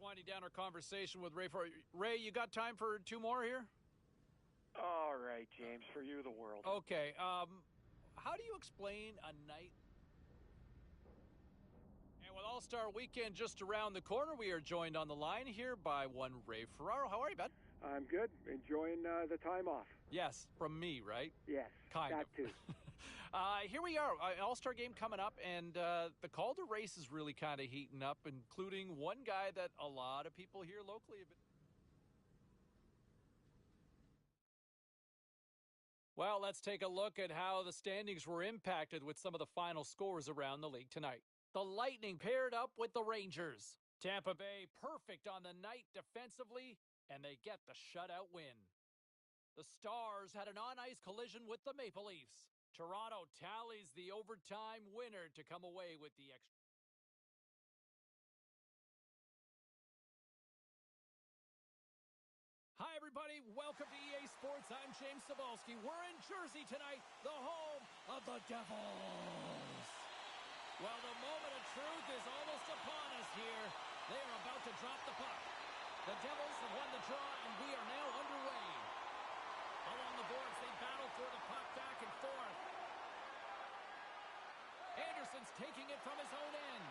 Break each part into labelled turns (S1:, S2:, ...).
S1: winding down our conversation with Ray. Ray, you got time for two more here?
S2: All right, James, for you, the world.
S1: Okay. How do you explain a night? And with All-Star Weekend just around the corner, we are joined on the line here by one Ray Ferraro. How are you, bud?
S2: I'm good. Enjoying the time off.
S1: Yes, from me, right?
S2: Yes,
S1: kind
S2: that
S1: of.
S2: too.
S1: Here we are, All-Star game coming up, and the Calder race is really kind of heating up, including one guy that a lot of people here locally have been... Well, let's take a look at how the standings were impacted with some of the final scores around the league tonight. The Lightning paired up with the Rangers. Tampa Bay perfect on the night defensively, and they get the shutout win. The Stars had an on-ice collision with the Maple Leafs. Toronto tallies the overtime winner to come away with the extra. Hi, everybody. Welcome to EA Sports. I'm James Cebulski. We're in Jersey tonight, the home of the Devils. Well, the moment of truth is almost upon us here. They are about to drop the puck. The Devils have won the draw, and we are now underway. Along the boards, they battle for the puck back and forth. Anderson's taking it from his own end.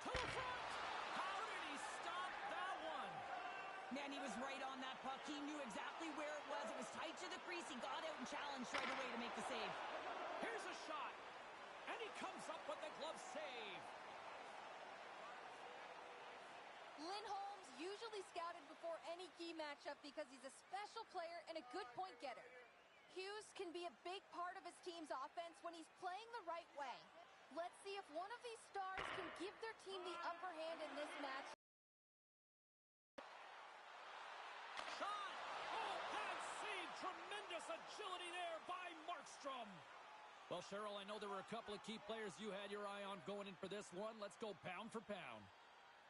S1: To the front! How did he stop that one?
S3: Man, he was right on that puck. He knew exactly where it was. It was tight to the crease. He got out and challenged right away to make the save.
S1: Here's a shot. And he comes up with the glove save.
S4: Lindholm's usually scouted before any key matchup because he's a special player and a good point getter. Hughes can be a big part of his team's offense when he's playing the right way. Let's see if one of these stars can give their team the upper hand in this match.
S1: Shot! Oh, that save! Tremendous agility there by Markstrom. Well, Cheryl, I know there were a couple of key players you had your eye on going in for this one. Let's go pound for pound.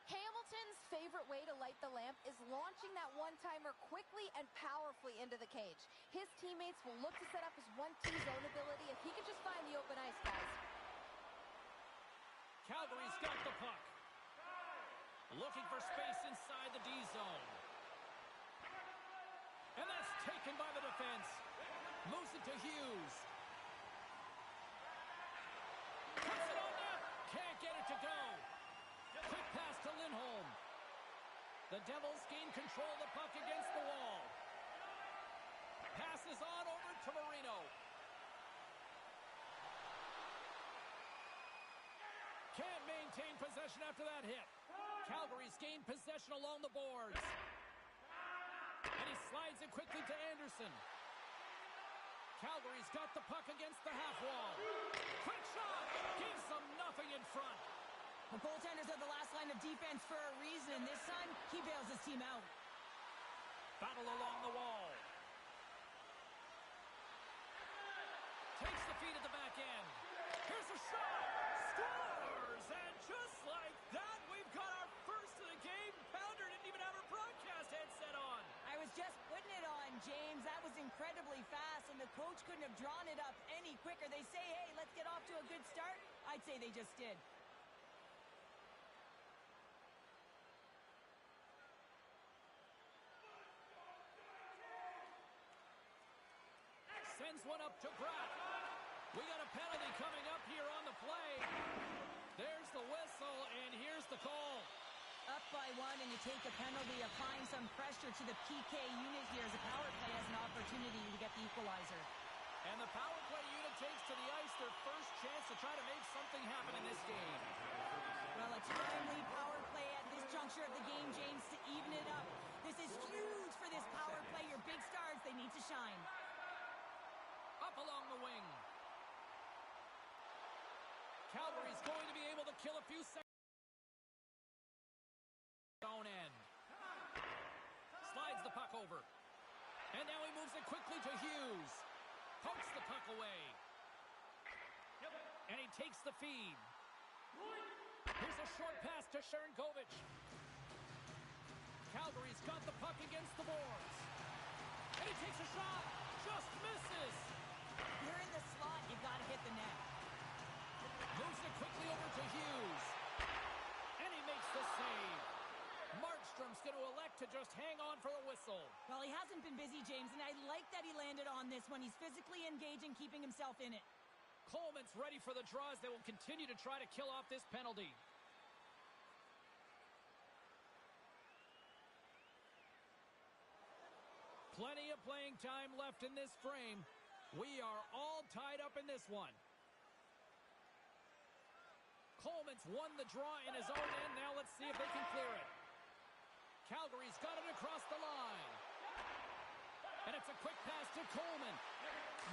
S4: Hamilton's favorite way to light the lamp is launching that one-timer quickly and powerfully into the cage. His teammates will look to set up his 1-2 zone ability if he can just find the open ice, guys.
S1: Calgary's got the puck. Looking for space inside the D zone. And that's taken by the defense. Moves it to Hughes. Puts it on net. Can't get it to go. Quick pass to Lindholm. The Devils gain control of the puck against the wall. Passes on over to Marino. Can't maintain possession after that hit. Calgary's gained possession along the boards. And he slides it quickly to Anderson. Calgary's got the puck against the half wall. Quick shot! Gives them nothing in front.
S3: The goaltenders are the last line of defense for a reason, and this time, he bails his team out.
S1: Battle along the wall. Takes the feed at the back end. Here's a shot! Scores! And just like that, we've got our first of the game. Pounder didn't even have her broadcast headset on.
S3: I was just putting it on, James. That was incredibly fast, and the coach couldn't have drawn it up any quicker. They say, hey, let's get off to a good start. I'd say they just did.
S1: Sends one up to Bratt. We got a penalty coming up here on the play. There's the whistle, and here's the call.
S3: Up by one, and you take a penalty, applying some pressure to the PK unit here as the power play has an opportunity to get the equalizer.
S1: And the power play unit takes to the ice their first chance to try to make something happen in this game.
S3: Well, a timely power play at this juncture of the game, James, to even it up. This is huge for this power play. Your big stars, they need to shine.
S1: Up along the wing. Calgary's going to be able to kill a few seconds. Zone end. Slides the puck over. And now he moves it quickly to Hughes. Pokes the puck away. And he takes the feed. Here's a short pass to Sharangovich. Calgary's got the puck against the boards. And he takes a shot. Just misses.
S3: You're in the slot, you gotta hit the net.
S1: Moves it quickly over to Hughes. to just hang on for the whistle.
S3: Well, he hasn't been busy, James, and I like that he landed on this one. He's physically engaging, keeping himself in it.
S1: Coleman's ready for the draw as they will continue to try to kill off this penalty. Plenty of playing time left in this frame. We are all tied up in this one. Coleman's won the draw in his own end. Now let's see if they can clear it. Calgary's got it across the line. And it's a quick pass to Coleman.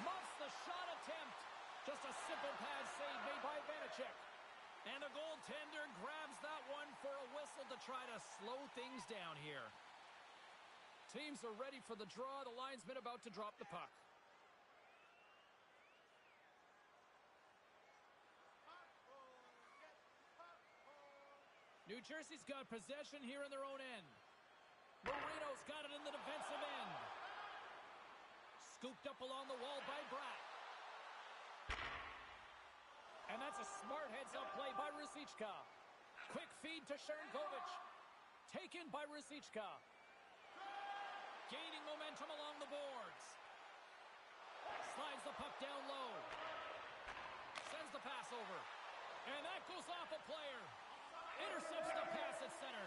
S1: Muffs the shot attempt. Just a simple pass save made by Vanecek. And the goaltender grabs that one for a whistle to try to slow things down here. Teams are ready for the draw. The linesman about to drop the puck. New Jersey's got possession here in their own end. Marino's got it in the defensive end. Scooped up along the wall by Bratt. And that's a smart heads-up play by Ruzicka. Quick feed to Sharangovich. Taken by Ruzicka. Gaining momentum along the boards. Slides the puck down low. Sends the pass over. And that goes off a player. Intercepts the pass at center.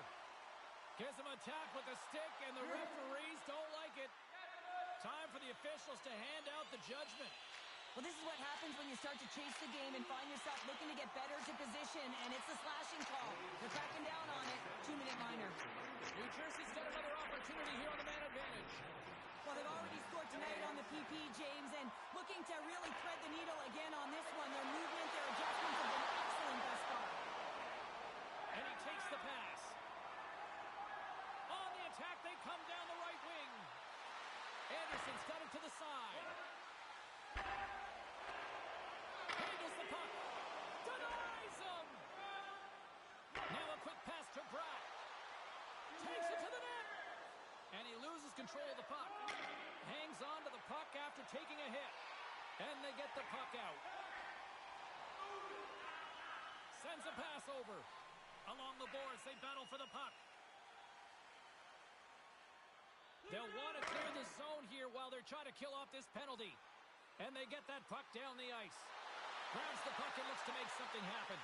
S1: Gives him a tap with the stick, and the referees don't like it. Time for the officials to hand out the judgment.
S3: Well, this is what happens when you start to chase the game and find yourself looking to get better to position, and it's a slashing call. They're cracking down on it. 2-minute minor.
S1: New Jersey's got another opportunity here on the man advantage.
S3: Well, they've already scored tonight on the PP, James, and looking to really thread the needle again on this one. Their movement, their adjustments have been excellent thus far.
S1: And he takes the pass. On the attack, they come down the right wing. Anderson's got it to the side. Handles the puck. Denies him. Now a quick pass to Bratt. Takes it to the net. And he loses control of the puck. Hangs on to the puck after taking a hit. And they get the puck out. Sends a pass over. Along the boards, they battle for the puck. They'll want to clear the zone here while they're trying to kill off this penalty. And they get that puck down the ice. Grabs the puck and looks to make something happen.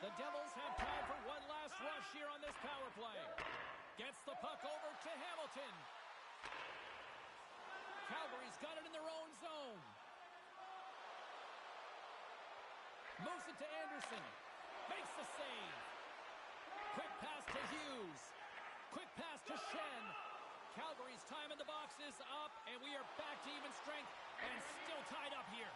S1: The Devils have time for one last rush here on this power play. Gets the puck over to Hamilton. Calgary's got it in their own zone. Moves it to Anderson. Makes the save. Quick pass to Hughes. Quick pass to Shen. Calgary's time in the box is up, and we are back to even strength and still tied up here.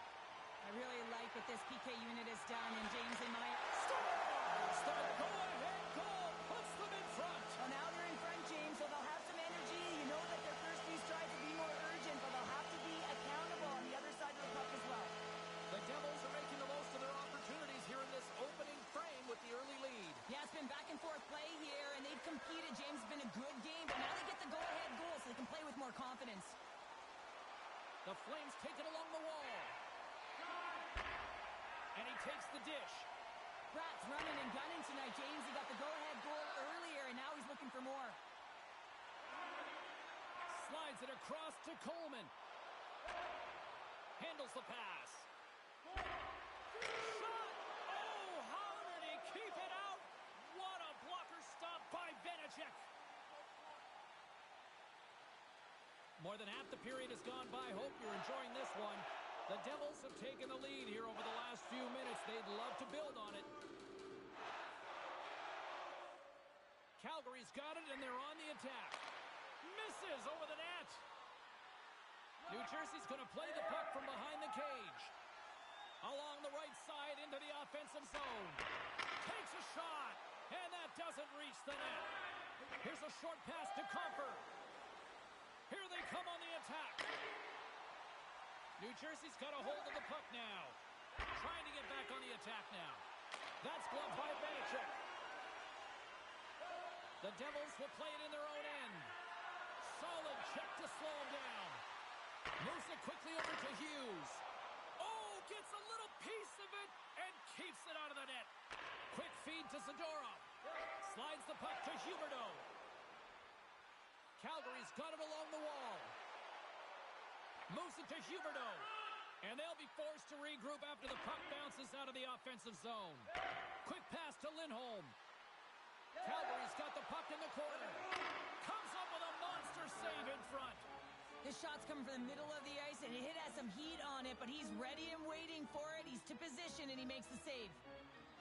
S3: I really like what this PK unit has done, and James and Meyer.
S1: Scores! The go-ahead goal puts them in front.
S3: Well, now they're in front, James, so they'll have some energy. You know that their first few strides will be more urgent, but they'll have to be accountable on the other side of the puck as well.
S1: The Devils are making the most of their opportunities here in this opening frame with the early lead.
S3: Yeah, it's been back and forth play here, and they've competed. James, it's been a good game, but now they get the go-ahead goal so they can play with more confidence.
S1: The Flames take it along the wall. And he takes the dish.
S3: Bratt's running and gunning tonight, James. He got the go-ahead goal earlier, and now he's looking for more.
S1: Slides it across to Coleman. Handles the pass. Shot! Oh, how did he keep it out? What a blocker stop by Vanecek. More than half the period has gone by. Hope you're enjoying this one. The Devils have taken the lead here over the last few minutes. They'd love to build on it. Calgary's got it, and they're on the attack. Misses over the net. New Jersey's going to play the puck from behind the cage. Along the right side into the offensive zone. Takes a shot, and that doesn't reach the net. Here's a short pass to Comper. Here they come on the attack. New Jersey's got a hold of the puck now. Trying to get back on the attack now. That's gloved by Vanecek. The Devils will play it in their own end. Solid check to slow him down. Moves it quickly over to Hughes. Oh, gets a little piece of it and keeps it out of the net. Quick feed to Zadorov. Slides the puck to Huberdeau. Calgary's got it along the wall. Moves it to Huberdeau. And they'll be forced to regroup after the puck bounces out of the offensive zone. Quick pass to Lindholm. Calgary's got the puck in the corner. Comes up with a monster save in front.
S3: His shot's coming from the middle of the ice, and it has some heat on it, but he's ready and waiting for it. He's to position, and he makes the save.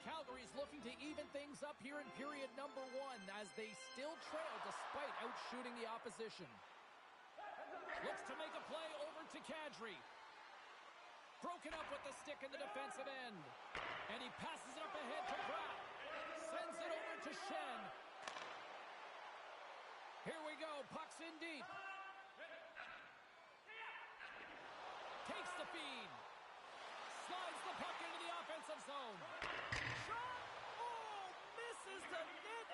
S1: Calgary's looking to even things up here in period number 1 as they still trail despite outshooting the opposition. Looks to make a play over to Kadri. Broken up with the stick in the defensive end. And he passes it up ahead to Pratt. Sends it over to Shen. Here we go. Puck's in deep. Takes the feed. Slides the puck into the offensive zone. Shot! Oh, misses the net.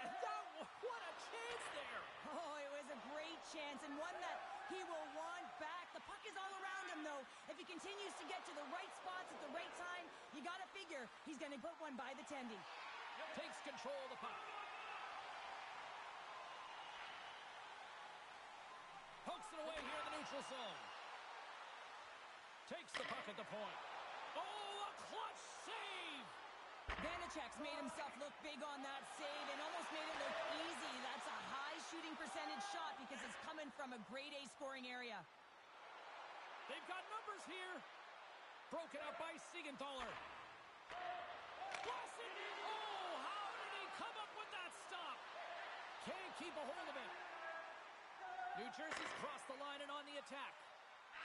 S1: What a chance there.
S3: Oh, it was a great chance and one that he will want back. The puck is all around him, though. If he continues to get to the right spots at the right time, you got to figure he's going to put one by the tendy.
S1: Takes control of the puck. Pokes it away here in the neutral zone. Takes the puck at the point. Oh, a clutch save!
S3: Vanecek's made himself look big on that save and almost made it look easy. That's a high shooting percentage shot because it's coming from a grade A scoring area.
S1: They've got numbers here. Broken up by Siegenthaler. Boston! Oh, how did he come up with that stop? Can't keep a hold of it. New Jersey's crossed the line and on the attack.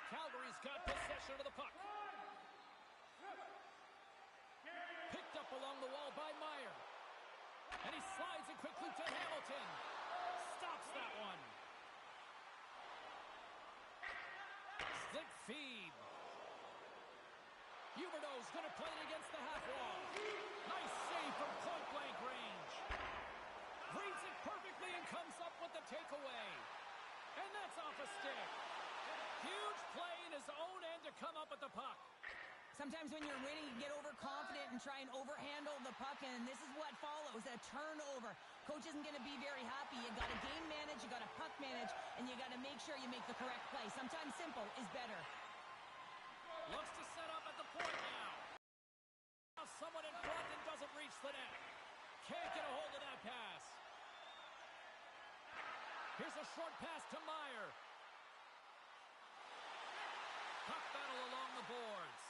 S1: Calgary's got possession of the puck. Picked up along the wall by Meyer. And he slides it quickly to Hamilton. Stops that one. Slick feed. Huberdeau's going to play it against the half wall. Nice save from point-blank range. Reads it perfectly and comes up with the takeaway. And that's off a stick. Huge play in his own end to come up with the puck.
S3: Sometimes when you're winning, you get overconfident and try and overhandle the puck, and this is what follows, a turnover. Coach isn't going to be very happy. You got to game manage, you got to puck manage, and you got to make sure you make the correct play. Sometimes simple is better.
S1: Looks to set up at the point now. Someone in front and doesn't reach the net. Can't get a hold of that pass. Here's a short pass to Meyer. Puck battle along the boards.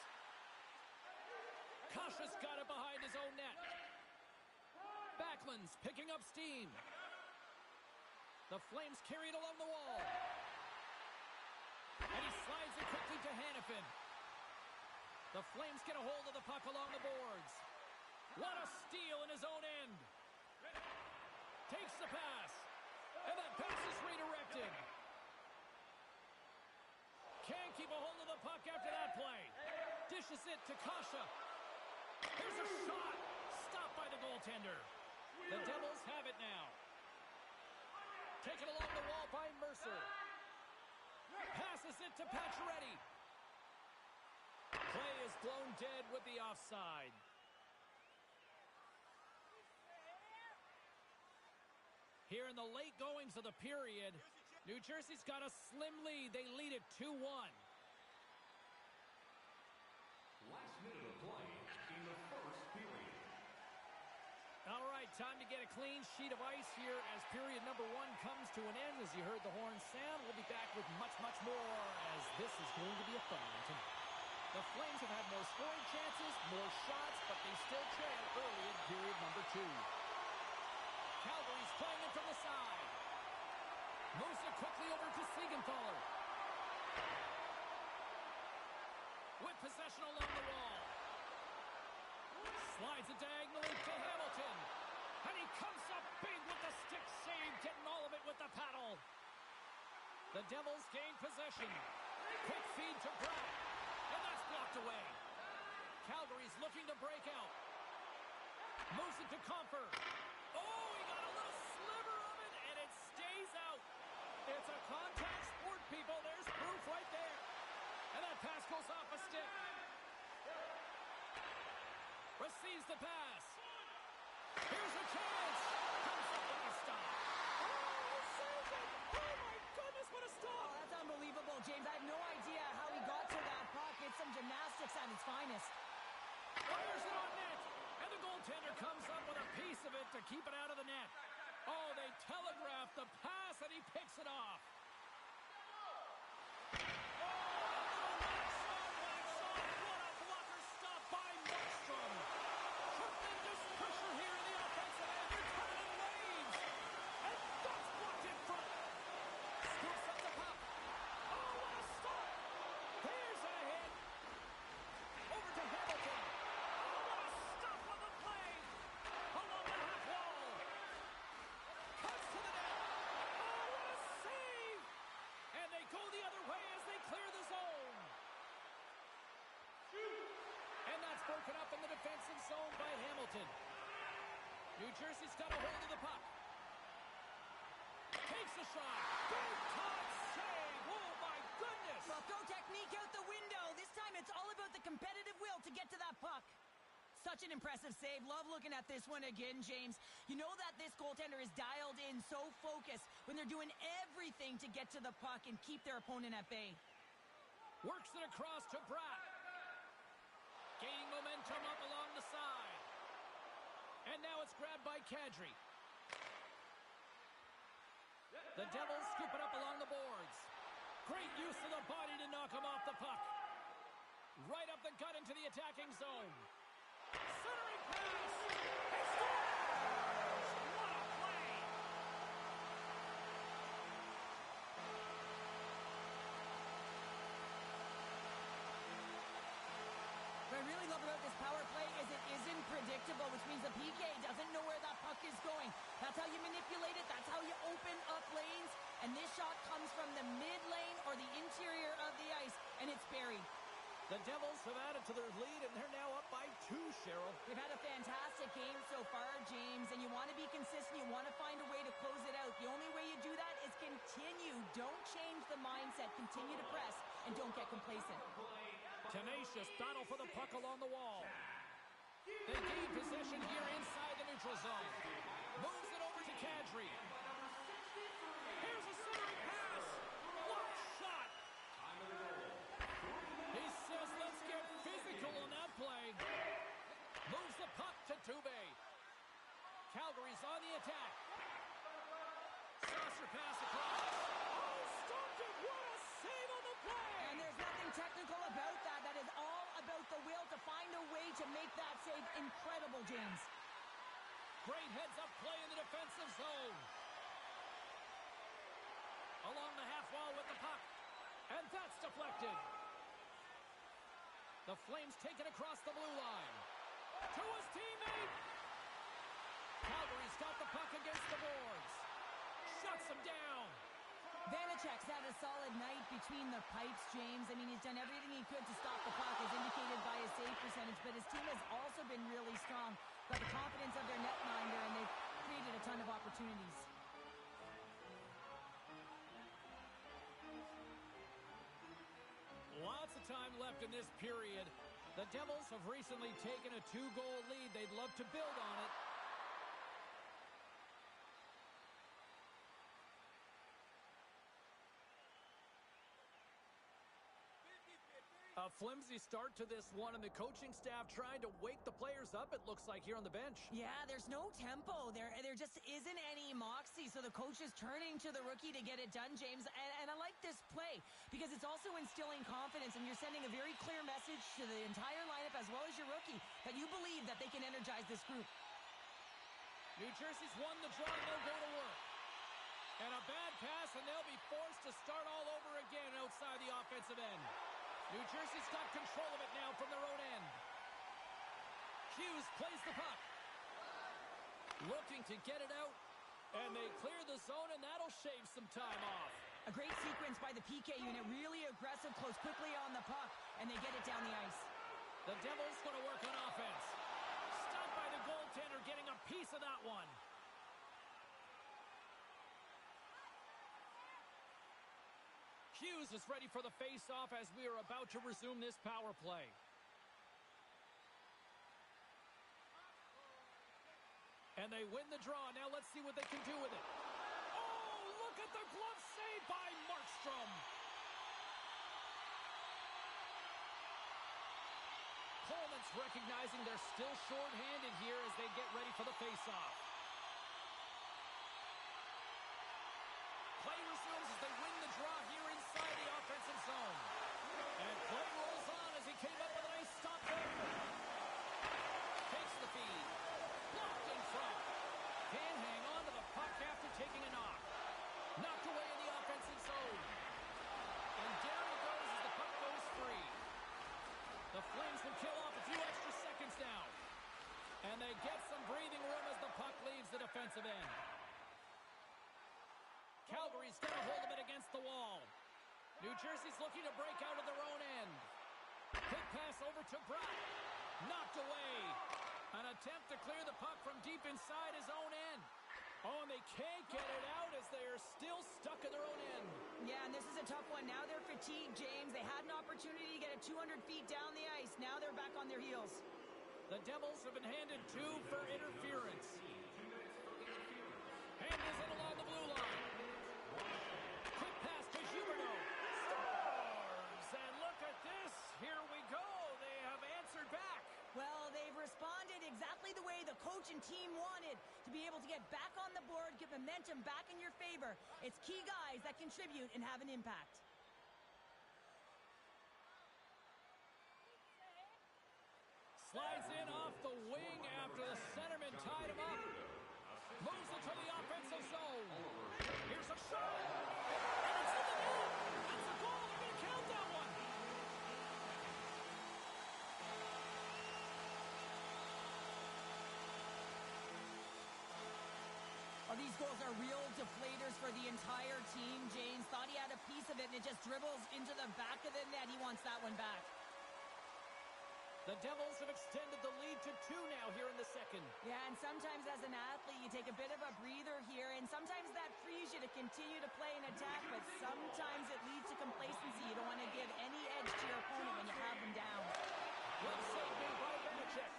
S1: Kasha's got it behind his own net. Backlund's picking up steam. The Flames carry it along the wall. And he slides it quickly to Hanifin. The Flames get a hold of the puck along the boards. What a steal in his own end. Takes the pass. And that pass is redirected. Can't keep a hold of the puck after that play. Dishes it to Kasha. Here's a shot. Stopped by the goaltender. The Devils have it now. Taken along the wall by Mercer. Passes it to Pacioretty. Play is blown dead with the offside. Here in the late goings of the period, New Jersey's got a slim lead. They lead it 2-1.
S5: Last minute of play in the first period.
S1: All right, time to get a clean sheet of ice here as period number 1 comes to an end. As you heard the horn sound, we'll be back with much, much more as this is going to be a fun one tonight. The Flames have had more scoring chances, more shots, but they still trail early in period number 2. Calgary's playing it from the side. Moves it quickly over to Siegenthaler. With possession along the wall. Slides it diagonally to Hamilton. And he comes up big with the stick save, getting all of it with the paddle. The Devils gain possession. Quick feed to Pratt. And that's blocked away. Calgary's looking to break out. Moves it to Compher. Oh, he got a little sliver of it, and it stays out. It's a contact sport, people. There's proof right there. And that pass goes off a stick. Receives the pass. Here's a chance. Comes up with a stop.
S3: Oh, he saves it. Oh, my
S1: goaltender comes up with a piece of it to keep it out of the net. Oh, they telegraphed the pass, and he picks it off. Oh, a little wax on. What a blocker stop by Markstrom. Tremendous pressure here in the offensive end. They're turning waves. And that's blocked in front. Still sets a puck. Oh, what a stop. Here's a hit. Over to Hamilton. Oh, what a stop on the play. Along the half wall. Cuts to the net. Oh, what a save. And they go the other way as they clear the zone. And that's broken up in the defensive zone by Hamilton. New Jersey's got a hold of the puck. Takes a shot. Big time save. Oh, my goodness.
S3: Well, throw technique out the window. This time it's all about the competitive will to get to that puck. Such an impressive save. Love looking at this one again, James. You know that this goaltender is dialed in, so focused when they're doing everything to get to the puck and keep their opponent at bay.
S1: Works it across to Bratt. Gaining momentum up along the side. And now it's grabbed by Kadri. The Devils scoop it up along the boards. Great use of the body to knock him off the puck. Right up the gut into the attacking zone. Centering pass. He scores! What a play!
S3: What I really love about this power play is it isn't predictable, which means the PK doesn't know where that puck is going. That's how you manipulate it. That's how you open up lanes. And this shot comes from the mid lane or the interior of the ice, and it's buried.
S1: The Devils have added to their lead, and they're now up by 2, Cheryl.
S3: They've had a fantastic game so far, James, and you want to be consistent. You want to find a way to close it out. The only way you do that is continue. Don't change the mindset. Continue to press, and don't get complacent.
S1: Tenacious battle for the puck along the wall. They gain possession here inside the neutral zone. Moves it over to Kadri. Here's a centering pass. What a shot. He says, let's get physical on that play. Moves the puck to Dubé. Calgary's on the attack. Saucer pass across. Oh, stopped it. What a save on the play.
S3: And there's nothing technical about that. That is all about the will to find a way to make that save incredible, James.
S1: Great heads-up play in the defensive zone. Along the half wall with the puck. And that's deflected. The Flames take it across the blue line. To his teammate. Calgary's got the puck against the boards. Shuts him down.
S3: Vanacek's had a solid night between the pipes, James. I mean, he's done everything he could to stop the puck, as indicated by his save percentage, but his team has also been really strong. Got the confidence of their netminder, and they've created a ton of opportunities.
S1: Lots of time left in this period. The Devils have recently taken a 2-goal lead. They'd love to build on it. A flimsy start to this one, and the coaching staff trying to wake the players up, it looks like, here on the bench.
S3: Yeah, there's no tempo. There just isn't any moxie, so the coach is turning to the rookie to get it done, James. And I like this play because it's also instilling confidence, and you're sending a very clear message to the entire lineup as well as your rookie that you believe that they can energize this group.
S1: New Jersey's won the draw, and they'll go to work. And a bad pass, and they'll be forced to start all over again outside the offensive end. New Jersey's got control of it now from their own end. Hughes plays the puck. Looking to get it out. And they clear the zone, and that'll shave some time off.
S3: A great sequence by the PK unit. Really aggressive, close quickly on the puck, and they get it down the ice.
S1: The Devils going to work on offense. Stopped by the goaltender, getting a piece of that one. Hughes is ready for the face-off as we are about to resume this power play. And they win the draw. Now let's see what they can do with it. Oh, look at the glove save by Markstrom. opponents recognizing they're still short-handed here as they get ready for the face-off. Play resumes as they win the draw here inside the offensive zone. And play rolls on as he came up with a nice stop there. Takes the feed. Blocked in front. Can't hang on to the puck after taking a knock. Knocked away in the offensive zone. And down it goes as the puck goes free. The Flames will kill off a few extra seconds now. And they get some breathing room as the puck leaves the defensive end. Calgary's going to hold a bit against the wall. New Jersey's looking to break out of their own end. Quick pass over to Bratt. Knocked away. An attempt to clear the puck from deep inside his own end. Oh, and they can't get it out as they are still stuck in their own end.
S3: Yeah, and this is a tough one. Now they're fatigued, James. They had an opportunity to get it 200 feet down the ice. Now they're back on their heels.
S1: The Devils have been handed 2 for interference. Hand is in along the blue line. Quick pass to Huberdeau. Scores! And look at this. Here we go. They have answered back.
S3: Well, they've responded exactly the way the coach and team wanted, to be able to get back on the board, get momentum back in your favor. It's key guys that contribute and have an impact.
S1: Slides in off the wing after the centerman tied him up. Moves it to the offensive zone. Here's a shot. And it's in the net. That's a goal. They're going to count that one.
S3: Oh, these goals are real deflators for the entire team. James thought he had a piece of it, and it just dribbles into the back of the net. He wants that one back.
S1: The Devils have extended the lead to 2 now here in the second.
S3: Yeah, and sometimes as an athlete, you take a bit of a breather here, and sometimes that frees you to continue to play and attack, but sometimes it leads to complacency. You don't want to give any edge to your opponent when you have them down.
S1: Well saved made by Vanacek.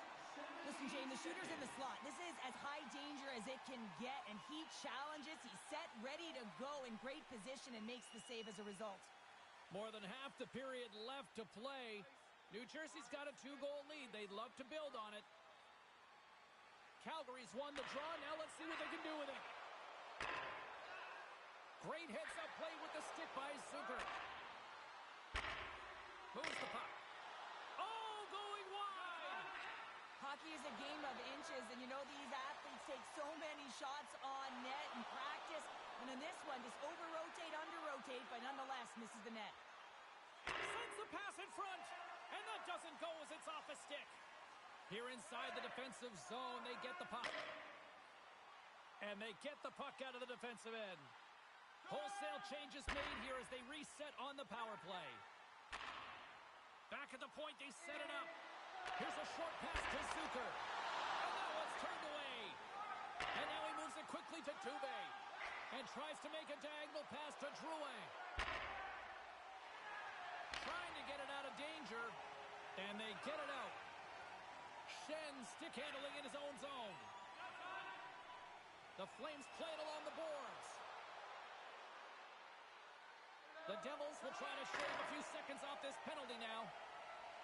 S3: Listen, Jane, the shooter's in the slot. This is as high danger as it can get, and he challenges. He's set, ready to go, in great position, and makes the save as a result.
S1: More than half the period left to play. New Jersey's got a 2-goal lead. They'd love to build on it. Calgary's won the draw. Now let's see what they can do with it. Great heads-up play with the stick by Zucker. Moves the puck. Oh, going wide!
S3: Hockey is a game of inches, and you know these athletes take so many shots on net in practice. And in this one, just over-rotate, under-rotate, but nonetheless misses the net.
S1: Sends the pass in front. And that doesn't go as it's off a stick. Here inside the defensive zone, they get the puck. And they get the puck out of the defensive end. Wholesale changes made here as they reset on the power play. Back at the point, they set it up. Here's a short pass to Zucker. And that one's turned away. And now he moves it quickly to Dubé. And tries to make a diagonal pass to Drouin. Trying to get it out of danger, and they get it out. Schenn stick handling in his own zone. The Flames play it along the boards. The Devils will try to shave a few seconds off this penalty now.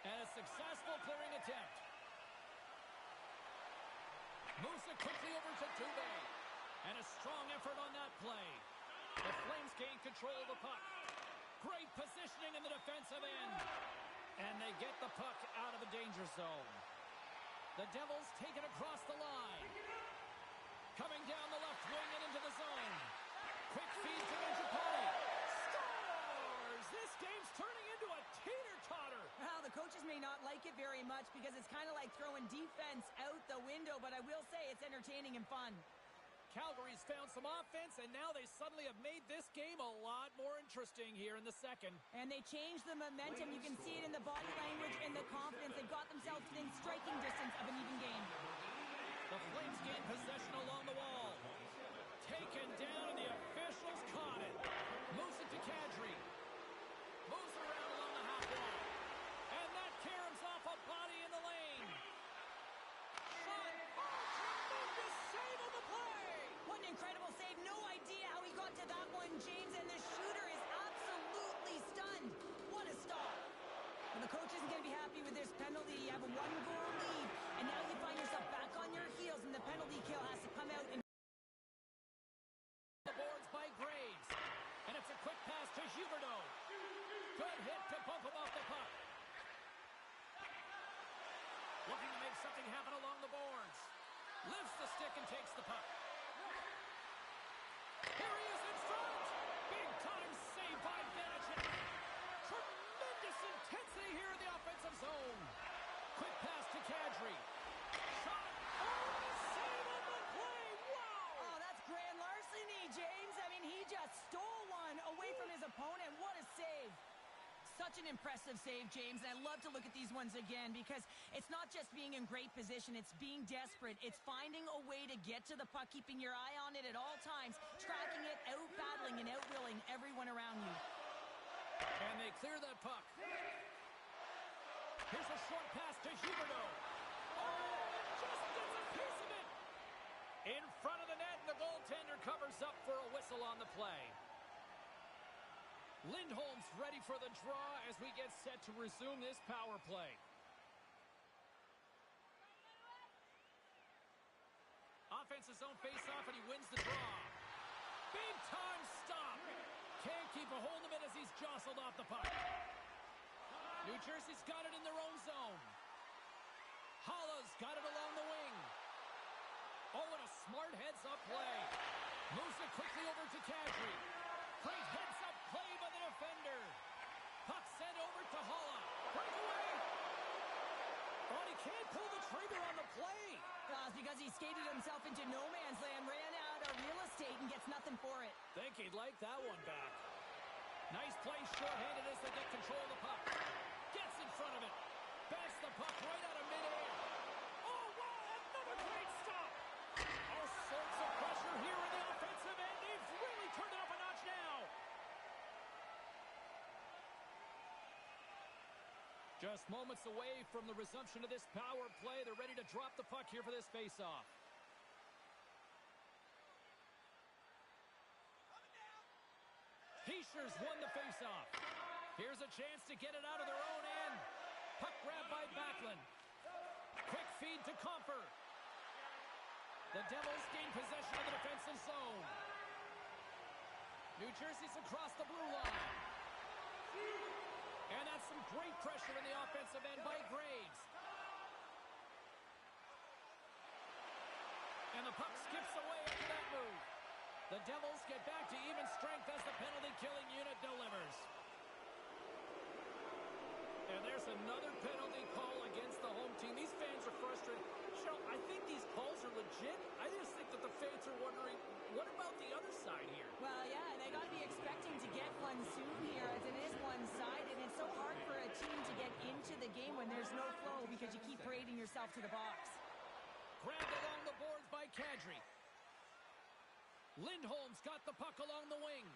S1: And a successful clearing attempt. Moves it quickly over to Dubé. And a strong effort on that play. The Flames gain control of the puck. Great positioning in the defensive end. And they get the puck out of the danger zone. The Devils take it across the line. Coming down the left wing and into the zone. Quick feed to Ojapani. Scores! This game's turning into a teeter-totter.
S3: Well, the coaches may not like it very much because it's kind of like throwing defense out the window, but I will say it's entertaining and fun.
S1: Calgary's found some offense, and now they suddenly have made this game a lot more interesting here in the second.
S3: And they changed the momentum. You can see it in the body language and the confidence. They've got themselves within striking distance of an even game.
S1: The Flames gain possession along the wall. Taken down, and the officials caught it. Moves it to Kadri. Moves around along the half wall. And that caroms off a body in the lane. Shot. Oh, tremendous save on the play.
S3: What an incredible save. No idea how he got to that one, James, and the shooter is absolutely stunned. What a stop. And the coach isn't going to be happy with this penalty. You have a 1-goal lead, and now you find yourself back on your heels, and the penalty kill has to come out and
S1: The boards by Graves. And it's a quick pass to Huberdeau. Good hit to bump him off the puck. Looking to make something happen along the boards. Lifts the stick and takes the puck. Here he is in front. Big time save by Vanacek. Tremendous intensity here in the offensive zone. Quick pass to Kadri. Shot. Oh, save on the play. Wow.
S3: oh, that's grand larceny, James. I mean, he just stole one away from his opponent. What a save. Such an impressive save, James, and I love to look at these ones again because it's not just being in great position, it's being desperate. It's finding a way to get to the puck, keeping your eye on it at all times, tracking it, out-battling and out-willing everyone around you.
S1: And they clear that puck. Here's a short pass to Huberdeau. Oh, just gets a piece of it. In front of the net, and the goaltender covers up for a whistle on the play. Lindholm's ready for the draw as we get set to resume this power play. Offensive zone face-off, and he wins the draw. Big time stop. Can't keep a hold of it as he's jostled off the puck. New Jersey's got it in their own zone. Hala's got it along the wing. Oh, and a smart heads-up play. Moves it quickly over to Kadri. Great heads-up play by the defender. Puck sent over to Hala. Breakaway. Oh, and he can't pull the trigger on the play.
S3: It's because he skated himself into no man's land, ran out of real estate, and gets nothing for it.
S1: Think he'd like that one back. Nice play short-handed as they get control of the puck. Gets in front of it. Bats the puck right out of midair. Oh, wow, another great stop. All sorts of pressure here in the offensive end. They've really turned it up a notch now. Just moments away from the resumption of this power play. They're ready to drop the puck here for this face-off. Heischer's won the face-off. Here's a chance to get it out of their own end. Puck grab by Backlund. Quick feed to Comfer. The Devils gain possession of the defensive zone. New Jersey's across the blue line. And that's some great pressure in the offensive end by Graves. And the puck skips away after that move. The Devils get back to even strength as the penalty-killing unit delivers. And there's another penalty call against the home team. These fans are frustrated. Cheryl, I think these calls are legit. I just think that the fans are wondering, what about the other side here?
S3: Well, yeah, they got to be expecting to get one soon here, as it is one-sided, and it's so hard for a team to get into the game when there's no flow because you keep parading yourself to the box.
S1: Grabbed along the boards by Kadri. Lindholm's got the puck along the wing.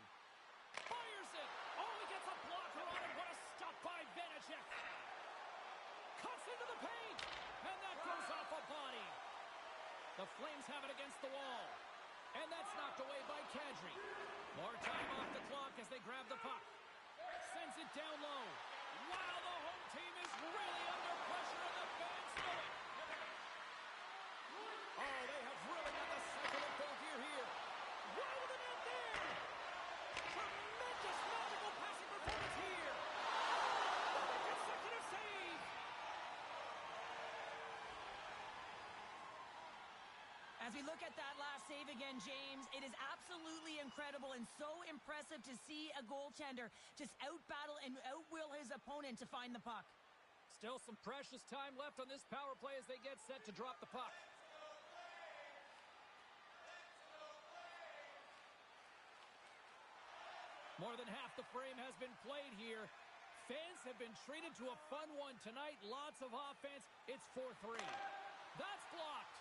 S1: Fires it. Oh, he gets a blocker on it. What a stop by Vanacek. Cuts into the paint. And that goes off a body. The Flames have it against the wall. And that's knocked away by Kadri. More time off the clock as they grab the puck. Sends it down low. Wow, the home team is really under pressure and the fans know it. Oh, they have really got the cycle of full gear here. Right to the net there. Tremendous magical passing performance here. Another consecutive save.
S3: As we look at that last save again, James, it is absolutely incredible and so impressive to see a goaltender just out-battle and out-will his opponent to find the puck.
S1: Still some precious time left on this power play as they get set to drop the puck. More than half the frame has been played here. Fans have been treated to a fun one tonight. Lots of offense. It's 4-3. That's blocked.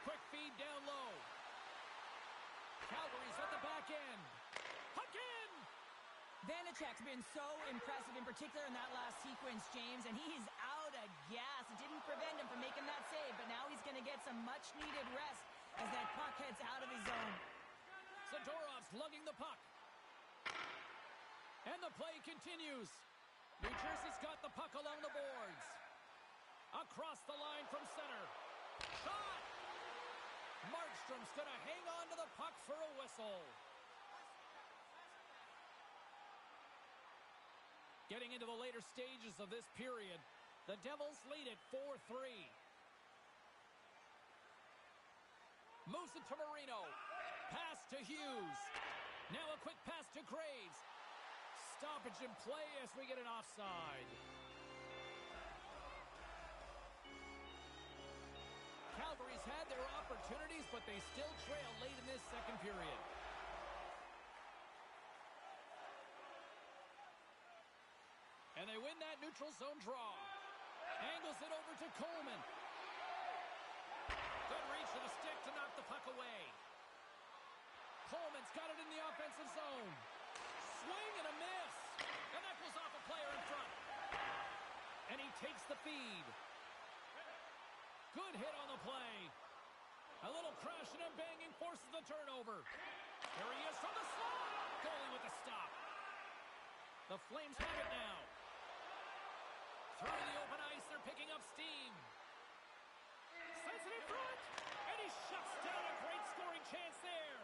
S1: Quick feed down low. Calgary's at the back end. Puck in!
S3: Vanacek's been so impressive, in particular in that last sequence, James, and he's out of gas. It didn't prevent him from making that save, but now he's going to get some much-needed rest as that puck heads out of his zone.
S1: Zadorov's lugging the puck. And the play continues. New Jersey's got the puck along the boards. Across the line from center. Shot! Markstrom's going to hang on to the puck for a whistle. Getting into the later stages of this period, the Devils lead it 4-3. Moves it to Marino. Pass to Hughes. Now a quick pass to Graves. Stoppage in play as we get an offside. Calgary's had their opportunities, but they still trail late in this second period. And they win that neutral zone draw. Angles it over to Coleman. Good reach to the stick to knock the puck away. Coleman's got it in the offensive zone. Swing and a miss. And that goes off a player in front. And he takes the feed. Good hit on the play. A little crashing and banging forces the turnover. Here he is from the slot. Goalie with the stop. The Flames have it now. Through the open ice, they're picking up steam. Sends it in front. And he shuts down a great scoring chance there.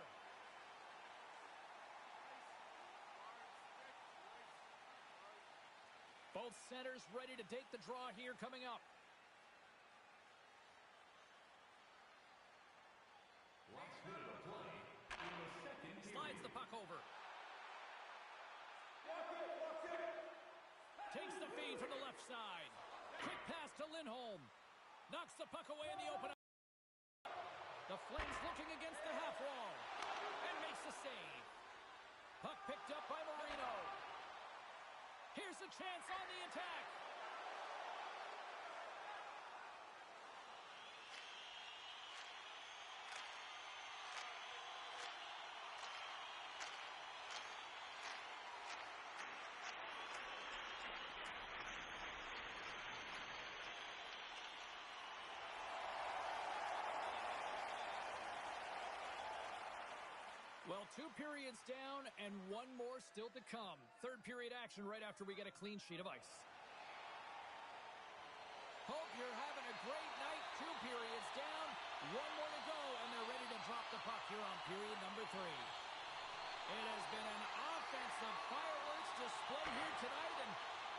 S1: Both centers ready to take the draw here coming up.
S5: Last minute of play in the second period.
S1: Slides the puck over. Takes the feed from the left side. Quick pass to Lindholm. Knocks the puck away in the open. The Flames looking against the half wall. And makes the save. Puck picked up by Marino. Here's a chance on the attack. Well, 2 periods down and 1 more still to come. Third period action right after we get a clean sheet of ice. Hope you're having a great night. 2 periods down, 1 more to go, and they're ready to drop the puck here on period number 3. It has been an offensive fireworks display here tonight, and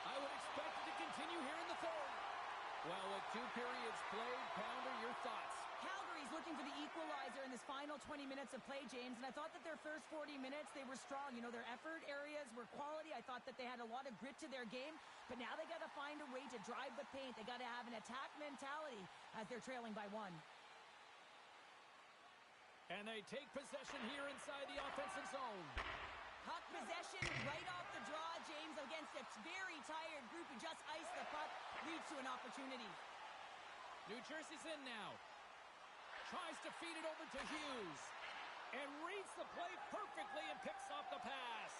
S1: I would expect it to continue here in the third. Well, with 2 periods played, Pounder, your thoughts?
S3: Calgary's looking for the equalizer in this final 20 minutes of play, James, and I thought that their first 40 minutes, they were strong. You know, their effort areas were quality. I thought that they had a lot of grit to their game, but now they got to find a way to drive the paint. They got to have an attack mentality as they're trailing by 1.
S1: And they take possession here inside the offensive zone.
S3: Puck possession right off the draw, James, against a very tired group who just iced the puck, leads to an opportunity.
S1: New Jersey's in now. Tries to feed it over to Hughes. And reads the play perfectly and picks off the pass.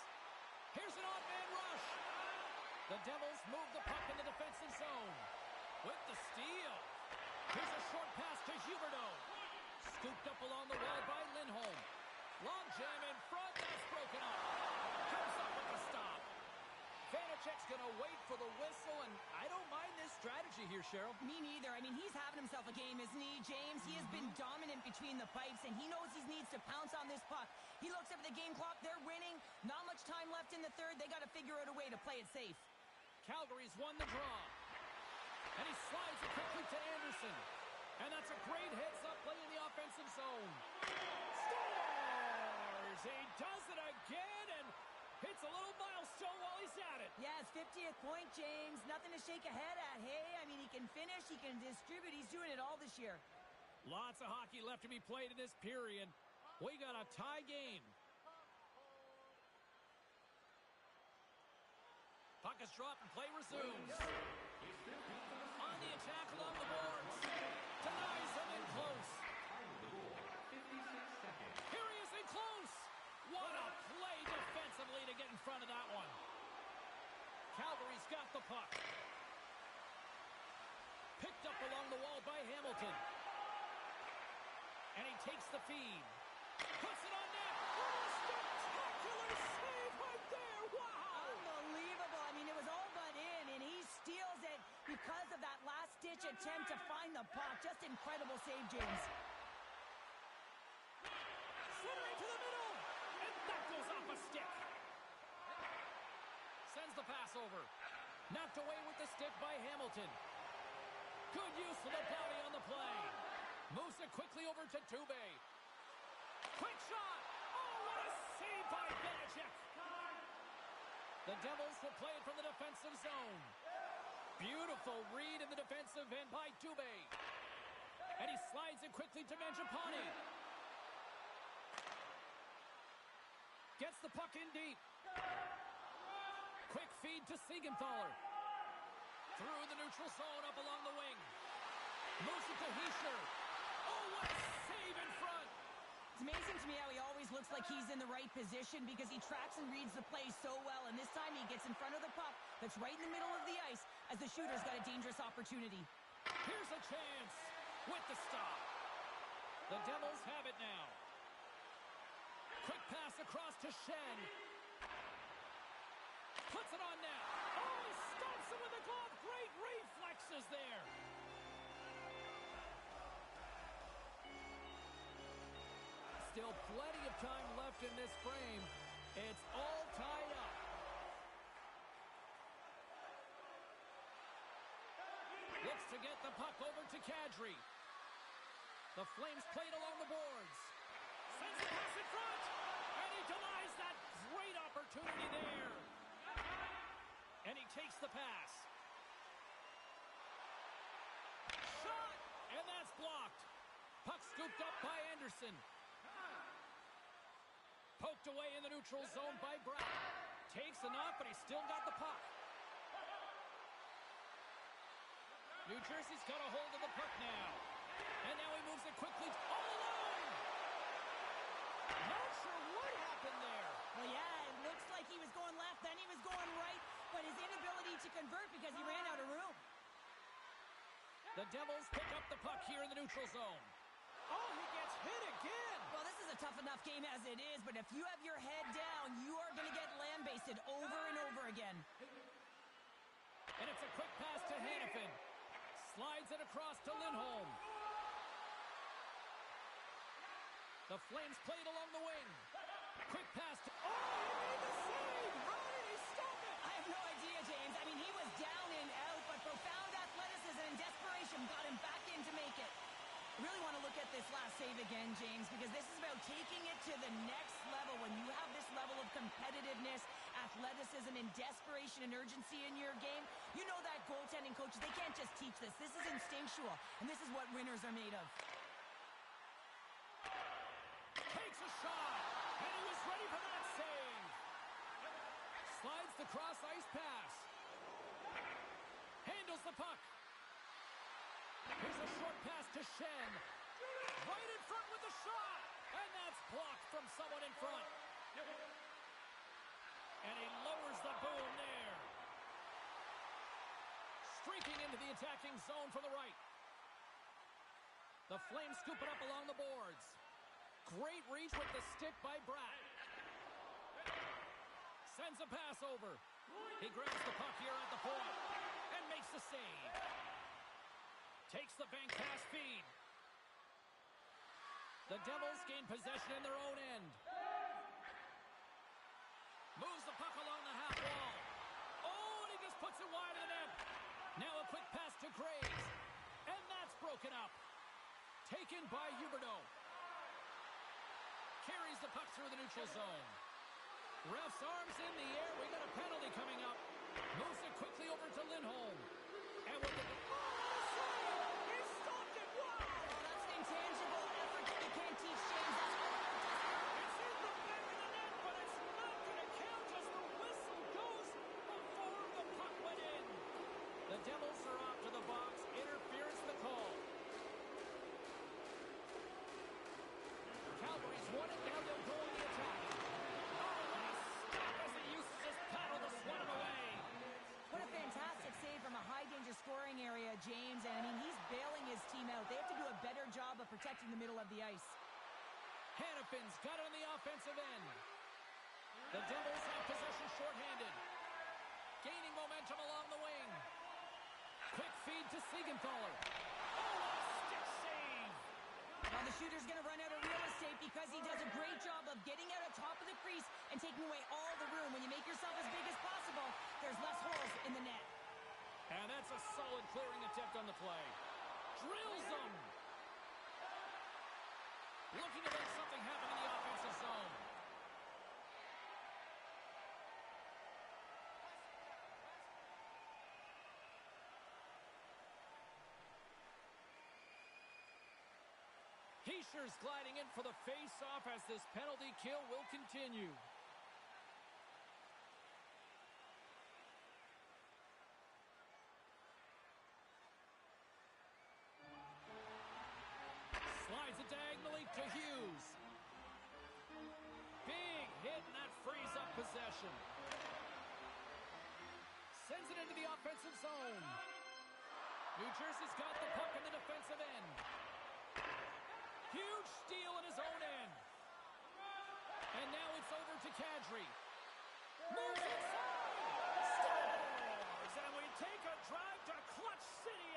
S1: Here's an odd-man rush. The Devils move the puck in the defensive zone. With the steal. Here's a short pass to Huberdeau. Scooped up along the wall by Lindholm. Long jam in front. That's broken up. Comes up with the stop. Vanacek's going to wait for the whistle, and I don't mind this strategy here, Cheryl.
S3: Me neither. I mean, he's having himself a game, isn't he, James? He has been dominant between the pipes, and he knows he needs to pounce on this puck. He looks up at the game clock. They're winning. Not much time left in the third. They got to figure out a way to play it safe.
S1: Calgary's won the draw. And he slides it quickly to Anderson. And that's a great heads-up play in the offensive zone. Scores! He does it again and hits a little milestone while he's at it.
S3: Yeah, it's 50th point, James. Nothing to shake a head at. Hey, I mean, he can finish, he can distribute. He's doing it all this year.
S1: Lots of hockey left to be played in this period. We got a tie game. Puck is dropped and play resumes. On the attack along the boards. Denies him in close. Here he is in close. What a play defensively to get in front of that one. Calgary's got the puck. Picked up along the wall by Hamilton. And he takes the feed. Puts it on net. Oh, spectacular save right there. Wow.
S3: Unbelievable. I mean, it was all but in, and he steals it because of that last-ditch ditch attempt to find the puck. Just incredible save, James.
S1: Centering to the middle, and that goes off a stick. Sends the pass over. Knocked away with the stick by Hamilton. Good use of the body on the play. Moves it quickly over to Dubé. Quick shot. Oh, what a save by Benechek. The Devils will play it from the defensive zone. Beautiful read in the defensive end by Dubé. And he slides it quickly to Mangiapane. Gets the puck in deep. Quick feed to Siegenthaler. Through the neutral zone up along the wing. Moves it to Hischier. Oh, what a save in front.
S3: It's amazing to me how he always looks like he's in the right position because he tracks and reads the play so well. And this time he gets in front of the puck that's right in the middle of the ice as the shooter's got a dangerous opportunity.
S1: Here's a chance with the stop. The Devils have it now. Quick pass across to Schenn. Puts it on net. Oh, he stops it with a glove. Great reflexes there. Still plenty of time left in this frame. It's all tied up. Looks to get the puck over to Kadri. The Flames played along the boards. Sends the pass in front. And he denies that great opportunity there. And he takes the pass. Shot! And that's blocked. Puck scooped up by Anderson. Poked away in the neutral zone by Brown. Takes enough, but he's still got the puck. New Jersey's got a hold of the puck now. And now he moves it quickly all alone. Not sure what happened there.
S3: Well, yeah, it looks like he was going left, then he was going right, but his inability to convert because he ran out of room.
S1: The Devils pick up the puck here in the neutral zone. Oh, he gets hit again.
S3: Well, this is a tough enough game as it is, but if you have your head down, you are going to get lambasted over and over again.
S1: And it's a quick pass to Hanifin. Slides it across to Lindholm. The Flames played along the wing. Quick pass to... Oh, he made the save! How did he stop it?
S3: I have no idea, James. I mean, he was down and out, but profound athleticism and desperation got him back in to make it. I really want to look at this last save again, James, because this is about taking it to the next level. When you have this level of competitiveness, athleticism, and desperation and urgency in your game, you know that goaltending coaches, they can't just teach this. This is instinctual, and this is what winners are made of.
S1: Takes a shot, and he was ready for that save. Slides the cross-ice pass. Handles the puck. Here's a short pass to Schenn. Right in front with the shot. And that's blocked from someone in front. And he lowers the boom there. Streaking into the attacking zone from the right. The Flames scoop it up along the boards. Great reach with the stick by Bratt. Sends a pass over. He grabs the puck here at the point and makes the save. Takes the bank pass feed. The Devils gain possession in their own end. Moves the puck along the half wall. Oh, and he just puts it wide of the net. Now a quick pass to Graves. And that's broken up. Taken by Huberdeau. Carries the puck through the neutral zone. Ref's arms in the air. We got a penalty coming up. Moves it quickly over to Lindholm. And with the... He stopped it! Wow!
S3: Oh, that's an intangible effort that you can't teach, James. That's all about desperation.
S1: It's in the back of the net, but it's not going to count as the whistle goes before the puck went in. The Devils are off to the box. Interference the call. Calgary's won it. Now they'll go on the attack. Oh, and a stop as he uses his paddle to swat him away.
S3: What a fantastic save from a high-danger scoring area, James. And, I mean, he's bailing his team out. They have to do a better job of protecting the middle of the ice.
S1: Hanifin's got it on the offensive end. The Devils have possession shorthanded. Gaining momentum along the wing. Quick feed to Siegenthaler. Oh, a stick save.
S3: Well, the shooter's going to run out of real estate because he does a great job of getting out of top of the crease and taking away all the room. When you make yourself as big as possible, there's less holes in the net.
S1: And that's a solid clearing attempt on the play. Drills them. Looking to make something happen in the offensive zone. Hischier's gliding in for the face-off as this penalty kill will continue. Slides it diagonally to Hughes. Big hit, and that frees up possession. Sends it into the offensive zone. New Jersey's got the puck in the defensive end. Huge steal in his own end. And now it's over to Kadri. Moves inside. Scores! And we take a drive to Clutch City.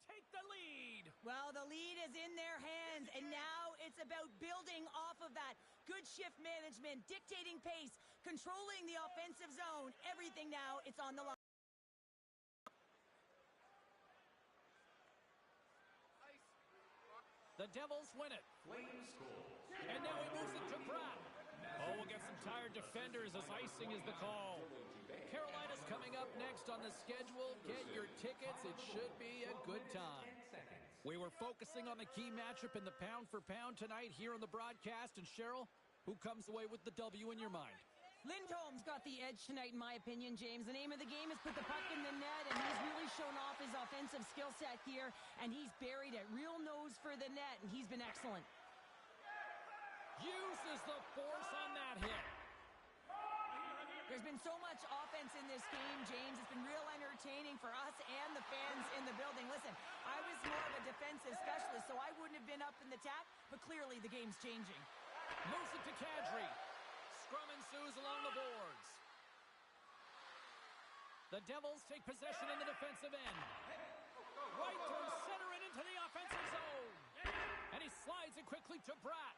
S1: Take the lead.
S3: Well, the lead is in their hands, and now it's about building off of that. Good shift management, dictating pace, controlling the offensive zone. Everything now, it's on the line.
S1: The Devils win it.
S5: Flames scores.
S1: And now he moves it to Pratt. Oh, we'll get some tired defenders as icing is the call. Carolina's coming up next on the schedule. Get your tickets. It should be a good time. We were focusing on the key matchup in the pound for pound tonight here on the broadcast. And Cheryl, who comes away with the W in your mind?
S3: Lindholm's got the edge tonight, in my opinion, James. The name of the game is put the puck in the net, and he's really shown off his offensive skill set here, and he's buried it. Real nose for the net, and he's been excellent.
S1: Uses the force on that hit.
S3: There's been so much offense in this game, James. It's been real entertaining for us and the fans in the building. Listen, I was more of a defensive specialist, so I wouldn't have been up in the tap, but clearly the game's changing.
S1: Moves it to Kadri. Scrum ensues along the boards. The Devils take possession in the defensive end. Right through center and into the offensive zone. And he slides it quickly to Bratt.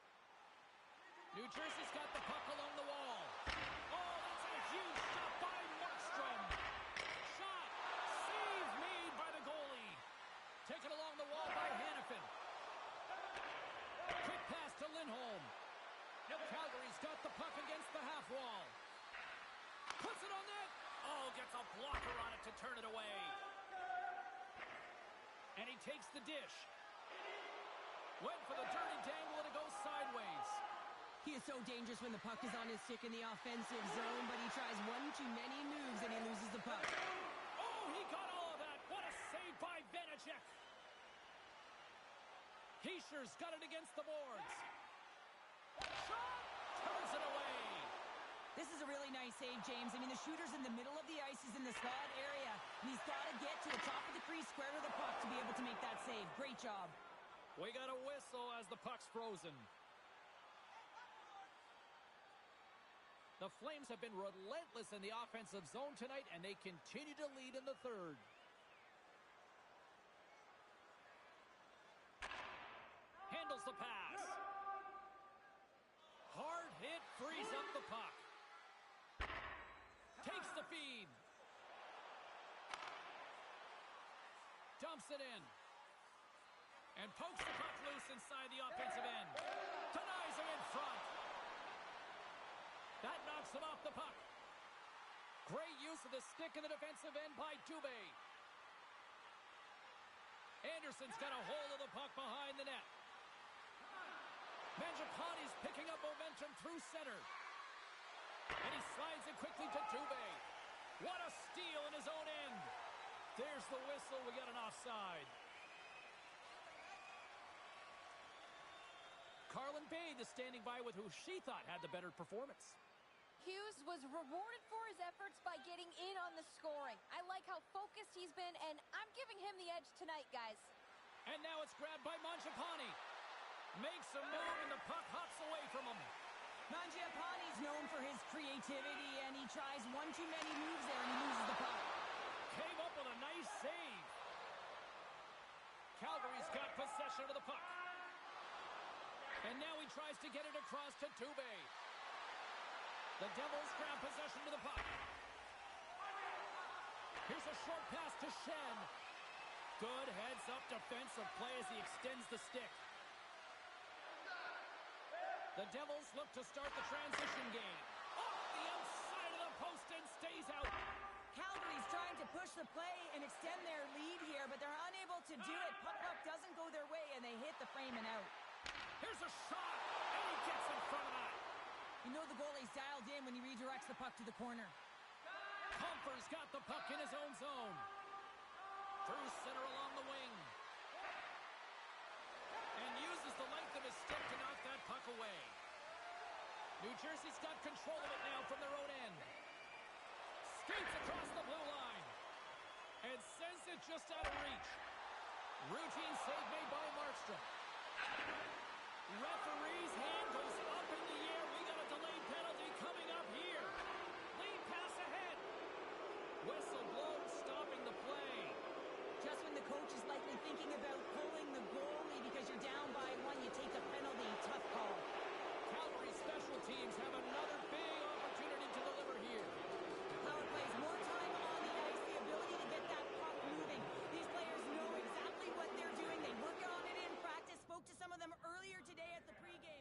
S1: New Jersey's got the puck along the wall. Oh, that's a huge shot by Markstrom. Shot. Save made by the goalie. Taken along the wall by Hanifin. Quick pass to Lindholm. Calgary's got the puck against the half wall. Puts it on net. Oh, gets a blocker on it to turn it away. And he takes the dish. Went for the dirty dangle and it goes sideways.
S3: He is so dangerous when the puck is on his stick in the offensive zone, but he tries one too many moves and he loses the puck.
S1: Oh, he got all of that. What a save by Vanacek. Hischier's got it against the boards. Shot! Turns it away.
S3: This is a really nice save, James. I mean, the shooter's in the middle of the ice. He's in the slot area, and he's got to get to the top of the crease, square to the puck, to be able to make that save. Great job.
S1: We got a whistle as the puck's frozen. The Flames have been relentless in the offensive zone tonight, and they continue to lead in the third. Handles the pass. Hard hit, frees up the puck. Takes the feed. Dumps it in. And pokes the puck loose inside the offensive end. Denies him in front. That knocks him off the puck. Great use of the stick in the defensive end by Dubé. Anderson's got a hold of the puck behind the net. Mangiapane's picking up momentum through center. And he slides it quickly to Dubé. What a steal in his own end. There's the whistle. We got an offside. Carlin Bade is standing by with who she thought had the better performance.
S4: Hughes was rewarded for his efforts by getting in on the scoring. I like how focused he's been, and I'm giving him the edge tonight, guys.
S1: And now it's grabbed by Mangiapane. Makes a move, and the puck hops away from him.
S3: Mangiapane's known for his creativity, and he tries one too many moves there, and he loses the puck.
S1: Came up with a nice save. Calgary's got possession of the puck. And now he tries to get it across to Dubé. The Devils grab possession of the puck. Here's a short pass to Shen. Good heads-up defensive play as he extends the stick. The Devils look to start the transition game. Off the outside of the post and stays out.
S3: Calgary's trying to push the play and extend their lead here, but they're unable to do it. Puck doesn't go their way, and they hit the frame and out.
S1: Here's a shot, and he gets in front of that.
S3: You know the goalie's dialed in when he redirects the puck to the corner.
S1: Compher's got the puck in his own zone. Through center along the wing. And uses the length of his stick to knock that puck away. New Jersey's got control of it now from their own end. Skates across the blue line. And sends it just out of reach. Routine save made by Markstrom. Referee's hand goes up in the air. We got a delayed penalty coming up here. Lead pass ahead. Whistle blown, stopping the play.
S3: Just when the coach is likely thinking about pulling the goalie because you're down by one, you take a penalty. Tough call.
S1: Calgary special teams have another big opportunity to deliver here.
S3: Power plays more time on the ice, the ability to get that puck moving. These players know exactly what they're doing. They work on it in practice. Spoke to some of them earlier today at the pregame.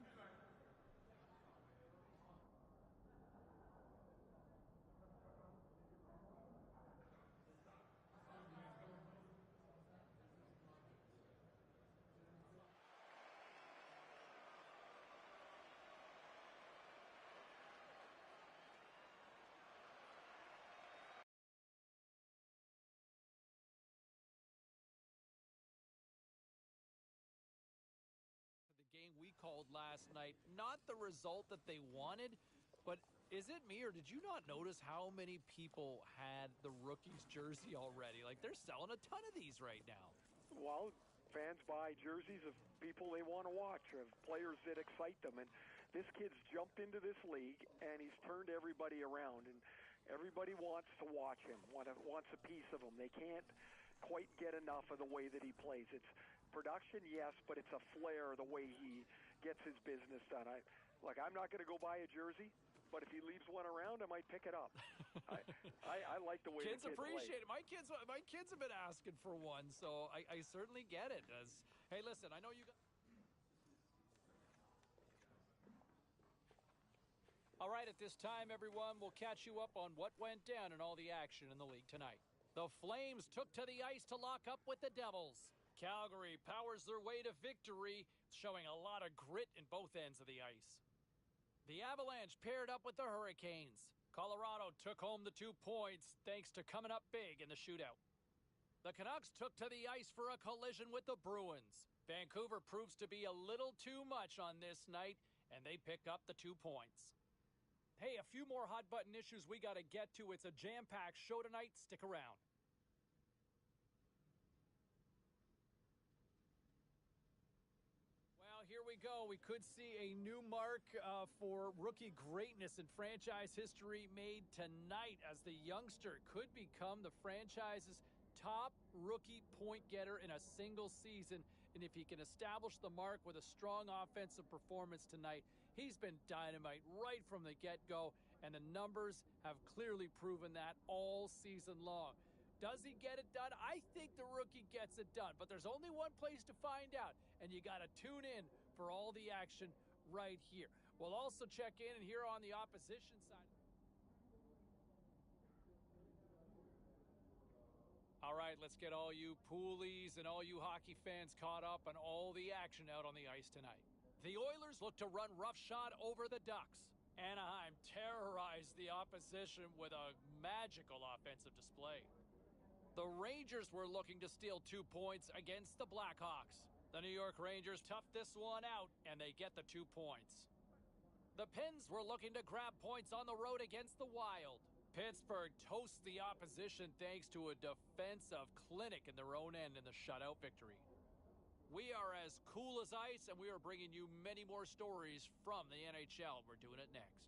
S1: The game we called last night, not the result that they wanted, but is it me or did you not notice how many people had the rookie's jersey already? Like, they're selling a ton of these right now.
S2: Well, fans buy jerseys of people they want to watch, of players that excite them. And this kid's jumped into this league, and he's turned everybody around. And everybody wants to watch him, wants a piece of him. They can't quite get enough of the way that he plays. It's production, yes, but it's a flair the way he gets his business done. I'm not going to go buy a jersey, but if he leaves one around, I might pick it up. I like the way
S1: Kids
S2: the kid
S1: appreciate
S2: plays.
S1: it. My kids have been asking for one, so I certainly get it. Hey, listen, I know you got... All right, at this time, everyone, we'll catch you up on what went down in all the action in the league tonight. The Flames took to the ice to lock up with the Devils. Calgary powers their way to victory, showing a lot of grit in both ends of the ice. The Avalanche paired up with the Hurricanes. Colorado took home the 2 points thanks to coming up big in the shootout. The Canucks took to the ice for a collision with the Bruins. Vancouver proves to be a little too much on this night, and they pick up the 2 points. Hey, a few more hot button issues we got to get to. It's a jam-packed show tonight. Stick around. Here we go. We could see a new mark for rookie greatness in franchise history made tonight, as the youngster could become the franchise's top rookie point getter in a single season. And if he can establish the mark with a strong offensive performance tonight, he's been dynamite right from the get-go, and the numbers have clearly proven that all season long. Does he get it done? I think the rookie gets it done, but there's only one place to find out, and you got to tune in for all the action right here. We'll also check in and hear on the opposition side. All right, let's get all you poolies and all you hockey fans caught up on all the action out on the ice tonight. The Oilers look to run roughshod over the Ducks. Anaheim terrorized the opposition with a magical offensive display. The Rangers were looking to steal 2 points against the Blackhawks. The New York Rangers toughed this one out, and they get the 2 points. The Pens were looking to grab points on the road against the Wild. Pittsburgh toasts the opposition thanks to a defensive clinic in their own end in the shutout victory. We are as cool as ice, and we are bringing you many more stories from the NHL. We're doing it next.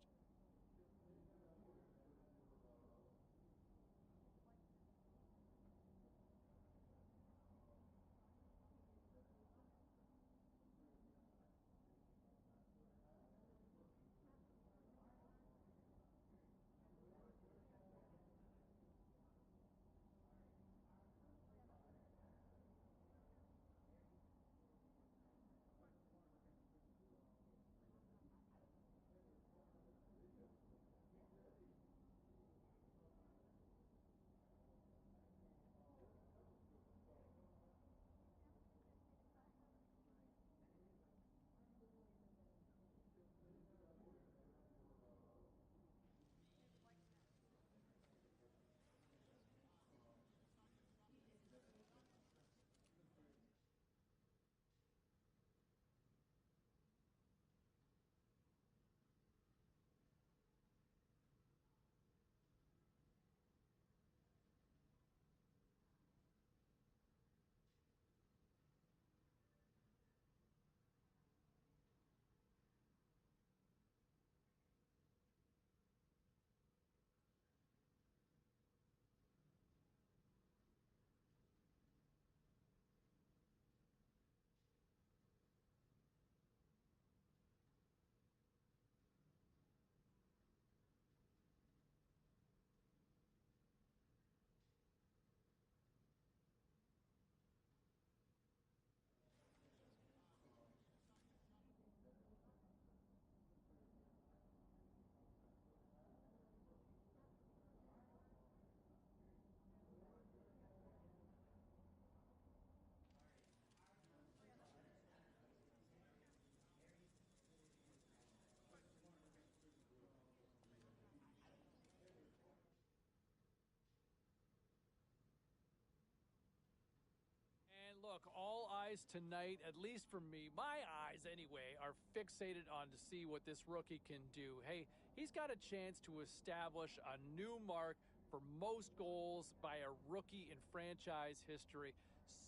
S1: Look, all eyes tonight, at least for me, my eyes anyway, are fixated on to see what this rookie can do. Hey, he's got a chance to establish a new mark for most goals by a rookie in franchise history.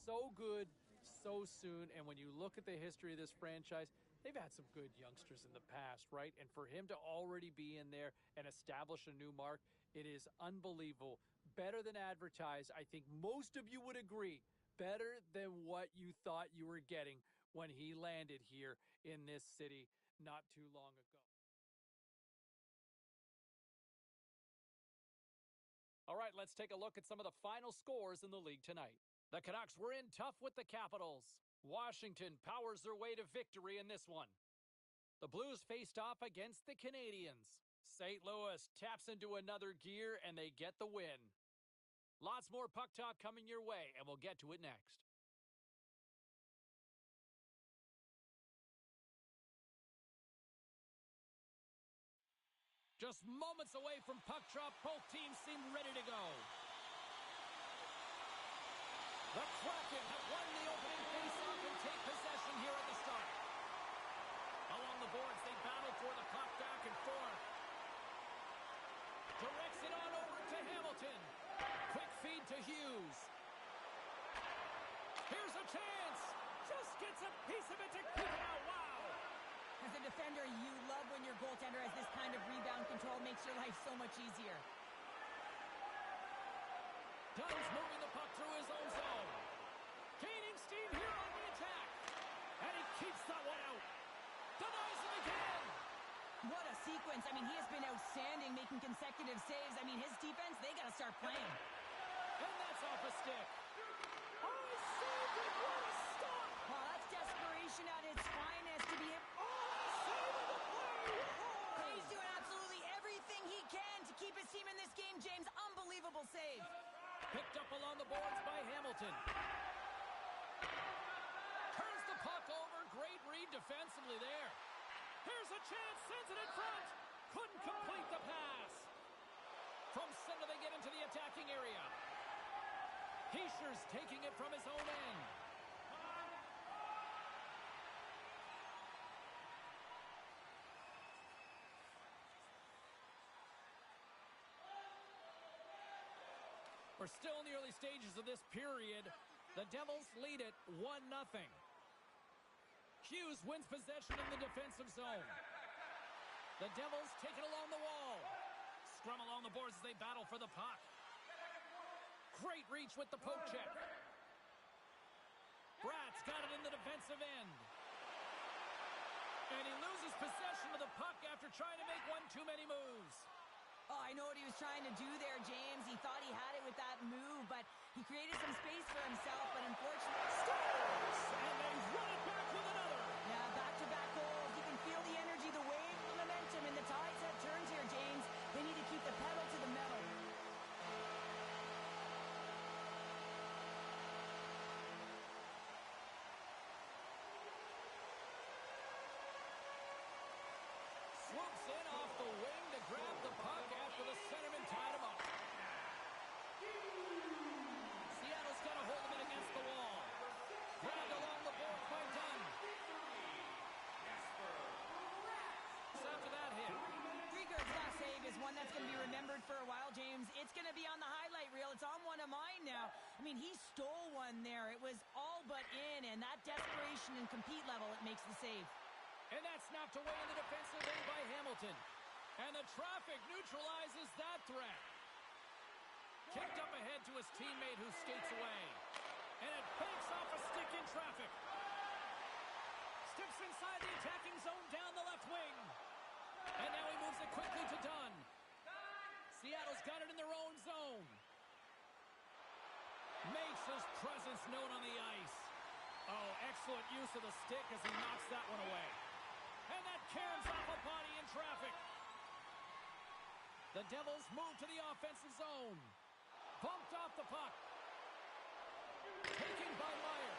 S1: So good, so soon. And when you look at the history of this franchise, they've had some good youngsters in the past, right? And for him to already be in there and establish a new mark, it is unbelievable. Better than advertised. I think most of you would agree. Better than what you thought you were getting when he landed here in this city not too long ago. All right, let's take a look at some of the final scores in the league tonight. The Canucks were in tough with the Capitals. Washington powers their way to victory in this one. The Blues faced off against the Canadiens. St. Louis taps into another gear and they get the win. Lots more puck talk coming your way, and we'll get to it next. Just moments away from puck drop, both teams seem ready to go. The Kraken have won the opening faceoff and take possession here at the start. Along the boards, they battle for the puck back and forth. Directs it on over to Hamilton. Quick feed to Hughes. Here's a chance. Just gets a piece of it to keep it out. Wow.
S3: As a defender, you love when your goaltender has this kind of rebound control. Makes your life so much easier.
S1: Dunn's moving the puck through his own zone. Gaining steam here on the attack. And he keeps that one out. Denies him again.
S3: What a sequence. I mean, he has been outstanding, making consecutive saves. I mean, his defense, they got to start playing.
S1: And that's off a stick. Oh, he saved it. What a stop.
S3: Well, that's desperation at its finest to be him.
S1: Save of the play.
S3: He's doing absolutely everything he can to keep his team in this game, James. Unbelievable save.
S1: Picked up along the boards by Hamilton. Turns the puck over. Great read defensively there. Here's a chance. Sends it in front. Couldn't complete the pass. From center, they get into the attacking area. Heischer's taking it from his own end. We're still in the early stages of this period. The Devils lead it 1-0. Hughes wins possession in the defensive zone. The Devils take it along the wall. Scrum along the boards as they battle for the puck. Great reach with the poke check. Bratt's got it in the defensive end. And he loses possession of the puck after trying to make one too many moves.
S3: Oh, I know what he was trying to do there, James. He thought he had it with that move, but he created some space for himself, but unfortunately...
S1: Scores! And they run it back with another.
S3: Yeah, back-to-back goals. You can feel the energy, the wave, the momentum, and the tides have turned here, James. They need to keep the pedal to the metal.
S1: Swoops in off the wing to grab the puck after the centerman tied him up. Seattle's got a hold of it against the wall. Grabbed along the board by Dunn. After that hit.
S3: Grieger's last save is one that's going to be remembered for a while, James. It's going to be on the highlight reel. It's on one of mine now. I mean, he stole one there. It was all but in, and that desperation and compete level, it makes the save.
S1: And that's snapped away in the defensive end by Hamilton. And the traffic neutralizes that threat. Kicked up ahead to his teammate who skates away. And it banks off a stick in traffic. Steps inside the attacking zone down the left wing. And now he moves it quickly to Dunn. Seattle's got it in their own zone. Makes his presence known on the ice. Oh, excellent use of the stick as he knocks that one away. And that caroms off a body in traffic. The Devils move to the offensive zone. Bumped off the puck. Taken by Meyer.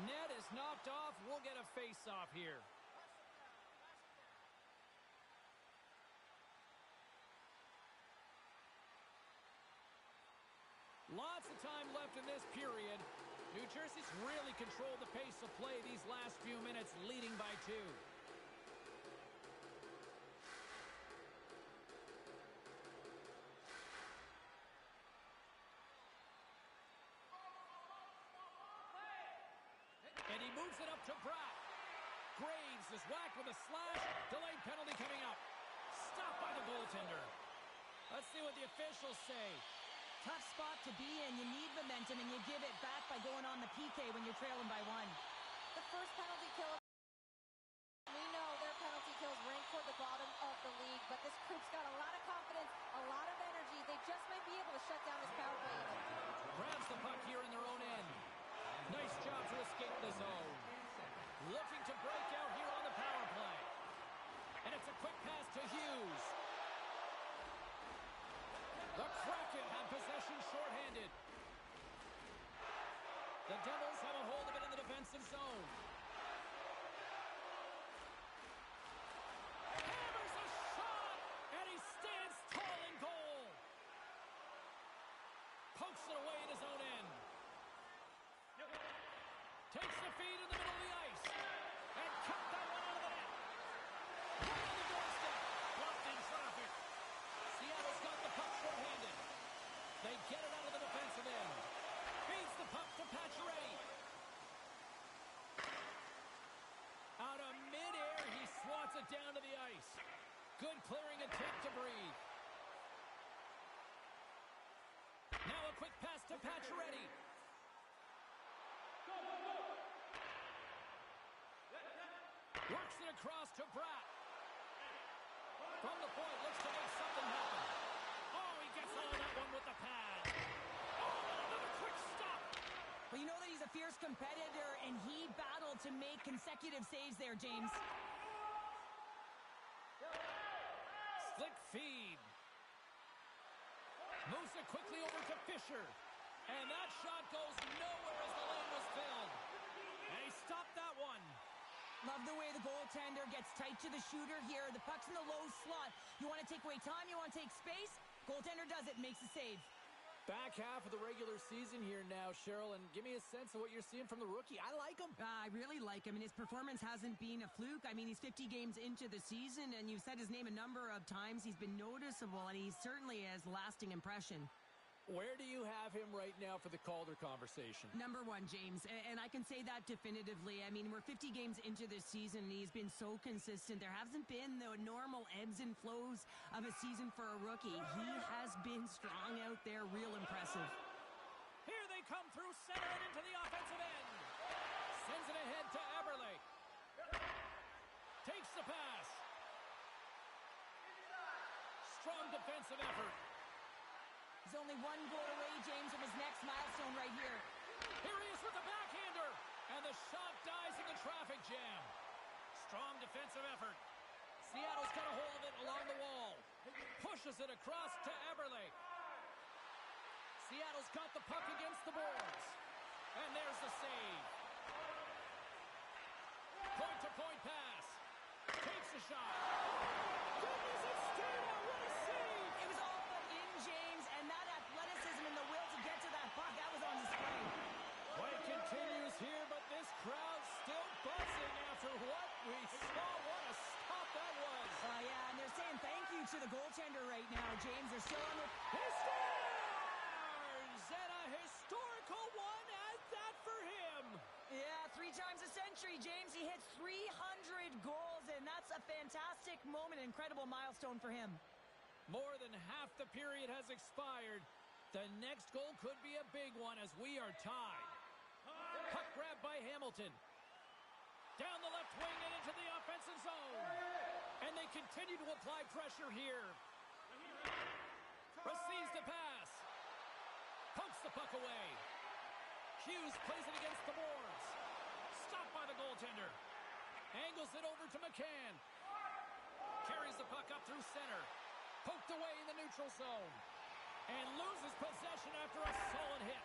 S1: Net is knocked off. We'll get a face-off here. Lots of time left in this period. New Jersey's really controlled the pace of play these last few minutes, leading by 2. And he moves it up to Bratt. Graves is whacked with a slash. Delayed penalty coming up. Stopped by the goaltender. Let's see what the officials say.
S3: Tough spot to be in. You need momentum, and you give it back by going on the PK when you're trailing by 1.
S4: The first penalty kill, we know their penalty kills rank toward the bottom of the league, but this group's got a lot of confidence, a lot of energy. They just might be able to shut down this power play.
S1: Grabs the puck here in their own end. Nice job to escape the zone. Looking to break out here on the power play. And it's a quick pass to Hughes. The Kraken have possession shorthanded. The Devils have a hold of it in the defensive zone. Hammers a shot, and he stands tall in goal. Pokes it away in his own end. Takes the feed in the middle of the ice. And cut that one out of the net. Right on the doorstep. Blocked in traffic. Seattle's got the puck short-handed. They get it out of the defensive end. Feeds the puck to Pacioretty. Out of midair, he swats it down to the ice. Good clearing attempt to breathe. Now a quick pass to Pacioretty. Works it across to Bratt. From the point, looks to make something happen. Oh, he gets all of that one with the pad. Oh, and another quick stop.
S3: Well, you know that he's a fierce competitor, and he battled to make consecutive saves there, James.
S1: Slick feed. Moves it quickly over to Fisher. And that shot goes nowhere as the lane was filled. And he stopped that one.
S3: Love the way the goaltender gets tight to the shooter here. The puck's in the low slot. You want to take away time, you want to take space. Goaltender does it, makes the save.
S1: Back half of the regular season here now, Cheryl, and give me a sense of what you're seeing from the rookie. I like him.
S3: I really like him, and his performance hasn't been a fluke. I mean, he's 50 games into the season, and you've said his name a number of times. He's been noticeable, and he certainly has lasting impression.
S1: Where do you have him right now for the Calder conversation?
S3: Number one, James, and I can say that definitively. I mean, we're 50 games into this season, and he's been so consistent. There hasn't been the normal ebbs and flows of a season for a rookie. He has been strong out there, real impressive.
S1: Here they come through center and into the offensive end. Sends it ahead to Eberle. Takes the pass. Strong defensive effort.
S3: He's only one goal away, James, from his next milestone right here.
S1: Here he is with the backhander. And the shot dies in the traffic jam. Strong defensive effort. Seattle's got a hold of it along the wall. Pushes it across to Eberle. Seattle's got the puck against the boards. And there's the save. Point-to-point pass. Takes a shot. Goodness, it's stayed out. What a save.
S3: It was all about in, James, and that athleticism and the will to get to that puck, that was on display.
S1: Play continues here, but this crowd's still buzzing after what we saw. What a stop that was.
S3: Yeah, and they're saying thank you to the goaltender right now, James. They're still on the...
S1: He scores! And a historical one at that for him.
S3: Yeah, 3 times a century, James. He hits 300 goals, and that's a fantastic moment, incredible milestone for him.
S1: More than half the period has expired. The next goal could be a big one as we are tied. Puck grab by Hamilton. Down the left wing and into the offensive zone. And they continue to apply pressure here. Receives the pass. Pokes the puck away. Hughes plays it against the boards. Stopped by the goaltender. Angles it over to McCann. Carries the puck up through center. Poked away in the neutral zone. And loses possession after a solid hit.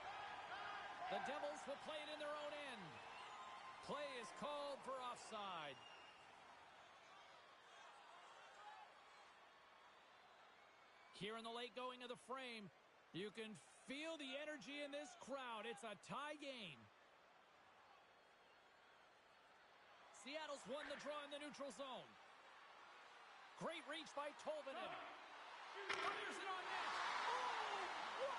S1: The Devils will play it in their own end. Play is called for offside. Here in the late going of the frame, you can feel the energy in this crowd. It's a tie game. Seattle's won the draw in the neutral zone. Great reach by Tolvanen. Fires it on net. Oh,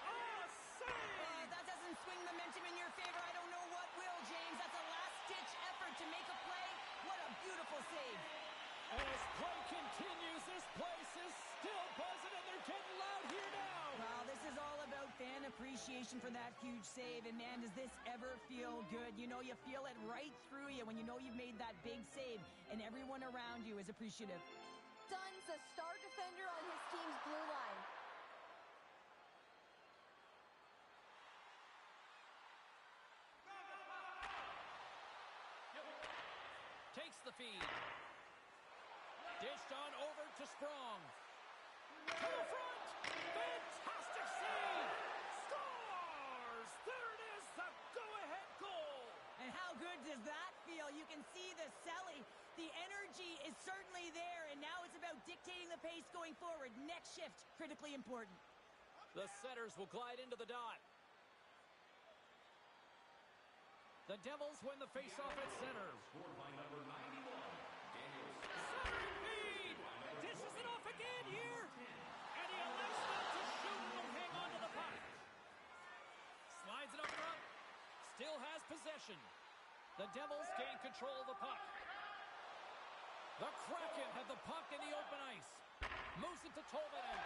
S1: what a save!
S3: That doesn't swing momentum in your favor. I don't know what will, James. That's a last-ditch effort to make a play. What a beautiful save.
S1: As play continues, this place is still buzzing, and they're getting loud here now.
S3: Well, this is all about fan appreciation for that huge save. And, man, does this ever feel good? You know, you feel it right through you when you know you've made that big save, and everyone around you is appreciative.
S4: Dunn's a star defender on his team's blue line.
S1: Takes the feed. Dished on over to Sprong. To the front. Fantastic save. Scores. There it is, the go-ahead goal.
S3: And how good does that feel? You can see the selling. The energy is certainly there, and now it's about dictating the pace going forward. Next shift, critically important.
S1: The setters will glide into the dot. The Devils win the faceoff at center.
S5: Scored by number 91, Daniel
S1: Centering feed. Dishes it off again here. And he allows them to shoot and will hang on to the puck. Slides it up front. Still has possession. The Devils gain control of the puck. The Kraken have the puck in the open ice. Moves it to Tolvanen.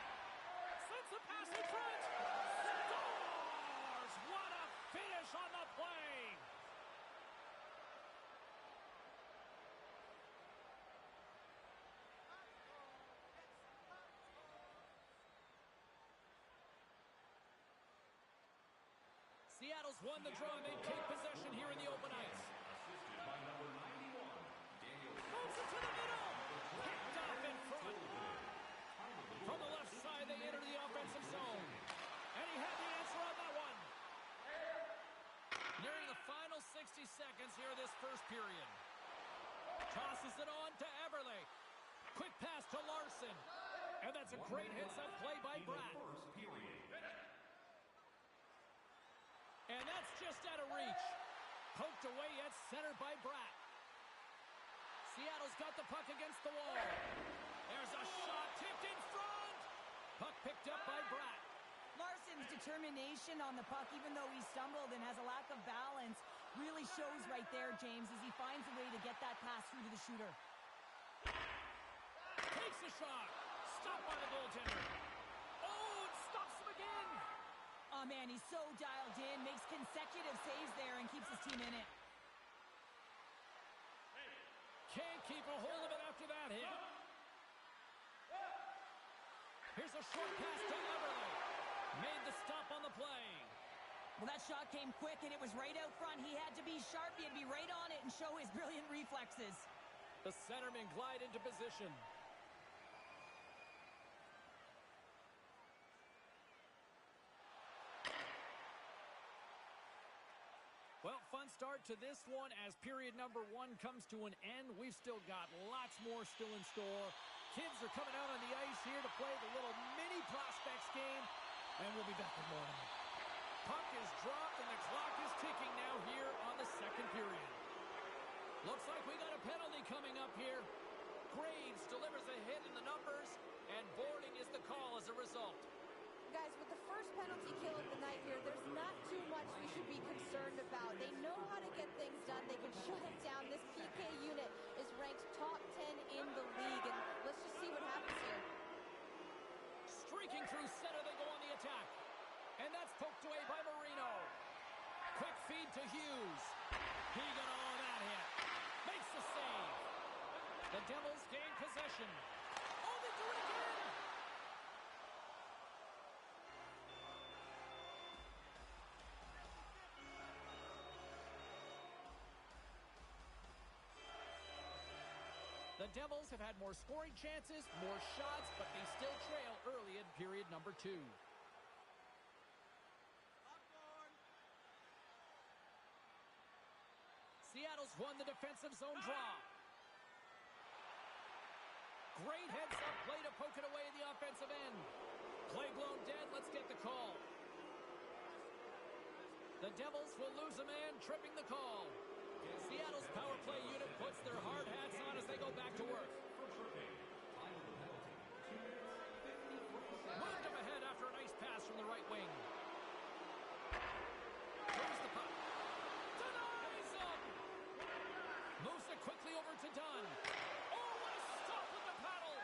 S1: Sends the pass in front. Scores! What a finish on the play! Seattle's won the draw, and they take possession here in the open ice.
S5: assisted by number 91, Daniel
S1: Moves it to the middle. Picked off in front. From the left side, they enter the offensive zone. And he had the answer on that one. Nearing the final 60 seconds here of this first period. Tosses it on to Eberle. Quick pass to Larson. And that's a great hits-up play by
S5: in the
S1: Bratt.
S5: first period.
S1: And that's just out of reach. Poked away at center by Bratt. Seattle's got the puck against the wall. There's a shot tipped in front. Puck picked up by Bratt.
S3: Larson determination on the puck, even though he stumbled and has a lack of balance, really shows right there, James, as he finds a way to get that pass through to the shooter.
S1: Takes a shot. Stopped by the goaltender. Oh, it stops him again.
S3: Oh, man, he's so dialed in, makes consecutive saves there and keeps his team in it.
S1: Can't keep a hold of it after that hit. Here's a short pass to Eberle. Made the stop on the play.
S3: Well, that shot came quick, and it was right out front. He had to be sharp. He had to be right on it and show his brilliant reflexes.
S1: The centerman glide into position. Well, fun start to this one as period number 1 comes to an end. We've still got lots more still in store. Kids are coming out on the ice here to play the little mini prospects game, and we'll be back in more. Puck is dropped, and the clock is ticking now here on the second period. Looks like we got a penalty coming up here. Graves delivers a hit in the numbers, and boarding is the call as a result.
S4: Guys, with the first penalty kill of the night here, there's not too much we should be concerned about. They know how to get things done. They can shut it down. This PK unit is ranked top 10 in the league, and let's just see what happens here.
S1: Streaking through center, they go on the attack. And that's poked away by Marino. Quick feed to Hughes. He got all of that hit. Makes the save. The Devils gain possession. Oh, they do it again! The Devils have had more scoring chances, more shots, but they still trail early in period number 2. Seattle's won the defensive zone draw. Great heads-up play to poke it away in the offensive end. Play blown dead. Let's get the call. The Devils will lose a man, tripping the call. Seattle's power play unit puts their hard hats on as they go back to work. Moved him ahead after a nice pass from the right wing. Throws the puck. Denies him! Moves it quickly over to Dunn. Oh, what a stop with the paddle!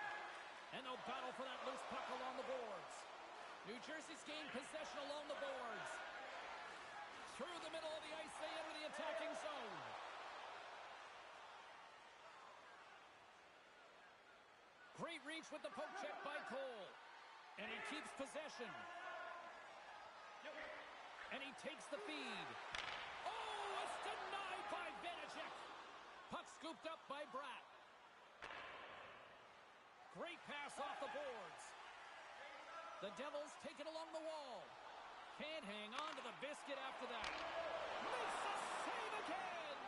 S1: And no battle for that loose puck along the boards. New Jersey's gained possession along the boards. Through the middle of the ice, they enter the attacking zone. Great reach with the poke check by Cole. And he keeps possession. And he takes the feed. Oh, it's denied by Vanacek. Puck scooped up by Bratt. Great pass off the boards. The Devils take it along the wall. Can't hang on to the biscuit after that. Makes the save again!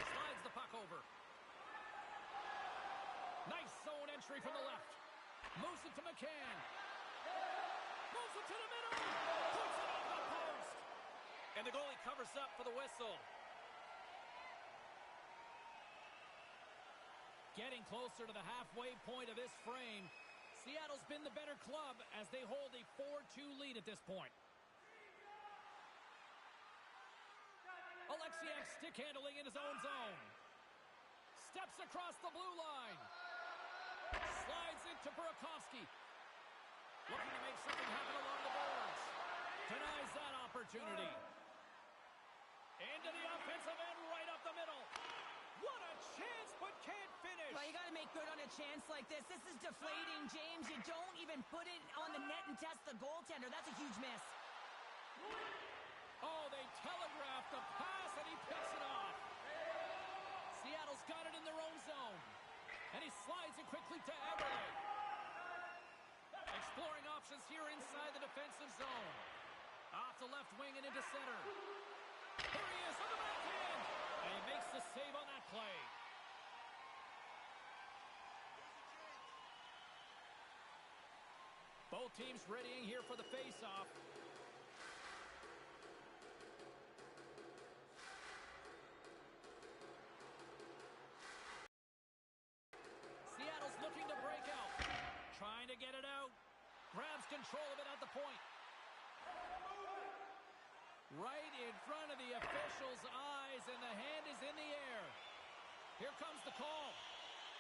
S1: Slides the puck over. Nice zone entry from the left. Moves it to McCann. Moves it to the middle. Puts it off the post. And the goalie covers up for the whistle. Getting closer to the halfway point of this frame. Seattle's been the better club as they hold a 4-2 lead at this point. Alexiak stick handling in his own zone. Steps across the blue line. Slides into Burakovsky. Looking to make something happen along the boards. Denies that opportunity. Into the offensive end, right up the middle. What a chance, but can't finish.
S3: Well, you got to make good on a chance like this. This is deflating, James. You don't even put it on the net and test the goaltender. That's a huge miss.
S1: Oh, they telegraphed the pass, and he picks it off. Seattle's got it in their own zone. And he slides it quickly to Eberle. Exploring options here inside the defensive zone. Off the left wing and into center. Here he is on the backhand. And he makes the save on that play. Both teams readying here for the face-off. Seattle's looking to break out. Trying to get it out. Grabs control of it at the point. Right in front of the official's eyes, and the hand is in the air. Here comes the call.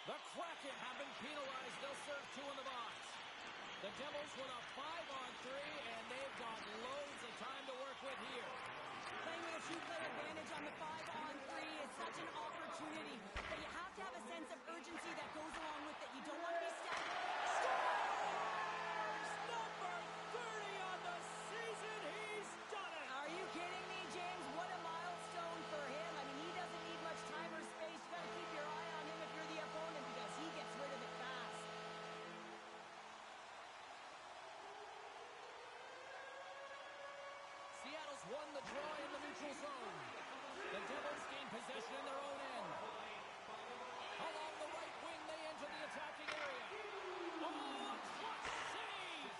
S1: The Kraken have been penalized. They'll serve 2 in the box. The Devils with a 5-on-3, and they've got loads of time to work with here.
S3: Playing with a 2-player advantage on the 5-on-3 is such an opportunity, but you have to have a sense of urgency that goes along with it. You don't want to be stagnant.
S1: Scores! Number 30 on the season. He's done it.
S3: Are you kidding me, James? What a milestone for him. I mean, he doesn't need much time or space. You got to keep your eye on him if you're the opponent because he gets rid of it fast.
S1: Seattle's won the draw in the neutral zone. The Devils gain possession in their own end. Along the right wing, they enter the attacking area. Oh, a clutch save!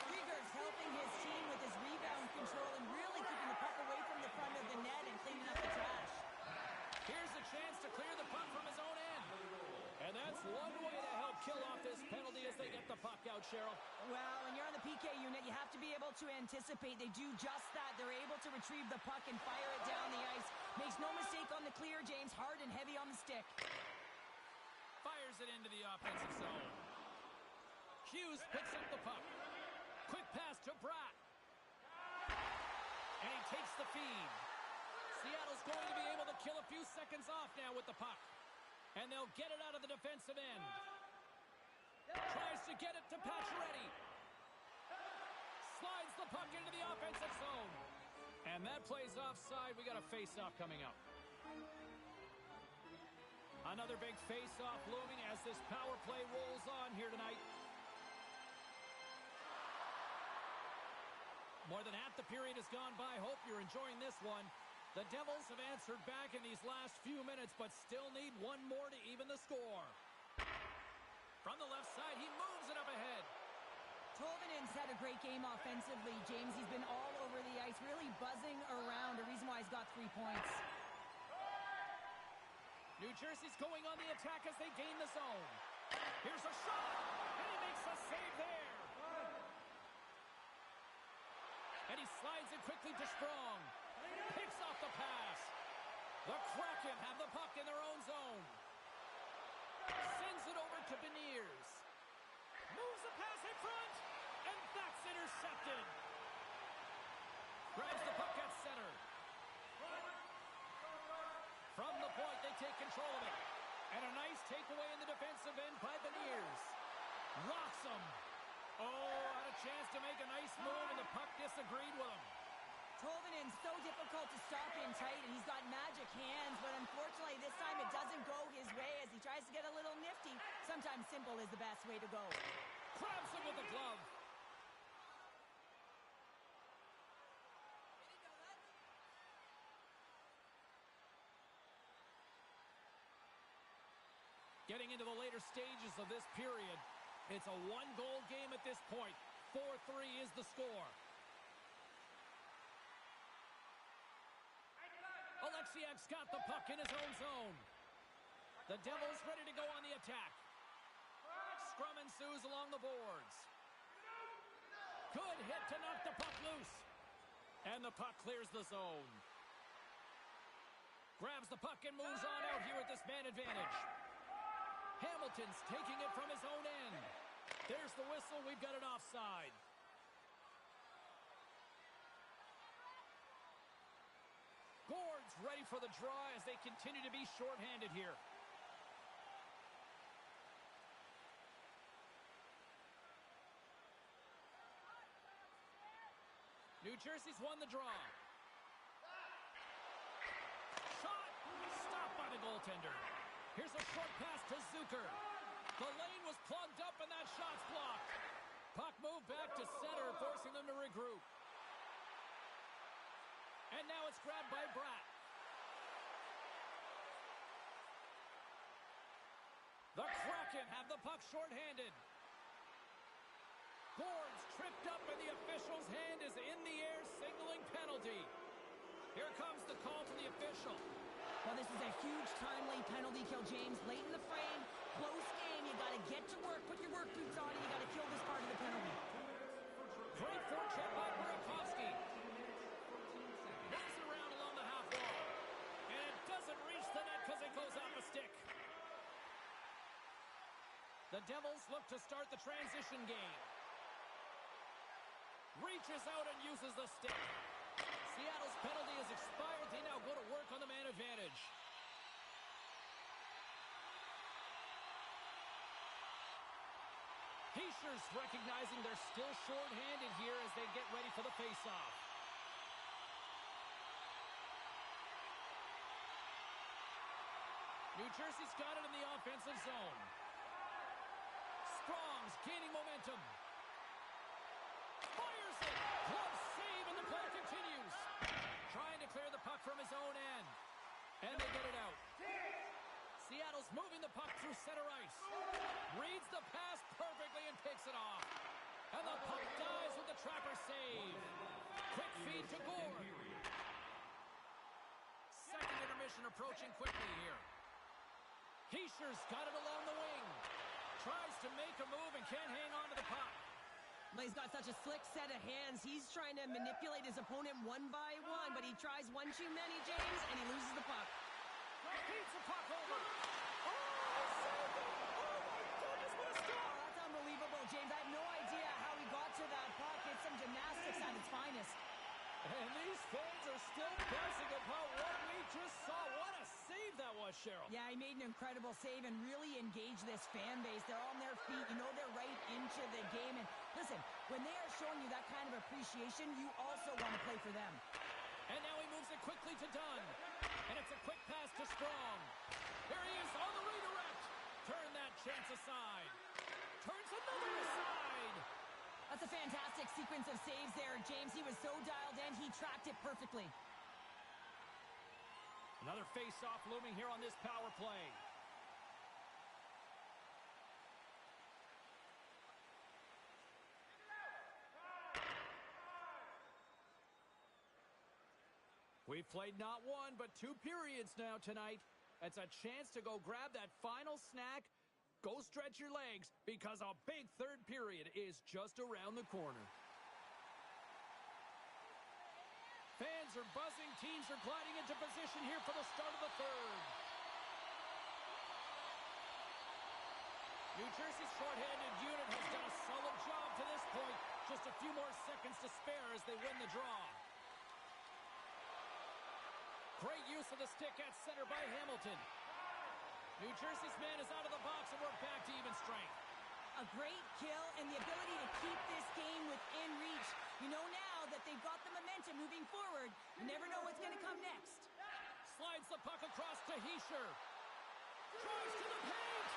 S3: Krieger's helping his team with his rebound control and really keeping the puck away from the front of the net and cleaning up the trash.
S1: Here's a chance to clear the puck from his own end. And that's one way to help kill off this penalty as they get the puck out, Cheryl.
S3: Well, when you're on the PK unit, you have to be able to anticipate. They do just that. They're able to retrieve the puck and fire it down the ice. Makes no mistake on the clear, James. Hard and heavy on the stick.
S1: Fires it into the offensive zone. Hughes picks up the puck. Quick pass to Bratt. And he takes the feed. Seattle's going to be able to kill a few seconds off now with the puck. And they'll get it out of the defensive end. Tries to get it to Pacioretty. Slides the puck into the offensive zone. And that plays offside. We got a face-off coming up. Another big face-off looming as this power play rolls on here tonight. More than half the period has gone by. Hope you're enjoying this one. The Devils have answered back in these last few minutes, but still need one more to even the score. From the left side, he moves it up ahead.
S3: Tolvanen's had a great game offensively, James. He's been all over the ice, really buzzing around. A reason why he's got 3 points.
S1: New Jersey's going on the attack as they gain the zone. Here's a shot, and he makes a save there. And he slides it quickly to Strong. Picks off the pass. The Kraken have the puck in their own zone. Sends it over to Beniers. Moves the pass in front, and that's intercepted. Grabs the puck at center. From the point, they take control of it. And a nice takeaway in the defensive end by Beniers. Rocks him. Oh, had a chance to make a nice move, and the puck disagreed with him.
S3: Tolvanen's so difficult to stop in tight, and he's got magic hands, but unfortunately this time it doesn't go his way as he tries to get a little nifty. Sometimes simple is the best way to go.
S1: Grabs him with the glove. Getting into the later stages of this period, it's a one-goal game at this point. 4-3 is the score. Alexiak's got the puck in his own zone. The Devils ready to go on the attack. Scrum ensues along the boards. Good hit to knock the puck loose. And the puck clears the zone. Grabs the puck and moves on out here with this man advantage. Hamilton's taking it from his own end. There's the whistle. We've got an offside. Gord's ready for the draw as they continue to be shorthanded here. New Jersey's won the draw. Shot! Stopped by the goaltender. Here's a short pass to Zucker. The lane was plugged up and that shot's blocked. Puck moved back to center, forcing them to regroup. And now it's grabbed by Bratt. The Kraken have the puck shorthanded. Gord's tripped up and the official's hand is in the air, signaling penalty. Here comes the call to the official.
S3: Well, this is a huge timely penalty kill, James. Late in the frame, close game. You got to get to work, put your work boots on, and you got to kill this part of the penalty.
S1: Great forecheck by Burakovsky. The Devils look to start the transition game. Reaches out and uses the stick. Seattle's penalty is expired. They now go to work on the man advantage. Hischier's recognizing they're still short-handed here as they get ready for the face-off. New Jersey's got it in the offensive zone. Sprong's gaining momentum. Fires it. Glove save, and the play continues. Trying to clear the puck from his own end. And they get it out. Seattle's moving the puck through center ice. Reads the pass perfectly and picks it off. And the puck dies with the trapper save. Quick feed to Gore. Second intermission approaching quickly here. Hischier's got it along the wing. Tries to make a move and can't hang on to the puck.
S3: He's got such a slick set of hands. He's trying to manipulate his opponent one by one, but he tries one too many, James, and he loses the puck.
S1: Beats the puck over. Oh, saved it! Oh, my goodness, what a stop!
S3: Oh, that's unbelievable, James. I have no idea how he got to that puck. It's some gymnastics at its finest.
S1: And these fans are still buzzing about what we just saw. What a save that was, Cheryl.
S3: Yeah, he made an incredible save and really engaged this fan base. They're on their feet. You know they're right into the game. And listen, when they are showing you that kind of appreciation, you also want to play for them.
S1: And now he moves it quickly to Dunn. And it's a quick pass to Sprong. Here he is on the redirect. Turn that chance aside. Turns another aside.
S3: That's a fantastic sequence of saves there, James. He was so dialed in, he tracked it perfectly.
S1: Another face-off looming here on this power play. We've played not one, but 2 periods now tonight. It's a chance to go grab that final snack. Go stretch your legs, because a big third period is just around the corner. Fans are buzzing. Teams are gliding into position here for the start of the third. New Jersey's shorthanded unit has done a solid job to this point. Just a few more seconds to spare as they win the draw. Great use of the stick at center by Hamilton. New Jersey's man is out of the box, and we're back to even strength.
S3: A great kill and the ability to keep this game within reach. You know now that they've got the momentum moving forward. You never know what's going to come next.
S1: Slides the puck across to Hischier. Tries to the paint.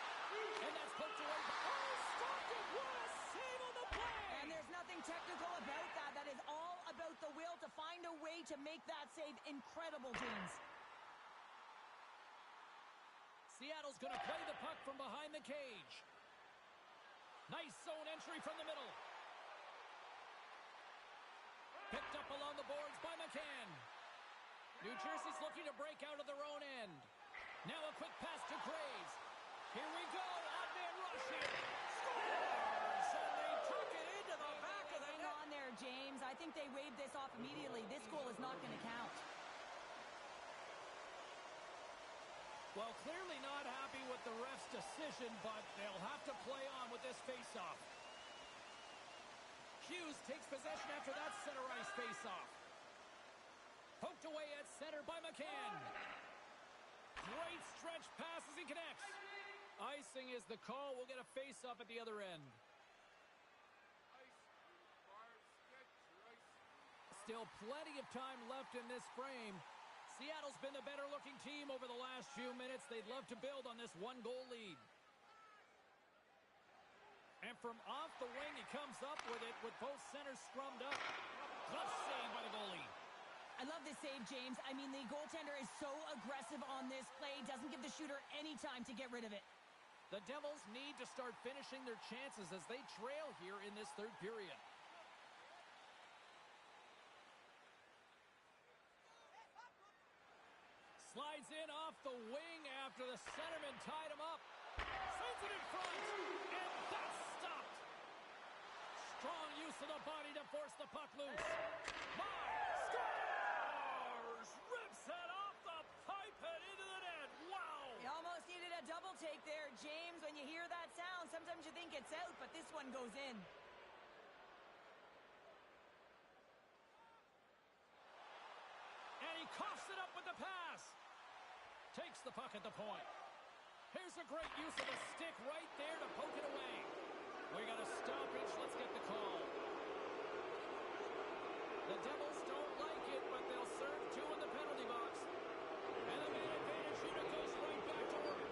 S1: And that's poked away. Oh, stopped it. What a save on the play.
S3: And there's nothing technical about that. That is all about the will to find a way to make that save incredible, James.
S1: Seattle's going to play the puck from behind the cage. Nice zone entry from the middle. Picked up along the boards by McCann. New Jersey's looking to break out of their own end. Now a quick pass to Graves. Here we go. Odd man rush here. Scores! And they took it into the back of the
S3: Hang
S1: net.
S3: on there, James. I think they waved this off immediately. This goal is not going to count.
S1: Well, clearly not happy with the ref's decision, but they'll have to play on with this faceoff. Hughes takes possession after that center ice faceoff. Poked away at center by McCann. Great stretch pass as he connects. Icing is the call. We'll get a faceoff at the other end. Still plenty of time left in this frame. Seattle's been the better-looking team over the last few minutes. They'd love to build on this one-goal lead. And from off the wing, he comes up with it with both centers scrummed up. Glove save by the goalie.
S3: I love this save, James. I mean, the goaltender is so aggressive on this play. Doesn't give the shooter any time to get rid of it.
S1: The Devils need to start finishing their chances as they trail here in this third period. Slides in off the wing after the centerman tied him up. Sends it in front, and that's stopped. Strong use of the body to force the puck loose. Myers scores! Rips it off the pipe and into the net. Wow!
S3: He almost needed a double take there, James. When you hear that sound, sometimes you think it's out, but this one goes in.
S1: And he coughs it up with the pass. Takes the puck at the point. Here's a great use of the stick right there to poke it away. We got a stoppage. Let's get the call. The Devils don't like it, but they'll serve two in the penalty box. And the man advantage unit goes right back to work.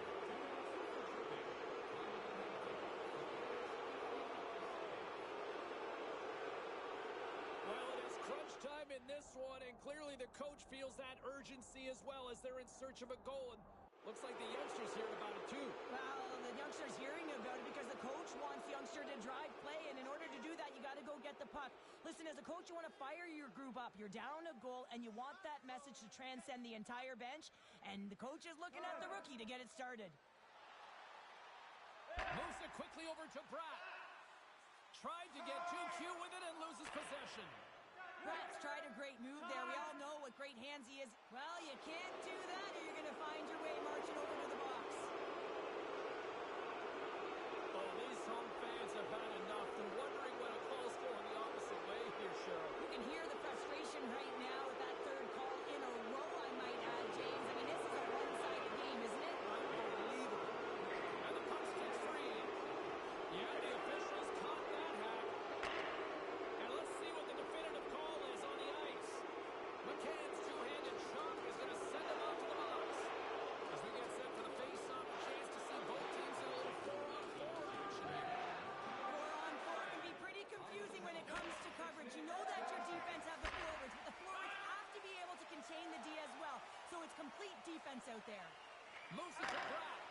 S1: Well, it is crunch time in this one, and clearly the coach feels that urgency as well as they're in search of a goal. And looks like the youngsters hearing about it too.
S3: Well, the youngster's hearing about it because the coach wants the youngster to drive play, and in order to do that, you got to go get the puck. Listen, as a coach, you want to fire your group up. You're down a goal, and you want that message to transcend the entire bench, and the coach is looking at the rookie to get it started.
S1: Moves it quickly over to Bratt. Tried to get too cute with it and loses possession.
S3: Bratt's tried a great move there. We all know what great hands he is. Well, you can't do that or you're going to find your way marching over to the box.
S1: Oh, these home fans have had enough. They're wondering what a call's going the opposite way here, Cheryl.
S3: You can hear the frustration right now with that third call in a row, I might add, James. I mean, this is a one-sided game, isn't it?
S1: Unbelievable. And the puck sticks free. Yeah, the officials caught that hack. And let's see what the definitive call is on the ice. McCann's two-handed shot is going to send him out to the box. As we get set for the face-off, a chance to see both teams in a little 4-on-4 action here.
S3: 4-on-4 can be pretty confusing when it comes to coverage. You know that your defense have the forwards, but the forwards have to be able to contain the D as well. So it's complete defense out there.
S1: Moves it to Pratt.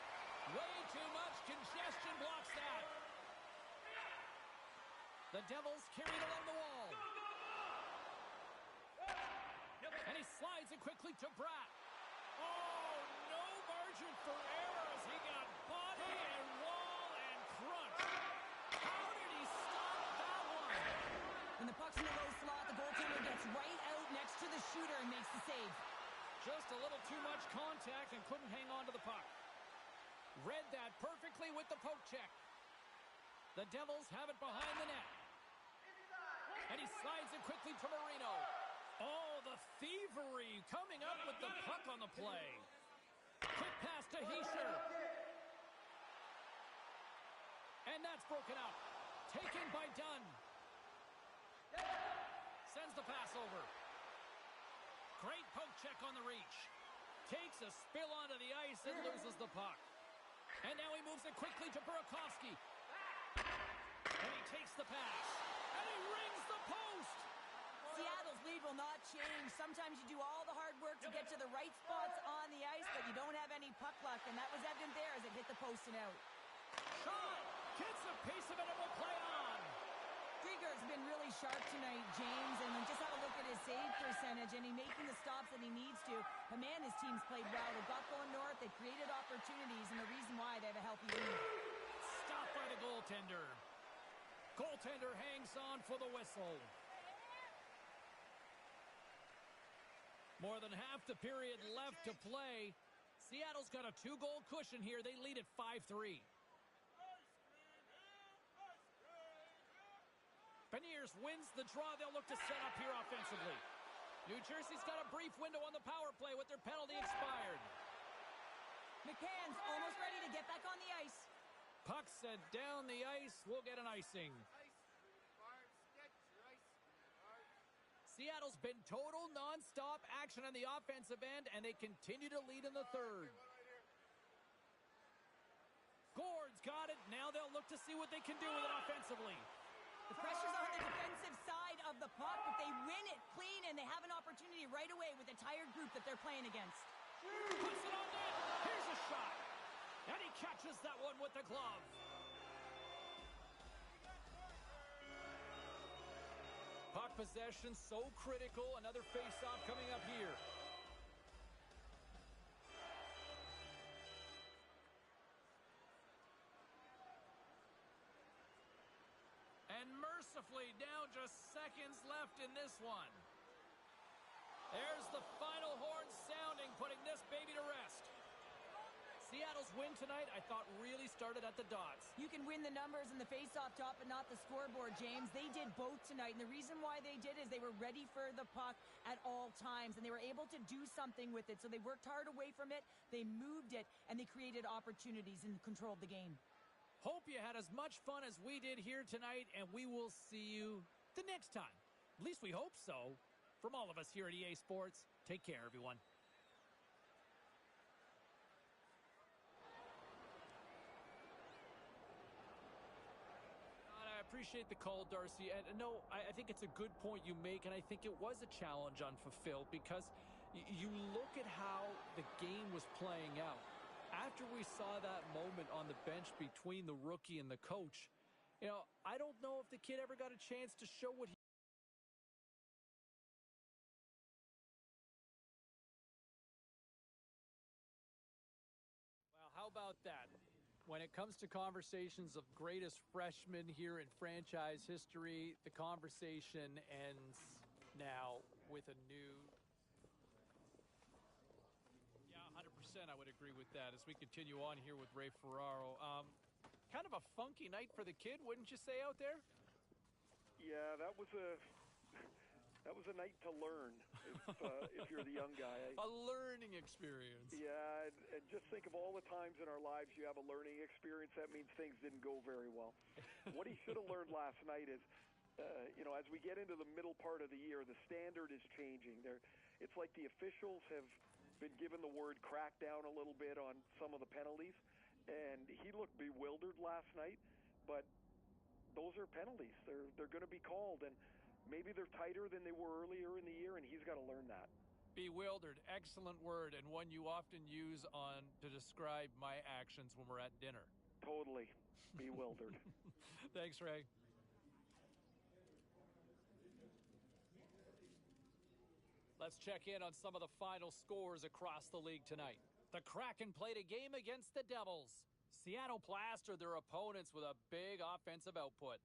S1: Way too much congestion blocks that. The Devils carried along the wall. And he slides it quickly to Bratt. Oh, no margin for error as he got body and wall and crunch. How did he stop that one?
S3: When the puck's in the low slot, the goaltender gets right out next to the shooter and makes the save.
S1: Just a little too much contact and couldn't hang on to the puck. Read that perfectly with the poke check. The Devils have it behind the net. And he slides it quickly to Marino. Oh, the thievery coming up with the puck on the play. Quick pass to Hischier. And that's broken out. Taken by Dunn. Sends the pass over. Great poke check on the reach. Takes a spill onto the ice and loses the puck. And now he moves it quickly to Burakovsky. And he takes the pass. And he rings the post.
S3: Seattle's lead will not change. Sometimes you do all the hard work to get to the right spots on the ice, but you don't have any puck luck, and that was evident there as it hit the post and out.
S1: Shot! Gets a piece of it and will play on.
S3: Krieger's been really sharp tonight, James, and just have a look at his save percentage, and he's making the stops that he needs to. But man, his team's played well. They've got going north, they've created opportunities, and the reason why they have a healthy lead.
S1: Stopped by the goaltender. Goaltender hangs on for the whistle. More than half the period left to play. Seattle's got a 2-goal cushion here. They lead at 5-3. Beniers wins the draw. They'll look to set up here offensively. New Jersey's got a brief window on the power play with their penalty expired.
S3: McCann's almost ready to get back on the ice.
S1: Puck sent down the ice. We'll get an icing. Seattle's been total non-stop action on the offensive end, and they continue to lead in the third. Gord's got it. Now they'll look to see what they can do with it offensively.
S3: The pressure's on the defensive side of the puck, but they win it clean, and they have an opportunity right away with the tired group that they're playing against.
S1: Puts it on net. Here's a shot. And he catches that one with the glove. Puck possession so critical. Another face-off coming up here. And mercifully down just seconds left in this one. There's the final horn sounding, putting this baby to rest. Seattle's win tonight, I thought, really started at the dots.
S3: You can win the numbers and the face-off top, but not the scoreboard, James. They did both tonight, and the reason why they did is they were ready for the puck at all times, and they were able to do something with it. So they worked hard away from it, they moved it, and they created opportunities and controlled the game.
S1: Hope you had as much fun as we did here tonight, and we will see you the next time. At least we hope so. From all of us here at EA Sports, take care, everyone. I appreciate the call, Darcy. And no, I think it's a good point you make, and I think it was a challenge on Fulfilled because you look at how the game was playing out. After we saw that moment on the bench between the rookie and the coach, you know, I don't know if the kid ever got a chance to show what he... Well, how about that? When it comes to conversations of greatest freshman here in franchise history, the conversation ends now with a new... Yeah, 100% I would agree with that. As we continue on here with Ray Ferraro, kind of a funky night for the kid, wouldn't you say, out there?
S2: Yeah, that was a night to learn if you're the young guy.
S1: A learning experience.
S2: Yeah, and just think of all the times in our lives you have a learning experience. That means things didn't go very well. What he should have learned last night is, as we get into the middle part of the year, the standard is changing. It's like the officials have been given the word crack down a little bit on some of the penalties, and he looked bewildered last night, but those are penalties. They're going to be called, and maybe they're tighter than they were earlier in the year, and he's got to learn that.
S1: Bewildered, excellent word, and one you often use to describe my actions when we're at dinner.
S2: Totally bewildered.
S1: Thanks, Ray. Let's check in on some of the final scores across the league tonight. The Kraken played a game against the Devils. Seattle plastered their opponents with a big offensive output.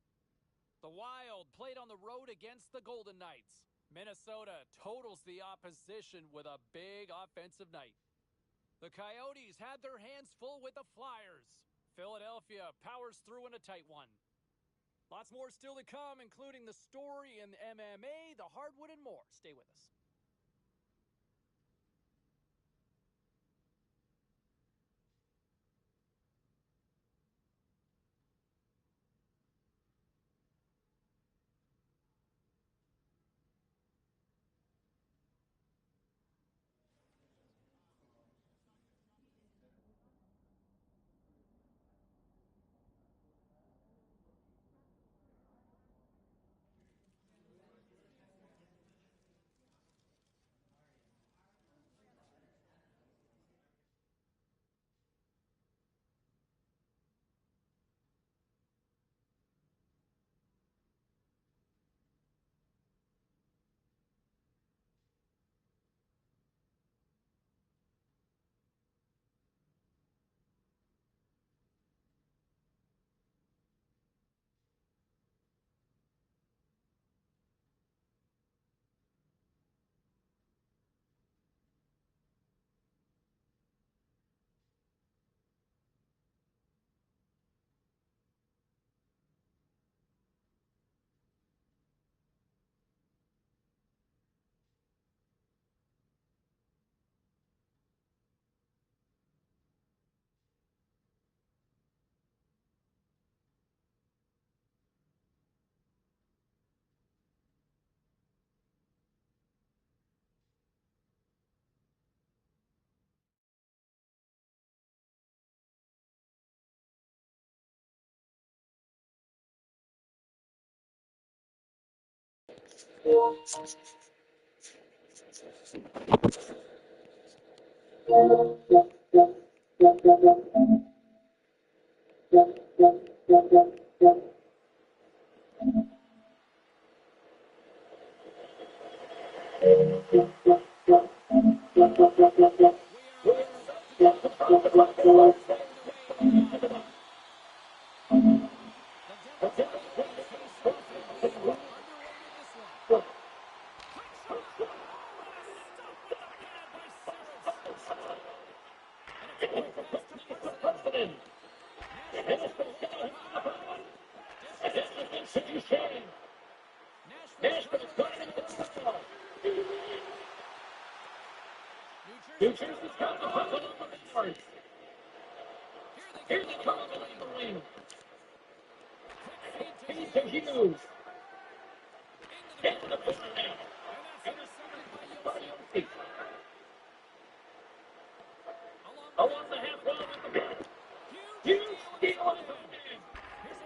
S1: The Wild played on the road against the Golden Knights. Minnesota totals the opposition with a big offensive night. The Coyotes had their hands full with the Flyers. Philadelphia powers through in a tight one. Lots more still to come, including the story in MMA, the hardwood, and more. Stay with us. Nashville's got the ball. New Jersey's got the ball on the board. Here they come on the wing. Feed to Hughes. Into the corner now. And that's intercepted by Yossi. Along the half wall with the ball. Hughes steal on the man.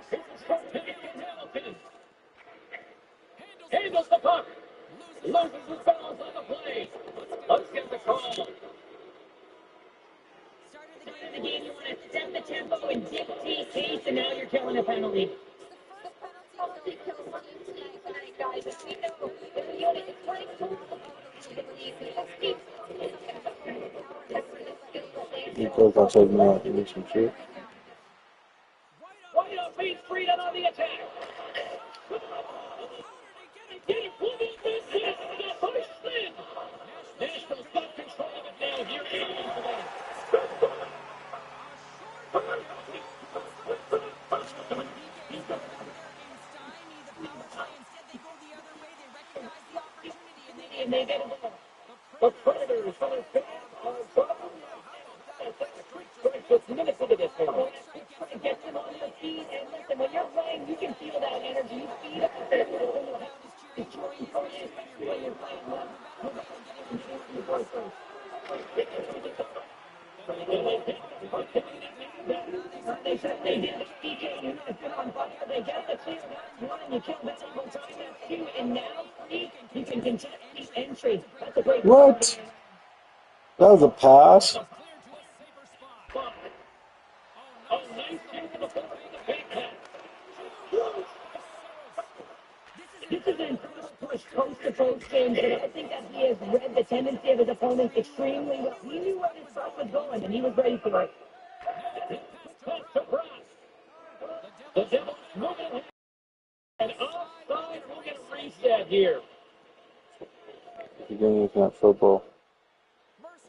S1: Here's a short pass to Hamilton. Handles the puck. Loses his balance on the play. Let's get the call.
S3: Start of the game, you want to set the tempo and dictate pace, and now you're killing a penalty.
S4: The first penalty kill for this team tonight, guys. As we know, the unit is playing for
S6: Because I said no, it was some shit.
S1: Right up, he's freed on the attack. Get it, pull it, this is the push in. Nashville's got control of it now. Here it is. And they get it. The Predators for their fans are trouble. Just minutes into this game. Get them on the feet, and listen, when you're playing, you can feel that energy. You feed up the especially when you're playing well. They said they did the PK, you know, put on fire. They get the clear one, and you kill that single time. That's two, and now you can contest the entry. That's a great.
S6: What? That was a pass.
S1: Oh, nice kick in the front of the big pass. This is an incredible push coast-to-coast games, and I think that he has read the tendency of his opponents extremely well. He knew where his stuff was going, and he was ready for it. Pass to Brass. The Devils moving ahead. And offside, we'll get a reset here.
S6: The game is not football.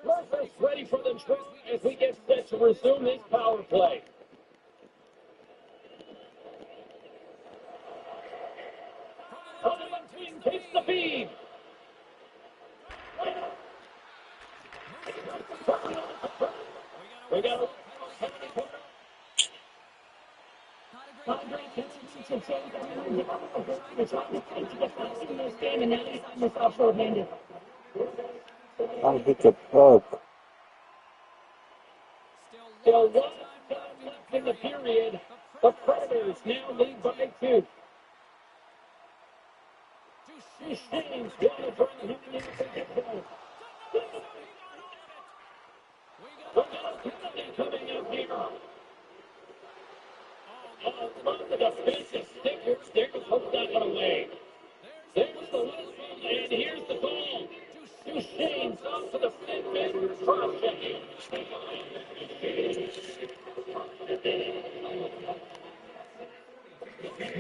S1: Mercer's ready for the trip as we get set to resume this power play. From the wing takes the feed. We got a not a great tendency to change that. We're trying to get back in this game, and now he's on himself short-handed.
S6: I hit the puck.
S1: Still 1 time left in the period. The Predators now lead by 2. Duchesne's got to bring him in to get goal. We got a penalty coming up here. One of the defensive stickers. There's hope that one away. There's the whistle, and here's the goal. Duchesne's off to the fifth man. Cross-checking.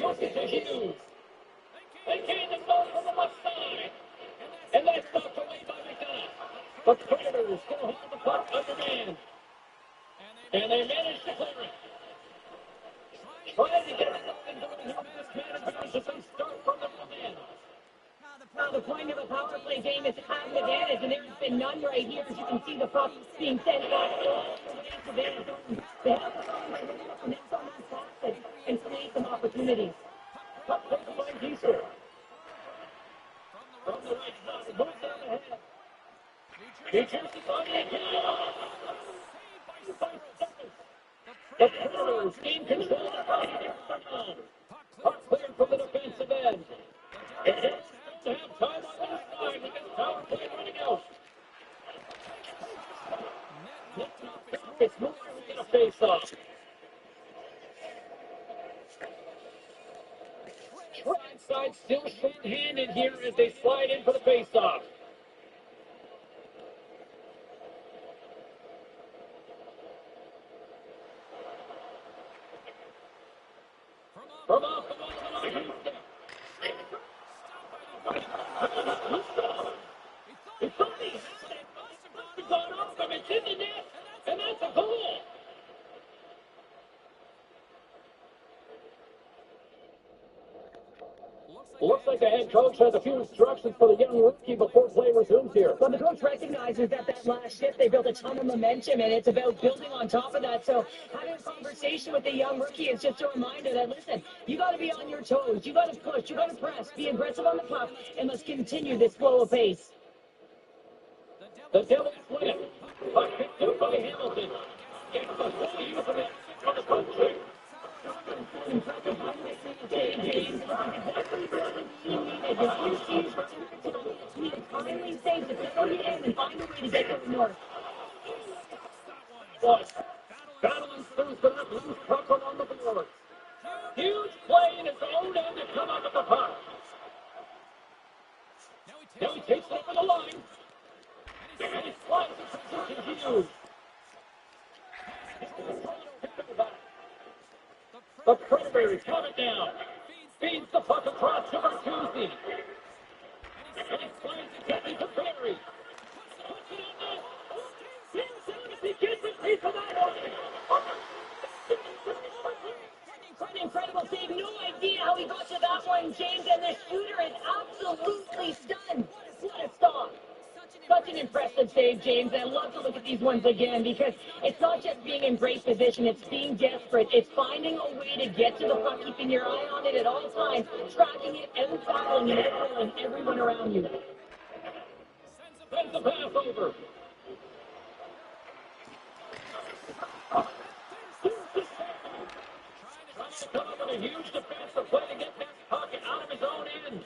S1: Looking to Hughes. They gain the ball from the left side. And that's knocked away by McDonough. The Predators still hold the puck undermanned. And they manage to clear it. Trying to get it up into the managers as they start from the man.
S3: Now the point of a power play game is to have an advantage, and there's been none right here. As you can see, the puck being sent back. They have the and create some opportunities.
S1: Puck taken by Gieser. From the right side, moves down ahead. New Jersey's on the attack. The Predators gain control of the puck. Puck cleared from the defensive end. The Devils don't have time on their side with this power play running out. It's Miller who's going to face off. Right side still short-handed here as they slide in for the face-off. From off the ball, he thought he had it. Must have gone off him. It's in the net, and that's a goal.
S7: Looks like the head coach has a few instructions for the young rookie before play resumes here.
S8: Well, the coach recognizes that last shift they built a ton of momentum, and it's about building on top of that. So having a conversation with the young rookie is just a reminder that, listen, you got to be on your toes. You got to push. You got to press. Be aggressive on the puck, and let's continue this flow of pace.
S7: The Devils win it. Puck picked up by Hamilton. Gets the full use of it for the country.
S8: Finally saves it. Find a way to get to the north.
S7: Battling through for that loose puck on the boards. Huge play in his own end to come up with the puck. Now he takes it over the line. And he slides it to Hughes. The Predators have it down. Feeds the puck across to Bertuzzi. And he slides it quickly to Barry. He gets a piece of that one.
S8: An incredible save. No idea how he got to that one, James. And the shooter is absolutely stunned. What a stop. Such an impressive save, James. I love to look at these ones again because it's not just being in great position. It's being desperate. It's finding a way to get to the puck, keeping your eye on it at all times, tracking it, and following it, and everyone around you.
S7: Sends the pass over. Trying to come up with a huge defensive play to get that puck out of his own end.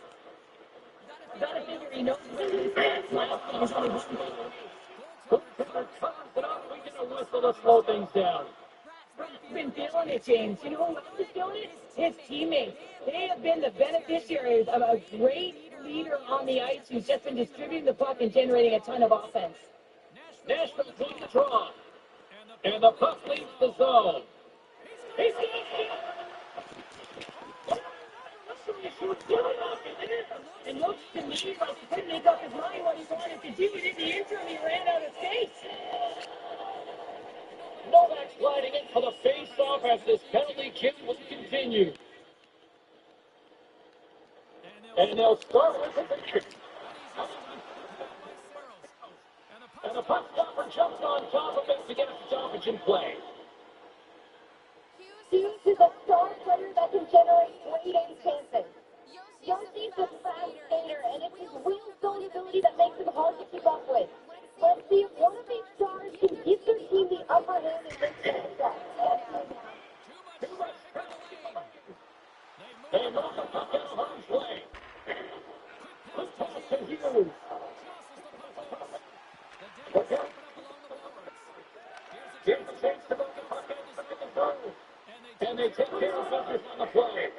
S8: You gotta figure he knows what he's last game is only one goal away.
S7: Turns it off. We get a whistle to slow things down.
S8: Brad's been feeling it, James. You know who else is feeling it? His teammates. They have been the beneficiaries of a great leader on the ice who's just been distributing the puck and generating a ton of offense.
S7: Nashville's on the draw. And the puck leaves the zone. He's got it!
S8: And looks to me like he couldn't make up his mind what he wanted to do. And in the interim, he ran out of space.
S7: Novak sliding in for the face-off as this penalty kill will continue. And they'll start with the victory. And the puck stopper jumps on top of it to get a stoppage in play.
S4: Hughes is a star player that can generate great chances. Yossi's a fast skater, and it's his wheel-stone ability that makes him hard to keep up with. Let's see if one of these stars can give their team the upper hand in this set.
S7: They move the puck out of harm's way. Quick pass to Hughes. Here's a chance to move the puck out of the zone. And they take care of business on the play.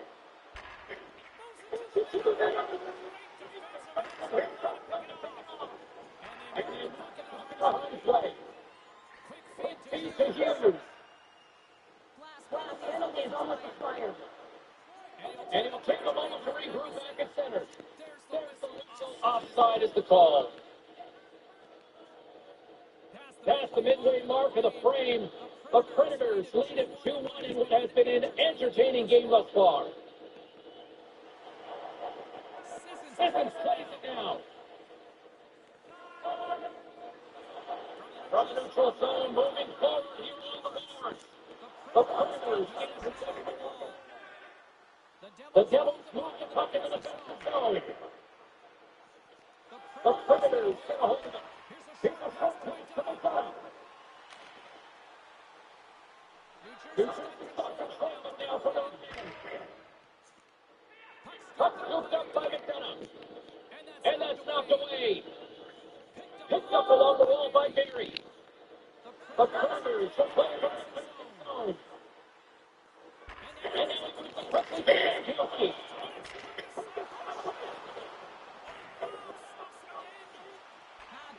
S7: Play. Quick feed to Hughes.
S8: Last penalty is almost expired.
S7: And it'll take a moment to regroup back at center. There's the whistle. Offside is the call. Past the midway mark of the frame, the Predators lead it 2-1 in what has been an entertaining game thus far. Sissons plays it now. From the neutral zone, moving forward here on the boards. The Predators get the second goal. The Devils move the puck into the defensive zone. The Predators get a hold of it. Here's a front point to the top. New Jersey puck control it now for the man. Puck scooped up by McDonough. And that's knocked away. Picked up along the wall by Barry. The Predators will play it right in the zone. And now he moves the quickly to Kioski.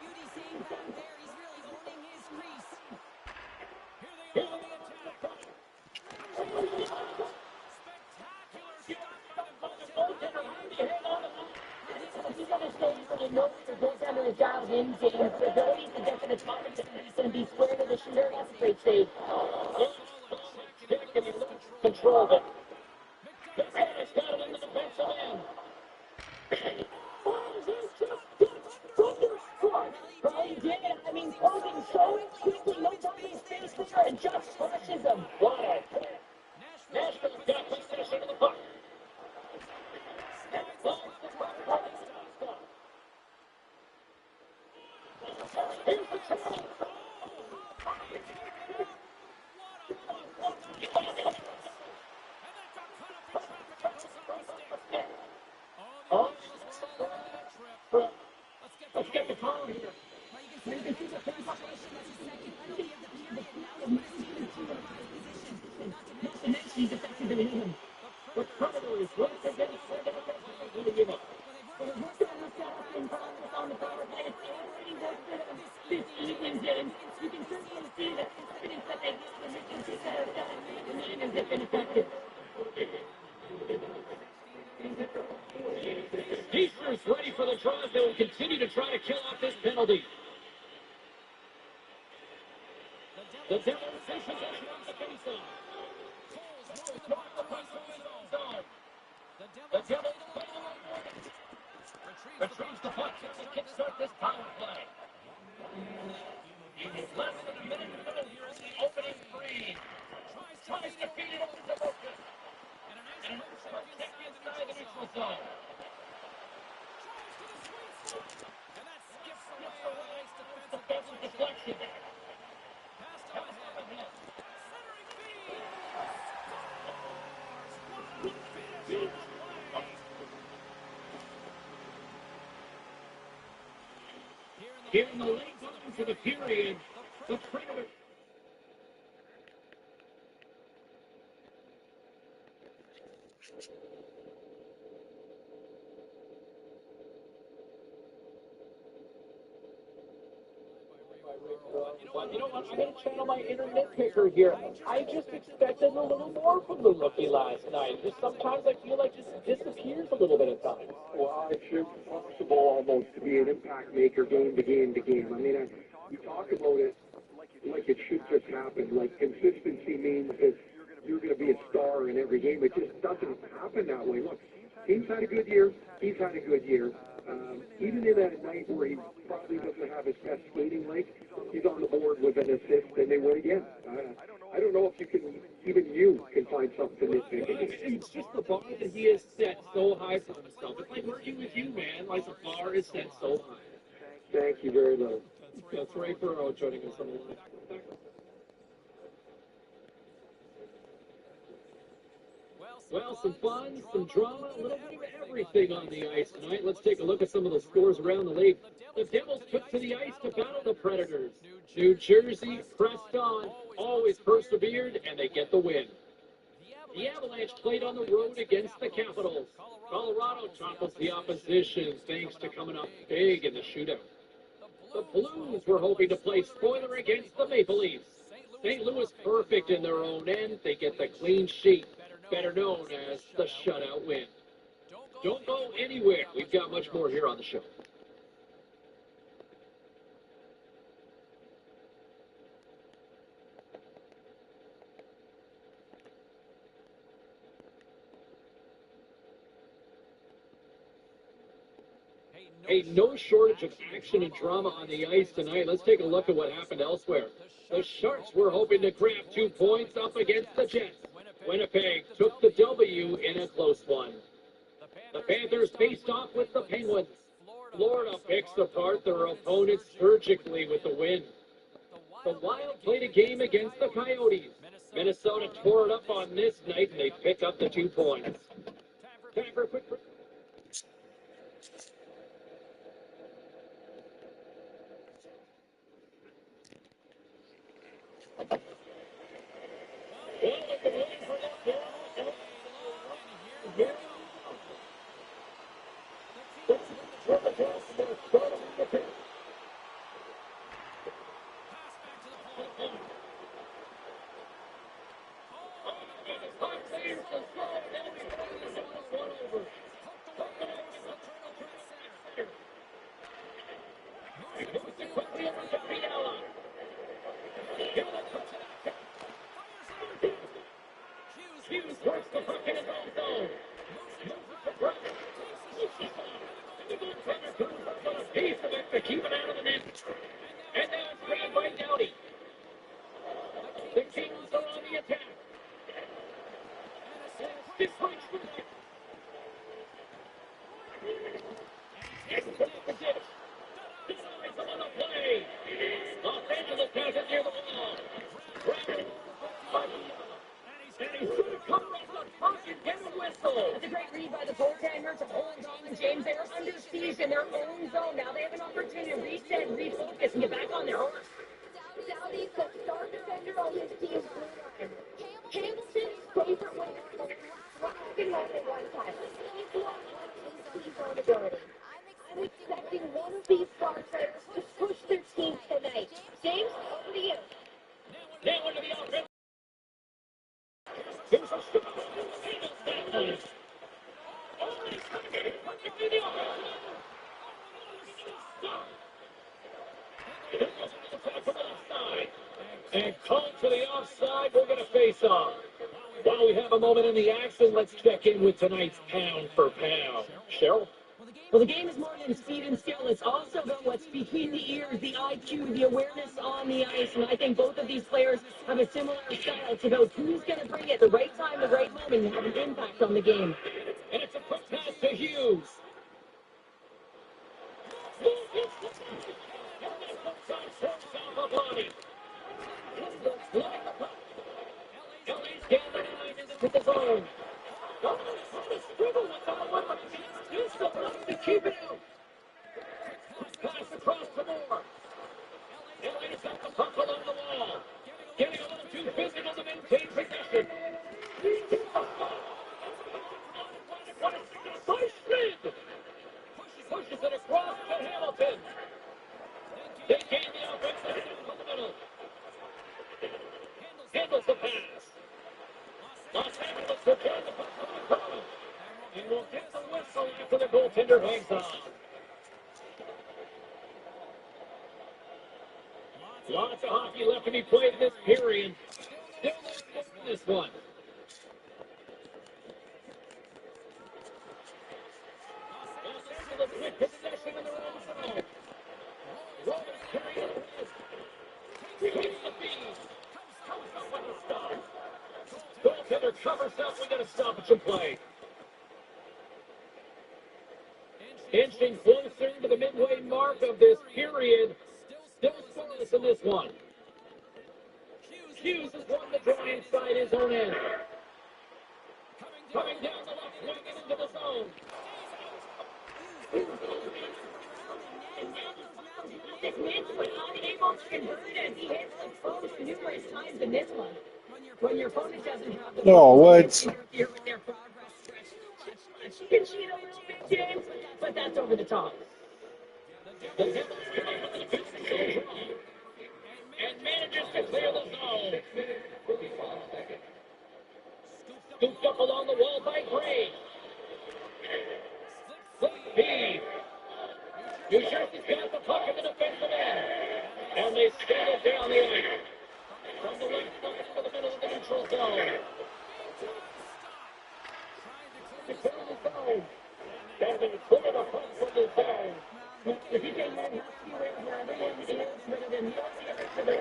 S3: Beauty save back there. He's really owning his crease.
S7: Here they are on the attack.
S8: He's going to stay when he knows the goaltender is dialed in, James. The ability to get to the top of the he's going to be square to the shooter. That's a great save.
S7: And he controls it. McDonough's got it in the defensive end. The Predators once again send it up to the unit.
S8: So the work on the setup in progress on the power play. It's already worked for them this evening, James. You can certainly see the confidence that they have in the things that are done. The man has been effective.
S7: Pacers ready for the draws. They will continue to try to kill off this penalty. The Devils take possession off the faceoff. The Devils play the long one. Retrieves the puck to kickstart this power play. Less than a minute to go here in the opening three. Tries to feed it over to Bokas. And a nice puck check inside the neutral zone.
S1: And that skips away with a nice
S7: Defensive deflection.
S1: pass to ahead. Centering feed. Scores. What a finish on the play.
S7: Here in the late moments of the period, the Predators.
S9: Well, you know what? I'm going to channel my inner nitpicker here. I just expected a little more from the rookie last night. Just sometimes I feel like just disappears a little bit at times.
S10: Well, it's impossible almost to be an impact maker game to game to game. I mean, you talk about it like it should just happen. Like consistency means that you're going to be a star in every game. It just doesn't happen that way. Look, team's had a good year. He's had a good year. Even in that night where he probably doesn't have his best skating night, he's on the board with an assist and they win again. I don't know if you can, even you can find something to nitpick.
S7: It's just the bar that he has set so high for himself. It's like working with you, man. Like the bar is set so high.
S10: Thank you very much.
S7: That's Ray Burrow joining us on the line. Well, some fun, some drama, a little bit of everything on the ice tonight. Let's take a look at some of the scores around the league. The Devils took to the ice to battle the Predators. New Jersey pressed on, always persevered, and they get the win. The Avalanche played on the road against the Capitals. Colorado topples the opposition thanks to coming up big in the shootout. The Blues were hoping to play spoiler against the Maple Leafs. St. Louis perfect in their own end. They get the clean sheet, better known as the shutout win. Don't go anywhere. We've got much more here on the show. Hey, no shortage of action and drama on the ice tonight. Let's take a look at what happened elsewhere. The Sharks were hoping to grab 2 points up against the Jets. Winnipeg took the W in a close one. The Panthers faced off with the Penguins. Florida picks apart their opponents surgically with the win. The Wild played a game against the Coyotes. Minnesota tore it up on this night, and they pick up the 2 points. Time for a quick break. Keep it out of the net. And now it's grabbed by Doughty. The Kings are on the attack. This breaks for the dish. Decides on the play. Los Angeles has it near the wall. Grab and he's going to cover up the puck and get a whistle.
S8: It's a great read by the goaltender to hold on, James. They were under siege in their own zone. Now they have an opportunity to reset, refocus, and get back on their horse.
S4: Doughty's the star defender on his team's blue line. Hamilton's favorite way to
S8: one time. I'm expecting one of these star players to push their team tonight. James, over to you.
S7: Now into the offense. Here's a shot. And called for the offside. We're going to face off. While we have a moment in the action, let's check in with tonight's pound for pound. Cheryl?
S3: Well, the game is more than speed and skill. It's also about what's between the ears, the IQ, the awareness on the ice. And I think both of these players have a similar style. It's about who's going to bring it the right time, the right moment, and have an impact on the game.
S7: And it's a quick pass to Hughes. LA's gathering into the zone. He's still looking to keep it out. Pass across to Moore. LA's got the puck along the wall. Getting a little too physical to maintain possession. Pushes it across to Hamilton. They gain the offensive in the middle. Handles the pass. Los Angeles will turn the puck to the corner. And will get the whistle after the goaltender hangs on. Lots of hockey left to be played this period. Still in this one. Los Angeles with possession in their own zone. Rovers carry it. Takes the feed. Comes up with a stop. Goaltender covers up. We got a stoppage in play. Inching closer to the midway mark of this period. Still scoreless in this one. Hughes has won the draw inside his own end. Coming down the left wing and into the zone.
S8: This Mitch was unable to convert as he hits the post numerous times in this one. When your opponent doesn't have the
S6: Oh, what?
S8: interfere with their progress stretch too much. You can cheat a little bit, James, but that's over the top.
S7: And manages to clear the zone. Scooped up along the wall by Gray. Slip feed. New Jersey's got the puck in the defensive end. And they stand it down the ice. From the left side into the middle of the neutral zone. To clear the zone. And they clear the puck from the zone.
S8: If you can learn how to be where everyone is rather than the other to the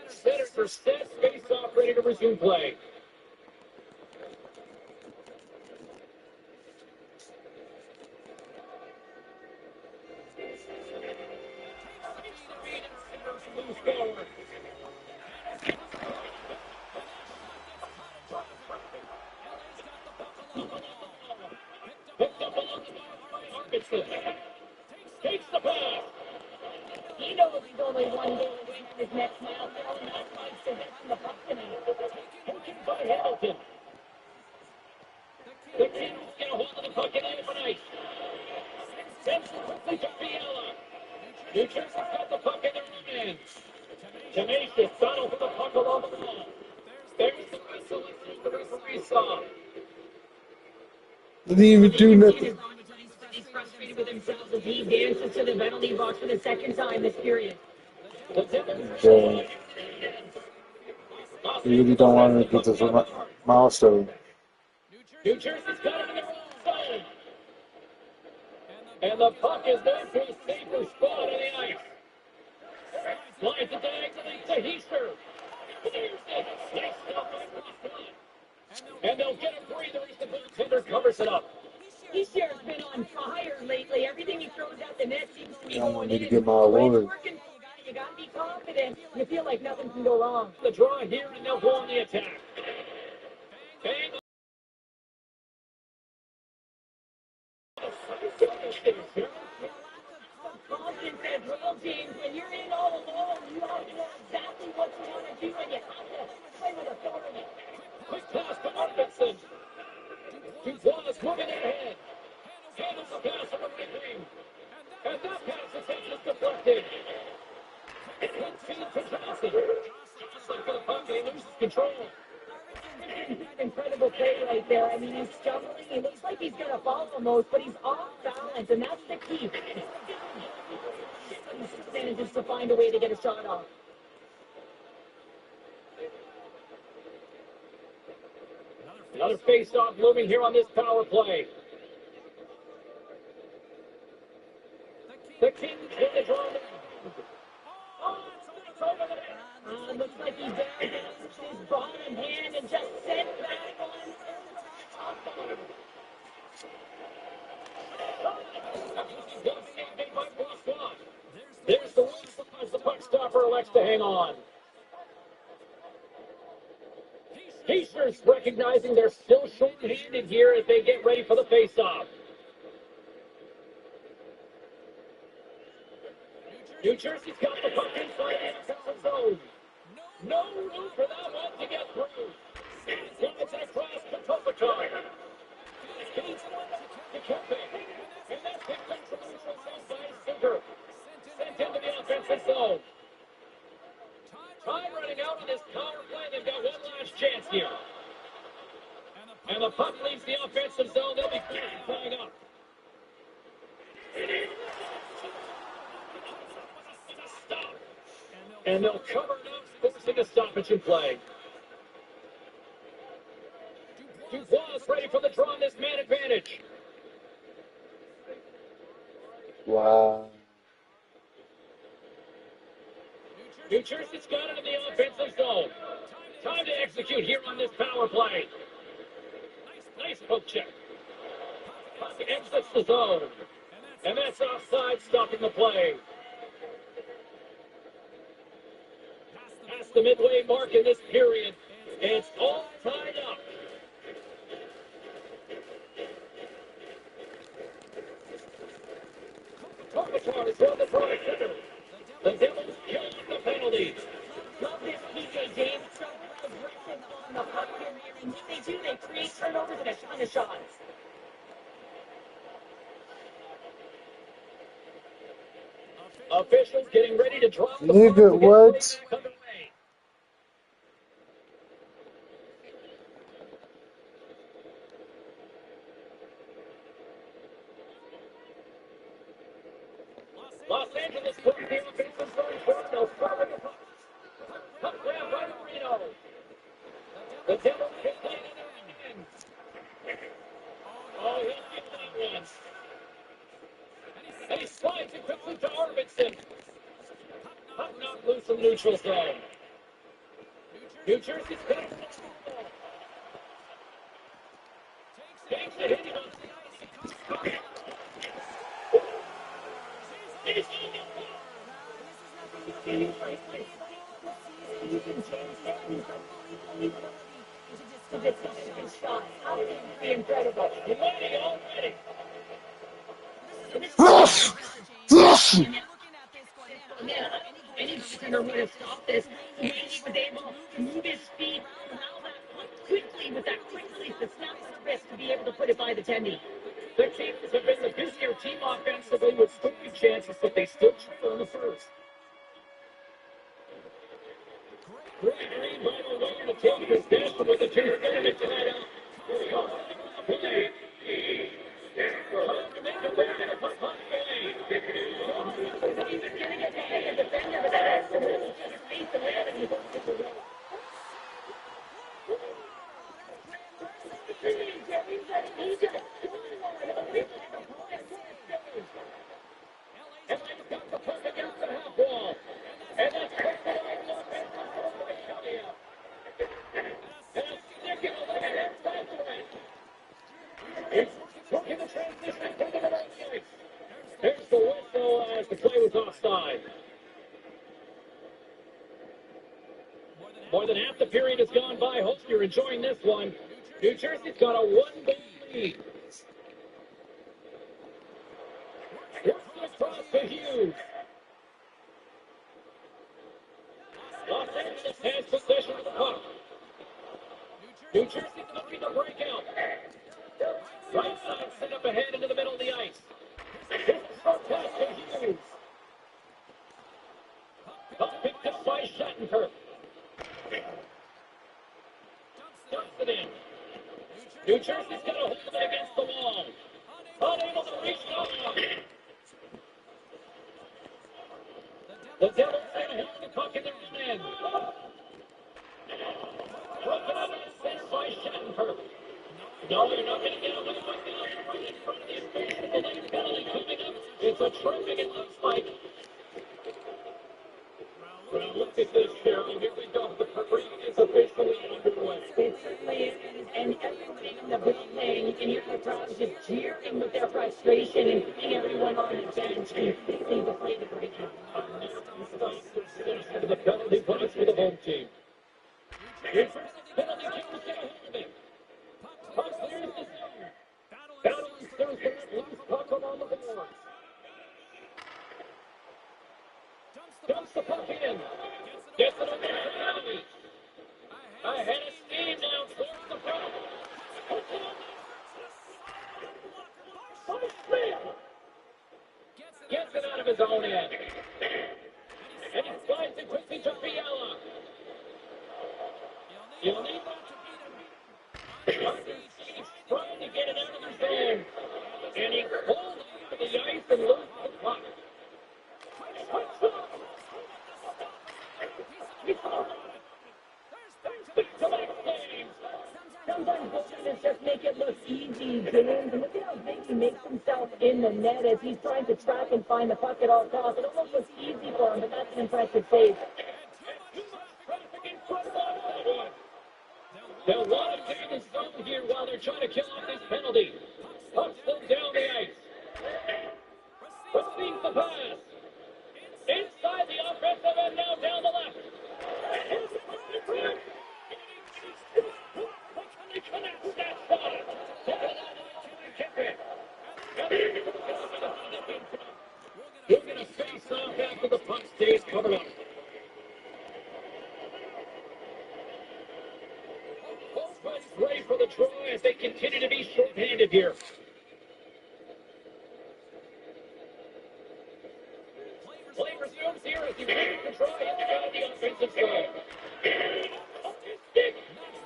S7: Centers are set, face off, ready to resume play. Moves forward. Picked up along the bar by Arvidsson. Takes the pass.
S8: He knows he's only one goal away from his next milestone, and that's why he's to get on the puck tonight.
S7: Taken by Hamilton. The Kings get a hold of the puck in the open ice. Sends it quickly to Fiala. New Jersey's got the puck in their own end. Tenacious battle for the puck along the wall. There's the whistle as the referee saw.
S6: Didn't even do nothing.
S8: He's frustrated with himself as he dances to the penalty box for the second time this period.
S7: The Devils
S6: Okay. You really don't want to get this milestone.
S7: New Jersey's got it in the wrong zone. And the puck is going to a safer spot on the ice. Slides it diagonally to Heister. Clears it. Nice stuff by Crossman. And they'll get a breather as the goaltender covers it up.
S8: Heischer's been on fire lately. Everything he throws at the net seems to be
S6: I want
S8: going
S6: me to
S8: in.
S6: get my
S8: When it's
S6: award.
S8: working, you got to be confident. You feel like nothing can go wrong.
S7: The draw here, and they'll go on the attack. Bang.
S8: Confidence as well, James. When you're in all alone, you have to know exactly what you want to do, and you have to play with authority.
S7: Quick pass to Arvidsson. Dubois moving ahead. Handles the pass on the right wing. And that pass is deflected. Quick feed to Johnson. Johnson for the puck, and he loses control.
S8: Incredible play right there. I mean, he's stumbling. He looks like he's going to fall almost, but he's off balance, and that's the key. He manages to find a way to get a shot off.
S7: Another face-off looming here on this power play. The Kings with the draw.
S8: Oh, it's over the net. Looks like he dared his bottom hand and just sent back on.
S7: There's the one as the puck stopper elects to hang on. Heister's recognizing they're still short-handed here as they get ready for the face-off. New Jersey's got the puck inside the offensive zone. No room for that one to get through. Slides it across to Kopitar. Feeds one to Kempe. And that's picked up from the neutral zone by Sugar. Sent into the offensive zone. Time running out on this power play. They've got one last chance here. And the puck leaves the offensive zone. They'll be flying up. Stop. And they'll cover it up, forcing a stoppage in play. Dubois ready for the draw on this man advantage.
S6: Wow.
S7: New Jersey's got it in the offensive zone. Time to execute here on this power play. Nice poke check. Puck exits the zone. And that's offside, stopping the play. Past the midway mark in this period. It's all tied up. Kopitar is on the try center. The Devils kill off the penalty.
S8: Love this PK James. So aggressive on the puck here, and what they do, they create turnovers and a ton of shots.
S7: Officials getting ready to drop the
S6: Nigga,
S7: puck to get
S6: what?
S7: play back underway. Los Angeles puts the offensive zone short. They'll start with the puck. Puck grab by Marino. The Devils get played in. Oh, he'll get that one. And he slides it quickly to Arvidsson. Puck knocked loose from neutral zone. New Jersey's got it. Takes the hit.
S8: Incredible. Any defender would have stopped this. He was able to move his feet, allow that quickly with that quick release, the snap of the wrist to be able to put it by the tendy.
S7: The Kings have been the busier team offensively with scoring chances, but they still trail in the first. Gregory by the way to take possession with the 2-minute timeout. Play. Time to make a play and a puck on play.
S8: He's going to get behind the defender, but that has to really just face the man and he's going to He just and they've got the puck against the half wall. And that's taken away the offensive zone by Shelley. And a stick in the leg inside the ring. It's working the transition to the right ice. There's the whistle as the play was offside. More than half the period has gone by. Hope you're enjoying this one. New Jersey's got a one-goal lead. Works across to Hughes. Los Angeles has possession of the puck. New Jersey looking to break out. Right side set up ahead into the middle of the ice. Here's a short pass to Hughes. Puck picked up by Shattenkirk. Dumps it in. New Jersey's got to hold it against the wall. Unable to reach it off. The Devils trying to hold the puck in their own end. Broken up in the center by Shattenkirk. No, you're not going to get away with it. Right in front of the invasion. The late penalty coming up. It's a tripping, it looks like. Well, look at this, Cheryl. Here we go. The parade is officially underway. It certainly is. And everybody in the building, and you're the crowd just jeering with their frustration and putting everyone on the bench completely before the break.
S7: The penalty box for the home team.
S8: Penalty kick to get a hold of it. Puck clears the zone.
S7: Battle and stirs for that loose puck along the boards.
S8: Dumps the puck in.
S7: Gets it over to Penalty. Ahead of steam now towards the front.
S8: Gets it out of his own end. And he slides it quickly to Fiala.
S7: You'll need
S8: Trying to get it out of the zone. And he pulled over the ice and loosed the puck. Sometimes goaltenders just make it look easy, James. And look at how big he makes himself in the net as he's trying to track and find the puck at all costs. It almost looks easy for him, but that's an impressive save.
S7: They'll want to take the zone here while they're trying to kill off this penalty. Puck still down the ice. Receives the pass. Inside the offensive end, now down the left. He connects that shot. We'll get a face-off after the puck stays covered up. Ready for the draw as they continue to be short-handed here. Play resumes here as he reads the draw in the the offensive zone. Stick!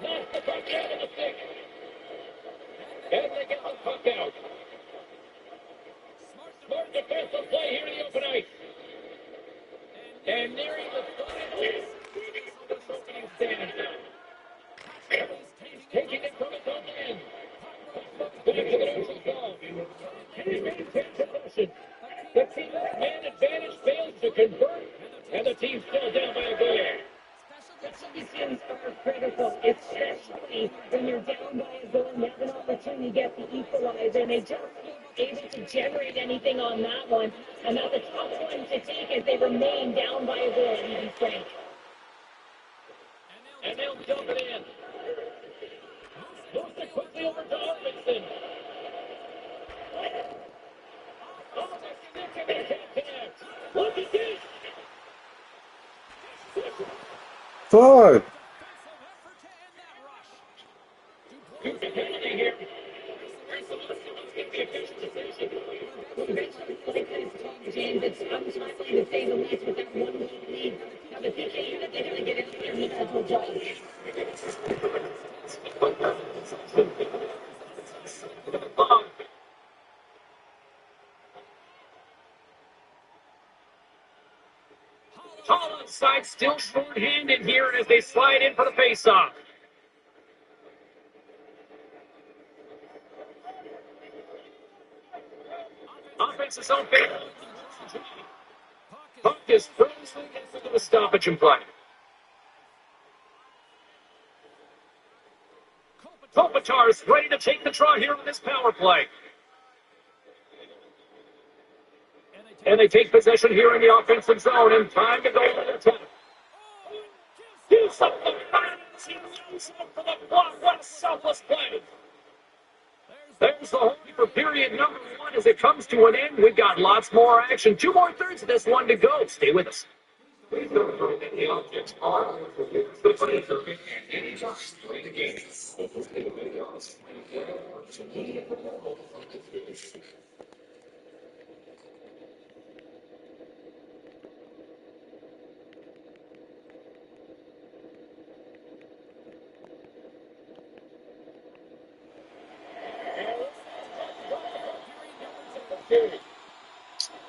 S7: Knocks the puck out of the stick. And they get the puck out. Smart defensive play here in the open ice. And nearing the final. This opening stand. Taking it from his own end. Back to the neutral zone. He maintains possession. The team with man advantage fails to convert, and the team's still down by a goal.
S8: Substitutions are critical, especially when you're down by a goal and you have an opportunity to get the equalizer, and they just weren't able to generate anything on that one. And that's a tough one to take as they remain down by a goal, to be frank.
S7: And they'll dump it in. Moves it quickly over to Arvidsson. Oh, the stick and they can't connect. Look at this.
S6: Fuck!
S7: Good penalty here.
S8: James, it's untimely to say the least with that one lead. Now the PK unit, they're going to get it here and that's what job.
S7: Holland side still short-handed here as they slide in for the face-off. offense is on base. Puck is frozen into the stoppage and play. Kopitar is ready to take the draw here on this power play. And they take possession here in the offensive zone, and time to go to their 10. Do something. For the block. What a selfless play. There's the home for period number 1 as it comes to an end. We've got lots more action. 2 more thirds of this one to go. Stay with us. Please don't forget the objects are the play for any time during the game.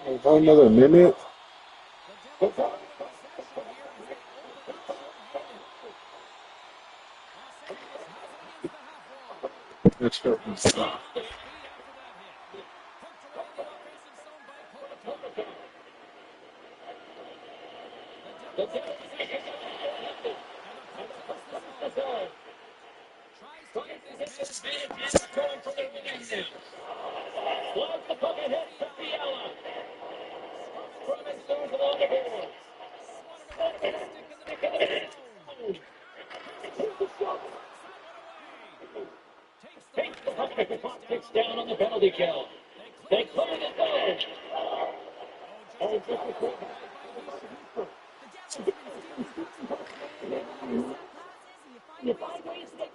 S6: About another minute. Let's go.
S7: Takes down on the penalty kill. They clear the zone.
S8: You find ways to get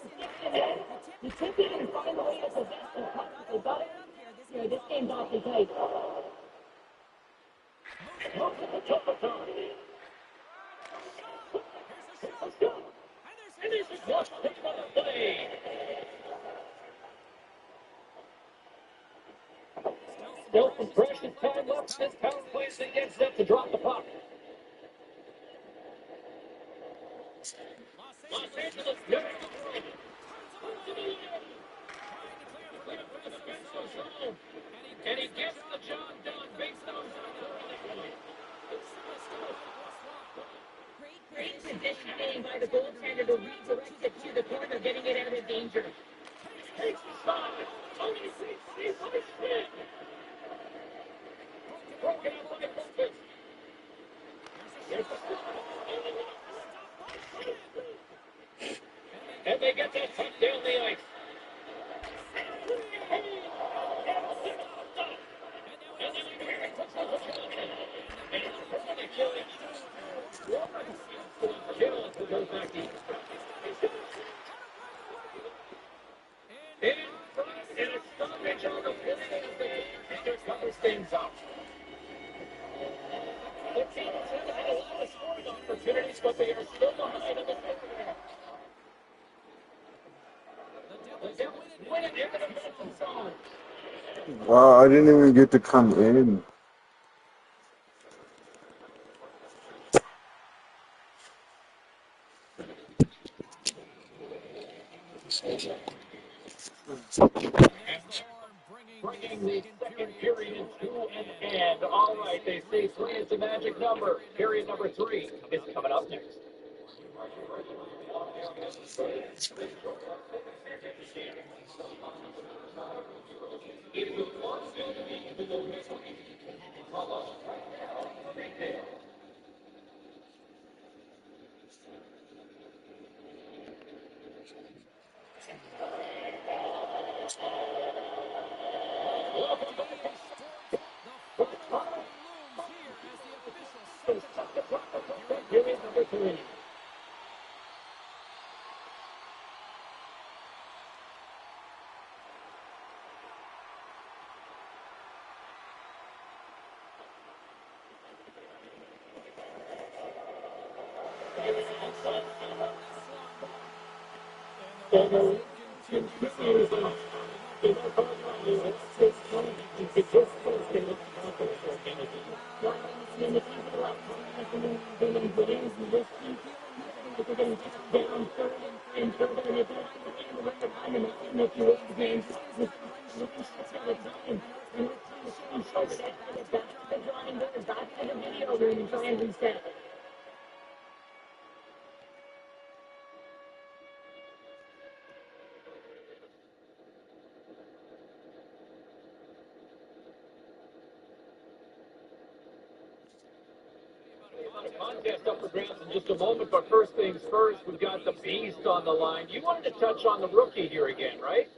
S8: in there. You tip it and find a way to possess the puck. They got it. This game's awfully tight.
S7: Look at the top of time. And there's a shot. Take another play. Still some precious time left in this power play as they get set to drop the puck. Los Angeles getting the zone. And he gets the job done based on
S8: Great positioning by the goaltender to redirect it to the corner, getting it out of danger.
S7: takes the shot. Only 6 on his shin. Broken up by Memphis. And they get that puck down the ice. Things up. The team has had a lot of scoring opportunities, but they are still behind in the second. The Devils win it into the defensive zone.
S6: Wow, I didn't even get to come in.
S7: Bringing the second period to an end. All right, they say 3 is the magic number. Period number 3 is coming up next. Period number 3.
S8: We're getting down third and third, and if you're the right behind him, and if you win the game, the shit's got a time. And let's see show that get back to the drawing board, back to the video room, and try and reset.
S7: Contest up for grabs in just a moment, but first things first, we've got the Beast on the line. You wanted to touch on the rookie here again, right?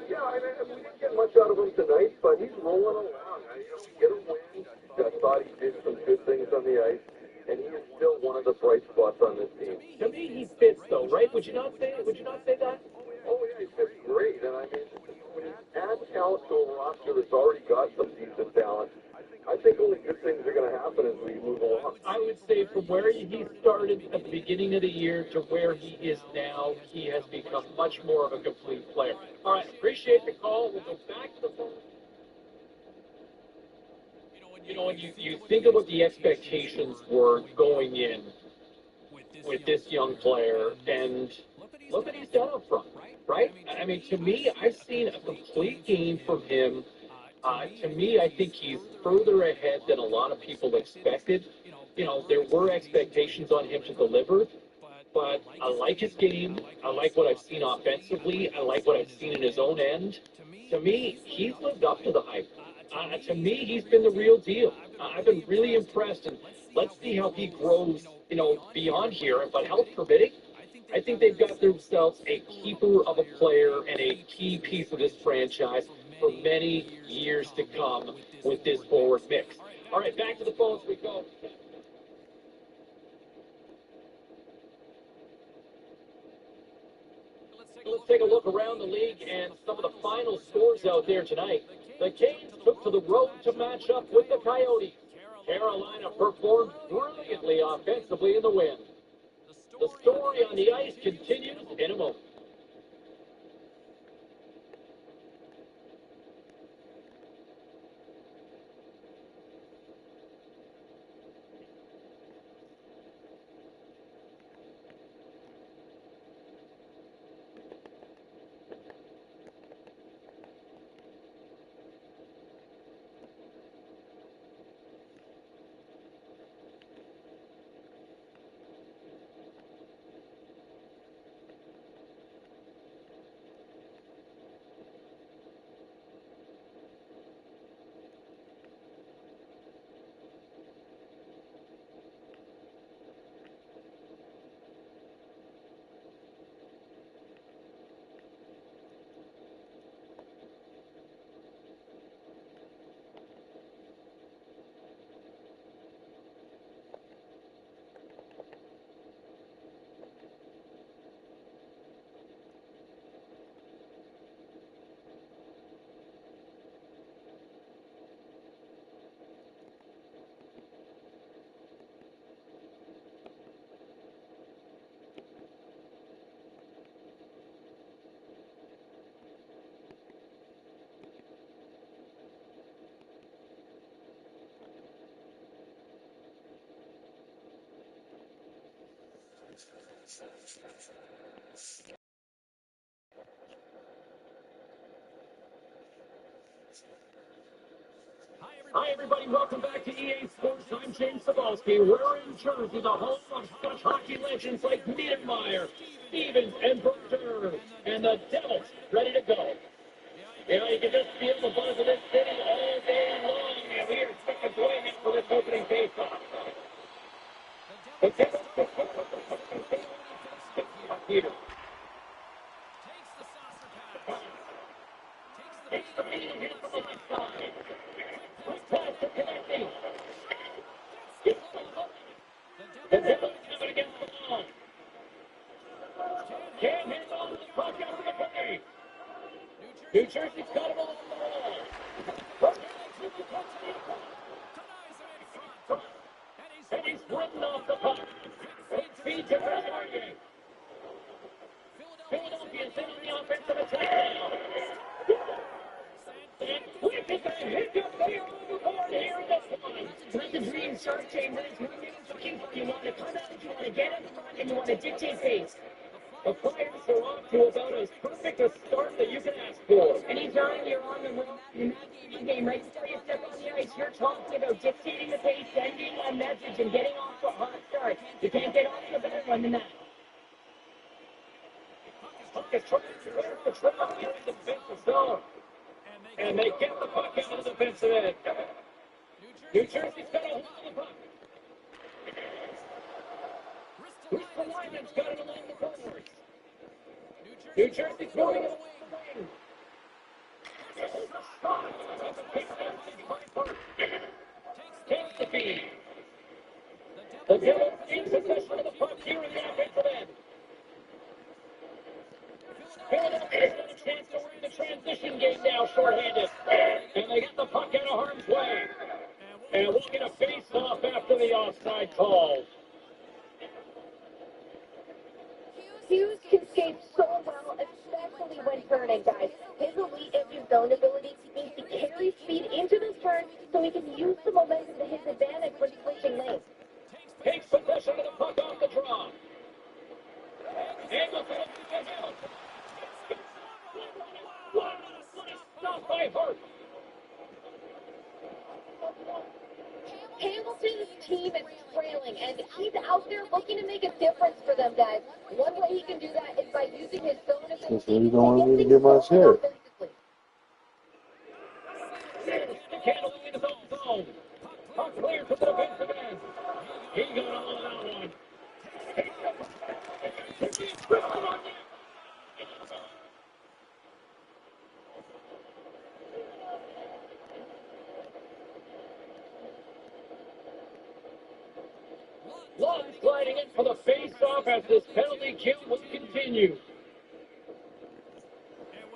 S10: Yeah, I mean, we didn't get much out of him tonight, but he's rolling along. We get a win. I thought he did some good things on the ice, and he is still one of the bright spots on this team.
S7: To me, he fits though, right? Would you not say that?
S10: Oh, yeah, he fits great. And I mean, when you add talent to a roster that's already got some decent talent, I think only good things are going to happen as we move along.
S7: I would say from where he started at the beginning of the year to where he is now, he has become much more of a complete player. All right, appreciate the call. We'll go back to the phone. You know, when you think of what the expectations were going in with this young player, and look what he's done up front, right? I mean, to me, I've seen a complete game from him. To me, I think he's further ahead than a lot of people expected. You know, there were expectations on him to deliver, but I like his game. I like what I've seen offensively. I like what I've seen in his own end. To me, he's lived up to the hype. To me, he's been the real deal. I've been really impressed, and let's see how he grows, you know, beyond here. But health permitting, I think they've got themselves a keeper of a player and a key piece of this franchise for many years to come with this forward mix. All right, back to the phones we go. Let's take a look around the league and some of the final scores out there tonight. The Canes took to the road to match up with the Coyotes. Carolina performed brilliantly offensively in the win. The story on the ice continues in a moment. Hi, everybody. Welcome back to EA Sports. I'm James Cebulski. We're in Jersey, the home of such hockey legends like Niedermeyer, Stevens, and Berger. And the Devils ready to go. You know, you can just feel the buzz of this city all day long. And we are seconds away now for this opening face-off. The Devils here. Takes the lead here from the left side. Pass to connecting. The Devils have it against the wall. Can't hit on the puck after the play. New Jersey's got it along the wall. And he's written off the puck. Speed to Berger. Philadelphia's in on the offensive attack now. And quick as a hiccup, they are on the board here in this one. Let the green shirt chamber is looking for you. Want to come out, you want to get in front, and you want
S8: to dictate pace. The Flyers are off to about as perfect a start that you can ask for. Anytime you're on the road in that game, right before you step on the ice, you're talking about dictating the pace, sending a message, and getting off to a hot start. You can't get off to a better one than that. Puck is trying to clear the trail here in the defensive zone. And they get the puck out of the defensive end. New Jersey's got a hold of the puck. Ristolainen's got it along the boards. New Jersey's moving it along the wing. Takes the feed. The Devils in possession of the puck here in the offensive end. Philadelphia's got a chance to win the transition game now, shorthanded. And they get the puck out of harm's way. And we'll get a face-off after the offside call.
S11: Hughes can skate so well, especially when turning, guys. His elite empty zone ability means to carry speed into the turn so he can use the momentum to his advantage when switching lanes.
S8: Takes possession of the puck off the draw. Angles it up to Hamilton. What a stop by Hart.
S11: Hamilton's team is trailing, and he's out there looking to make a difference for them, guys. One way he can do that is by using his zone ability.
S6: That's why you don't want me to get my share.
S8: Handling in his own zone. Puck clear to the defensive end. He got all of that one. Lodge gliding in for the face-off as this penalty kill will continue.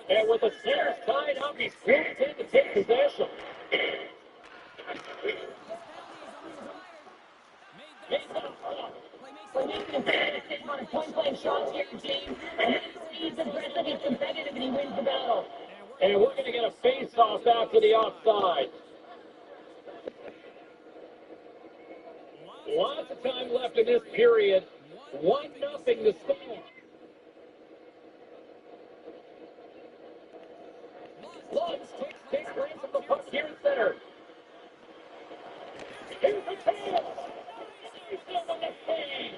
S8: And with the Stars tied up, he's forced in to take possession.
S11: We're making him take on point-blank shots here, James. And he's aggressive, he's competitive, and he wins the battle.
S8: And we're going to get a face-off after the offside. Lots of time left in this period. 1-0 to score. Lodge takes range of the puck here in center. Here's the tail. He's still on the save.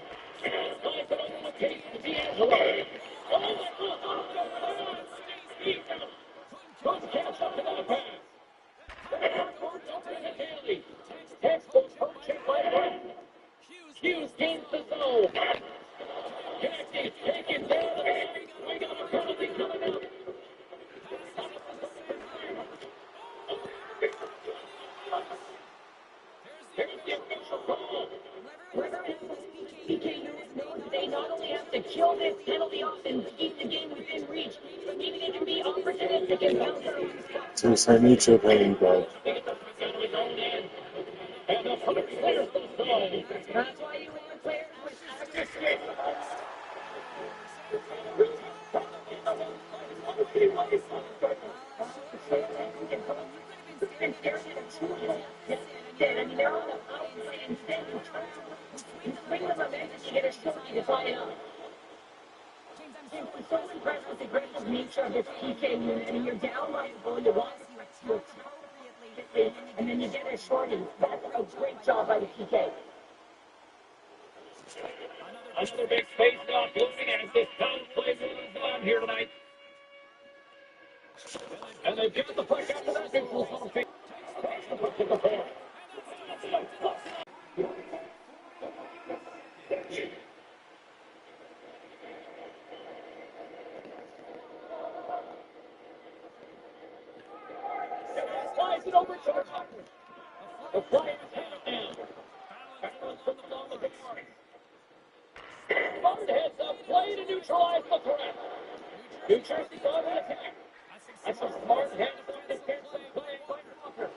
S8: Slides it over the case to D'Angelo. Couldn't catch up to that pass. Textbook hurt check by Brent. Hughes gains the zone. Connecting, taken down. We got a penalty coming up. Here's the official call.
S11: PK knows they not only have to kill this penalty off and keep the game within reach, but maybe they can be opportunistic and bounce out.
S6: Since I need to pay you guys.
S8: And the puck clears the zone.
S11: That's why you want players with accuracy. I mean, they're on the outside instead of trying to bring them a message to get a shorty to tie it up. I'm so impressed with the aggressive nature of this PK unit. I mean, you're down by a goal, you want to and then you get a shorty. That's a great job by the PK.
S8: Another big face-off looming as this power play moves on here tonight. And they've given the puck out to that neutral zone. Takes the puck to the point. Slides it over to the top. The Flyers have it now. Battles from the long of the guard. Smart heads up play to neutralize the threat. New Jersey's on the attack. That's a smart heads-up defensive play by Walker.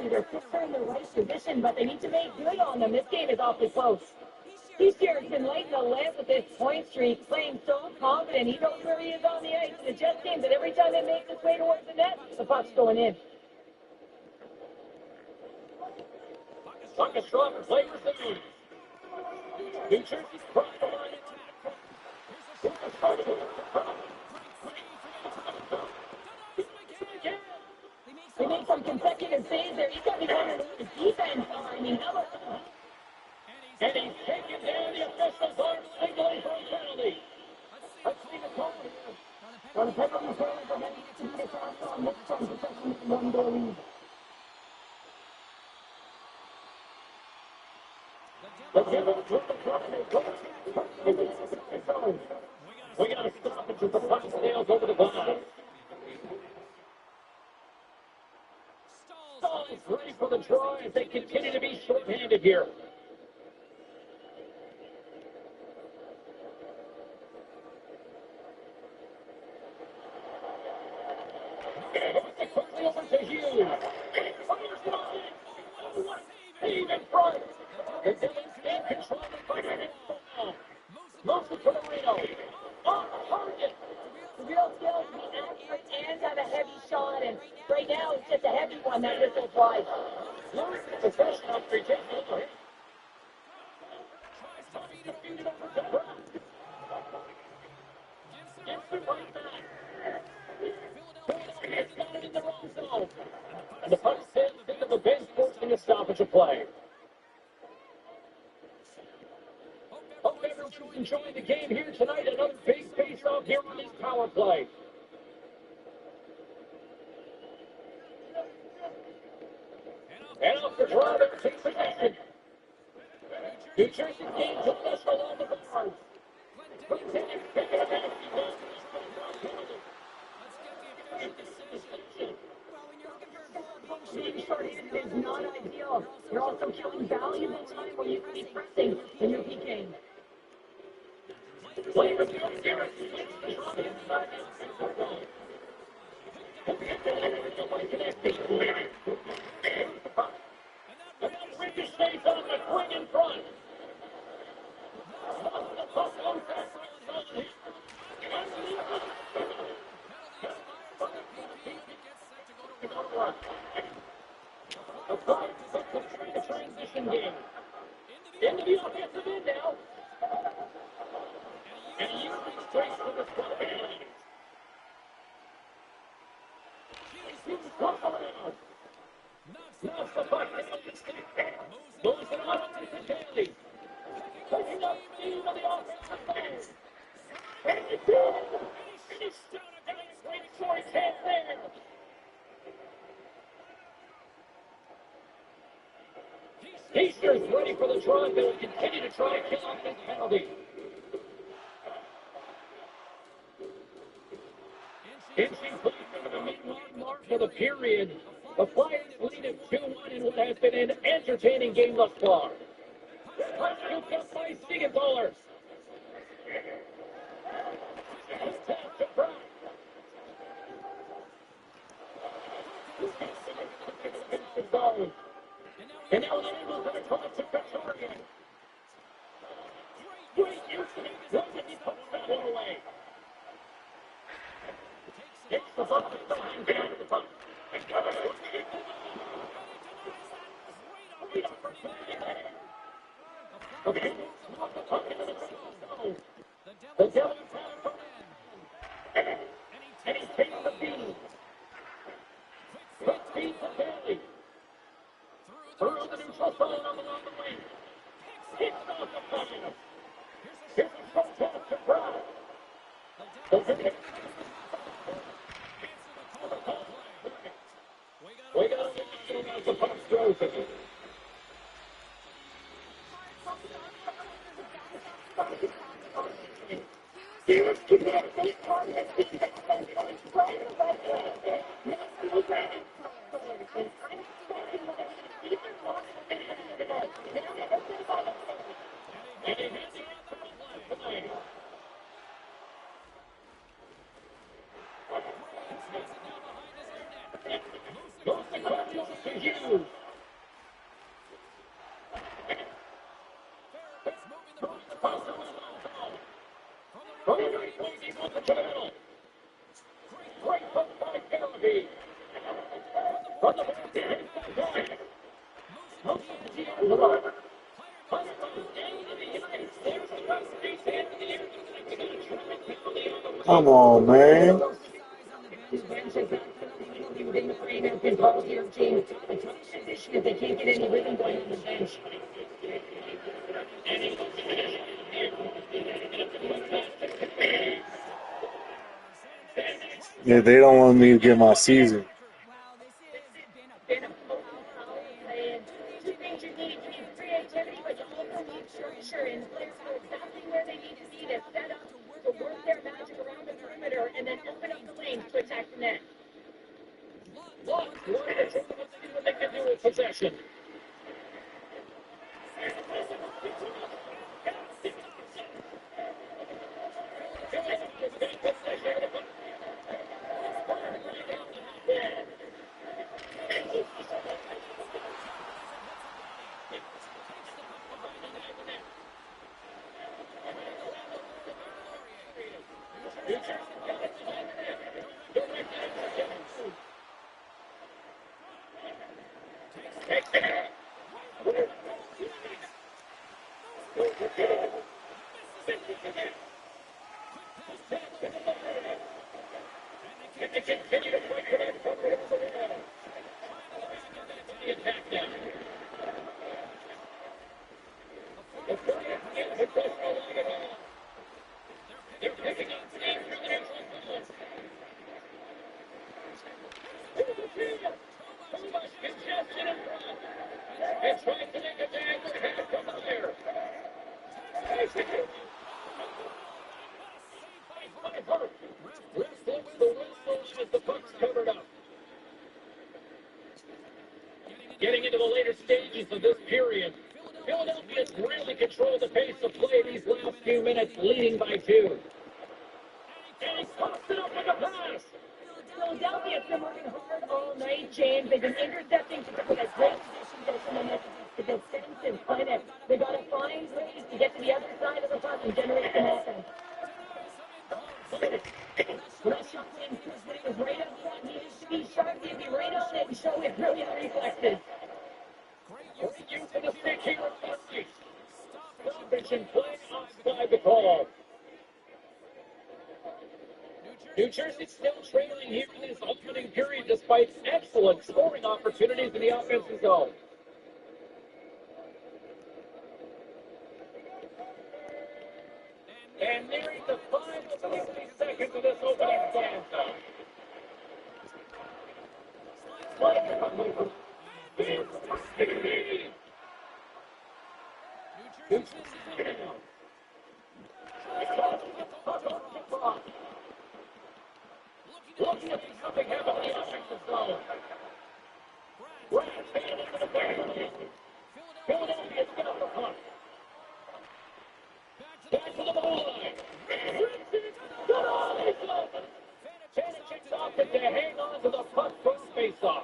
S11: They're put in the right position, but they need to make good on them. This game is awfully close. He's been lighting the lamp with this point streak, playing so confident. He knows where he is on the ice. It just seems that every time they make this way towards the net, the puck's going in.
S8: Puck is strong, play resumes.
S7: New Jersey's crossed the line.
S11: He made some consecutive saves there. He's got to be wondering who his defense are. I mean, how about
S7: and he's taken down the officials are signaling for a penalty. Let's see the call here.
S11: on the penalty zone for having to be across on this from possession in one goal lead.
S7: The Devils with the try. We got a stoppage as the puck sails over the line. Stahl's ready for the draw as they continue to be short-handed here. Quickly over to Hughes. Save in front. The Devils in control of the fight. Moves it to Marino. On target.
S11: The real skill is to be accurate and have a heavy shot, and right now it's just a heavy one that whistle flies.
S7: Loses possession after he takes a little hit. Defeated over to Brown. Gives it right back. Philadelphia's got it in the wrong zone. And the puck sails into the bench, forcing a stoppage of play. Hope everyone's enjoying the game here tonight. Another big face-off here on this power play. And off the draw, there takes possession. New Jersey gains possession along the boards.
S11: Being short-handed is not ideal. You're also killing valuable time when you can be pressing when you're PKing.
S7: Ricochets on the swing in front. The transition game. Into the offensive end now. And he uses straight to the spot. Knocks the puck down the stick. Moves it on to Daly. Taking up steam of the offensive play. And he's down. And he's down again. Great choice head there. Easter's ready for the draw. They will continue to try and kill off this penalty. Inching close to the mid-long mark of the period. The Flyers lead it 2-1 in what has been an entertaining game thus far. Puck scooped up by Siegenthaler. Pass to Brown. And now they're able to toss to Kacharia. Great use of it. Rosen, he puts that one away. Takes the puck and still hangs down to the puck. Okay, off the puck into the zone. The Devils have it from in. And he takes the feed. Quick feed to Bailey. Through the neutral zone on the wing. Hits off the puck. Here's a short pass to Brown. We got a little as the puck throws it.
S11: Here's to get this one that is playing the right way. Makes me glad. I'm expecting that even more than today.
S7: Goes the Cardinals to Hughes. From the right wing, he moves it to the middle. Great hook by Parabee. From the back, he hits the back. Moves it to Giancarlo. Hunter goes down to the
S6: Come on, man.
S11: Within the frame has been called here, James. A tough position if they can't get any rhythm going on the bench.
S6: Yeah, they don't want me to get my season.
S3: Wow, this has been a power play. And
S11: Two things you need. You need creativity, but you also need structure. And the players know exactly where they need to be to set up, to work their magic around the perimeter, and then open up the lanes to attack the net.
S7: Look, what they can do with possession. Getting into the later stages of this period, Philadelphia's really controlled the pace of play these last few minutes, leading by 2. And he pops it up with a pass.
S11: Philadelphia's been working hard all night, James. They've been intercepting to put a great position to the defense and find it. They got to find ways to get to the other side of the puck and generate some offense. Russian was right up front. He needs to be sharp. He needs to be right on it and show his brilliant reflexes.
S7: Great use of the stick here at Bucky. Stoppage and play outside the call. New Jersey still trailing here in this opening period despite excellent scoring opportunities in the offensive zone. And nearing the final 60 seconds of this opening stanza. Looking to see something happen in the offensive zone. Right hand into the back. Philadelphia's got the puck. Back to the goal line. Fannin kicks off it to hang on to the puck for face-off.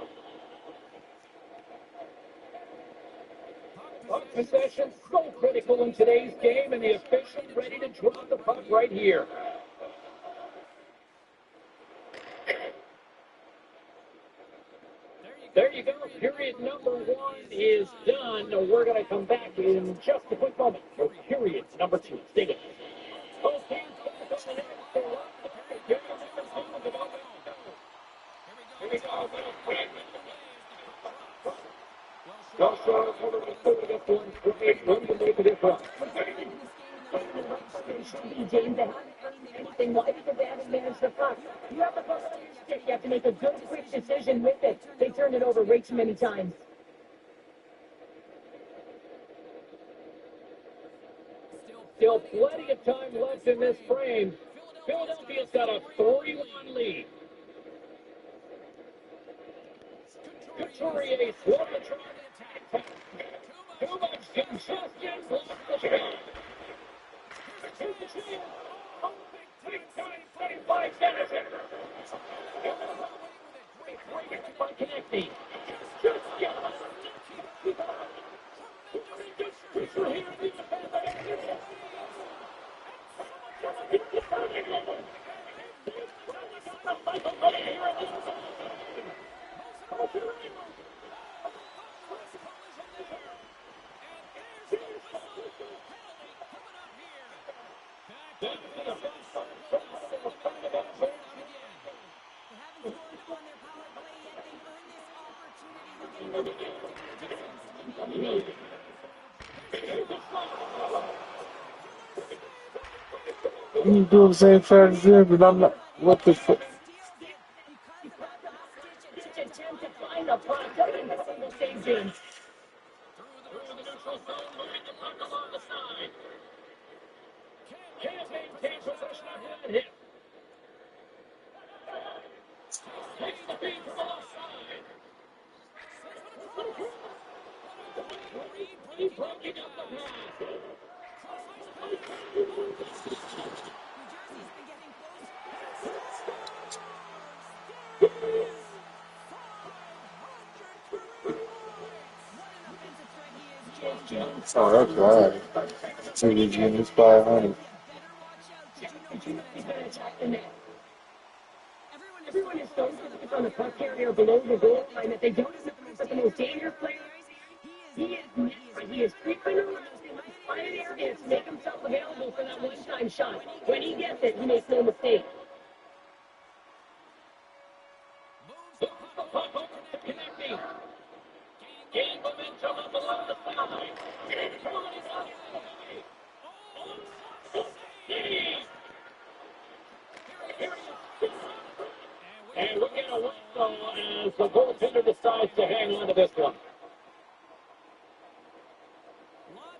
S7: Puck possession so critical in today's game, and the official ready to drop the puck right here. There you go. Period number 1 is done. We're going to come back in just a quick moment for period number 2. Stay with us. Both teams here we go. Joshua over the third against one straight. One to make a difference.
S11: James, they haven't earned anything. Why? Because they haven't managed the puck. You have the puck on your stick. You have to make a good, quick decision with it. They turned it over way too many times.
S7: Still plenty of time left in this frame. Philadelphia's got a 3-1 lead. Couturier swung the try. Too much congestion. Blocks the shot. 25 seconds. Great by connecting. Just get us.
S6: You do the same thing as him, and I'm not. What the fuck?
S11: Attempt to find the puck. Incredible save, James.
S7: Through the neutral zone, moving the puck along the side. Can't maintain possession of that hit. Takes the feed from the left side. Breaking up the pass.
S6: Oh, that's right. So you get this by 100.
S11: Everyone is so focused on the puck carrier below the goal line that they don't notice that the most dangerous player he is creeping around and finding areas to make himself available for that one-time shot. When he gets it, he makes no mistake.
S7: Connecting. Gain momentum up along the side. And we get a whistle as the goaltender decides to hang on to this one.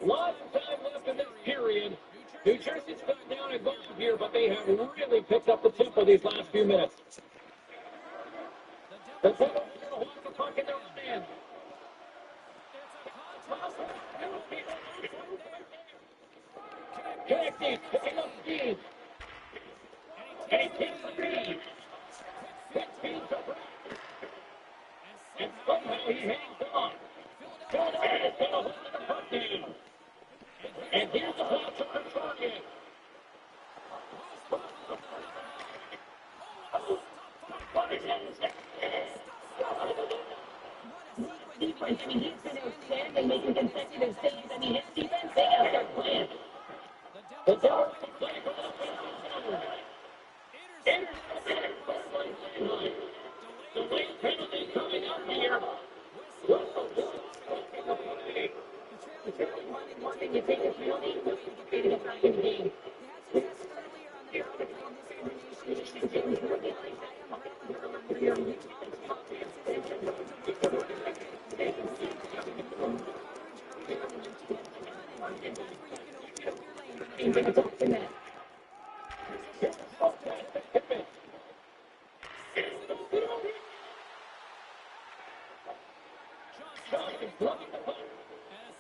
S7: Lots of time left in this period. New Jersey's gone down a goal here, but they have really picked up the tempo these last few minutes. The Devils want the puck in their own end. Connecting, picking up speed. And he takes the lead. Quick feed to Brett. And somehow he hangs on. Philadelphia's going to hold the puck down. And here's the pass to Petrarchan.
S11: Defense, I mean, he's been outstanding, making consecutive saves. I mean, his defense, they got to start playing.
S7: The Devils can play for the delayed penalty coming up here. Russell taking the play.
S11: It's really one thing you take a penalty, you get it back in the game.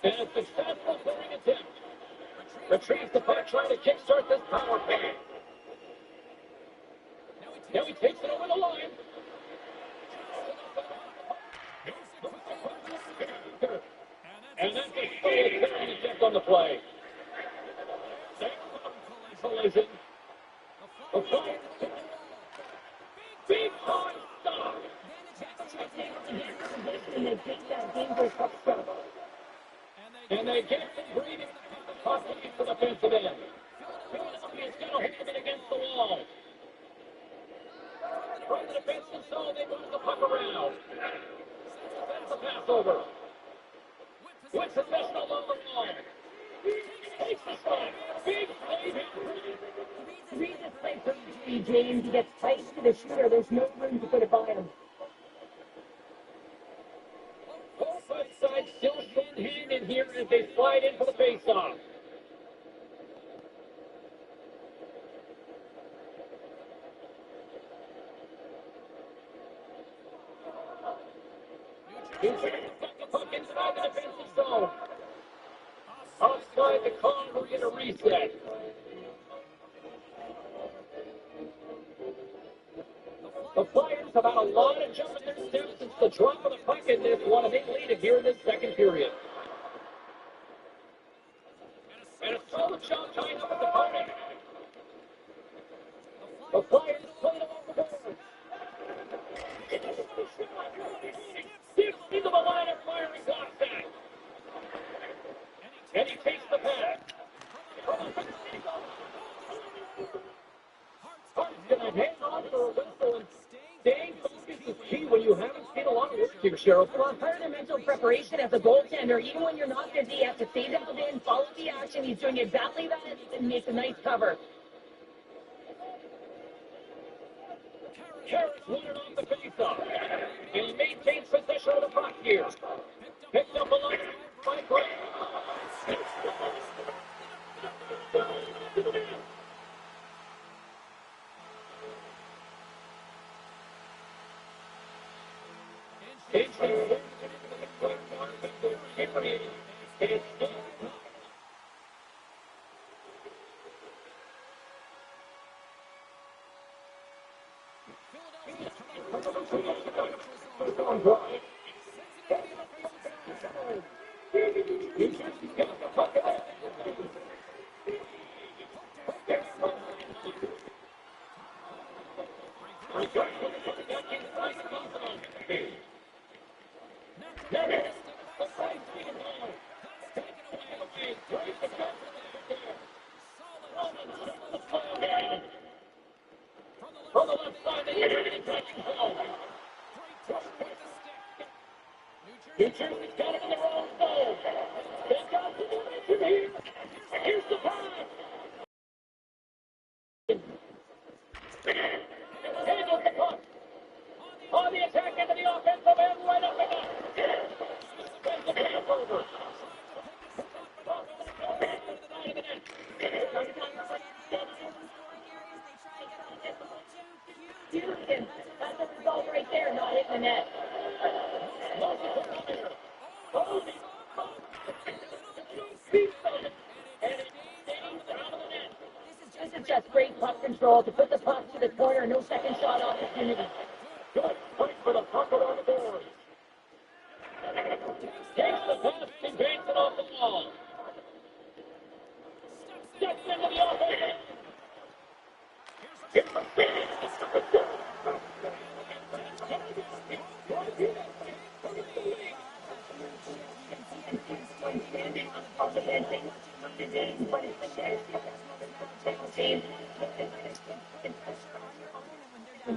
S7: And a successful throwing attempt. Retrieves the puck, trying to kickstart this power play. Now he takes it over the line. And that's a slow throwing attempt on the play. Collision. The play. Big time stop.
S11: And they take that dangerous puck stop.
S7: And they get some breathing puck to the defensive end. Philadelphia's going to hold it against the wall. From the defensive zone, they move the puck around. That's the pass over. With possession along the wall. Takes the shot. Big play.
S11: Read this play perfectly, James. He gets tight to the shooter. There's no room to put it by him.
S7: Both sides still short-handed here as they slide in for the face-off. New Jersey got the puck inside the defensive zone. Offside the call, we're going to reset. The Flyers have had a lot of jump in their steps since the drop of the puck in this one, and they lead it here in this second period. And a solid shot tying up with the opponent. The Flyers played him off the board. Six into the line of firing contact. And he takes the pass. Hart's going to hang on for a whistle, and staying focused is key when you haven't seen a lot of work here, Cheryl.
S11: Well, part of the mental preparation as a goaltender, even when you're not busy, you have to stay dialed in, follow the action. He's doing exactly that and makes a nice cover.
S7: Harris won it off the faceoff. And he maintains possession of the puck here. Picked up a line by Gray. From the left side, they enter the attacking zone. New Jersey's got it in their own zone. They've got the momentum here. Here's the pass. Handles the puck. On the attack into the offensive end, right up the net. Sends the pass over.
S11: Houston, that's the result right there, not hitting the net. This is just great puck control to put the puck to the corner, no second shot opportunity.
S7: Good fight for the puck on the board. Takes the pass and banks it off the wall. Steps into the offense. Here's the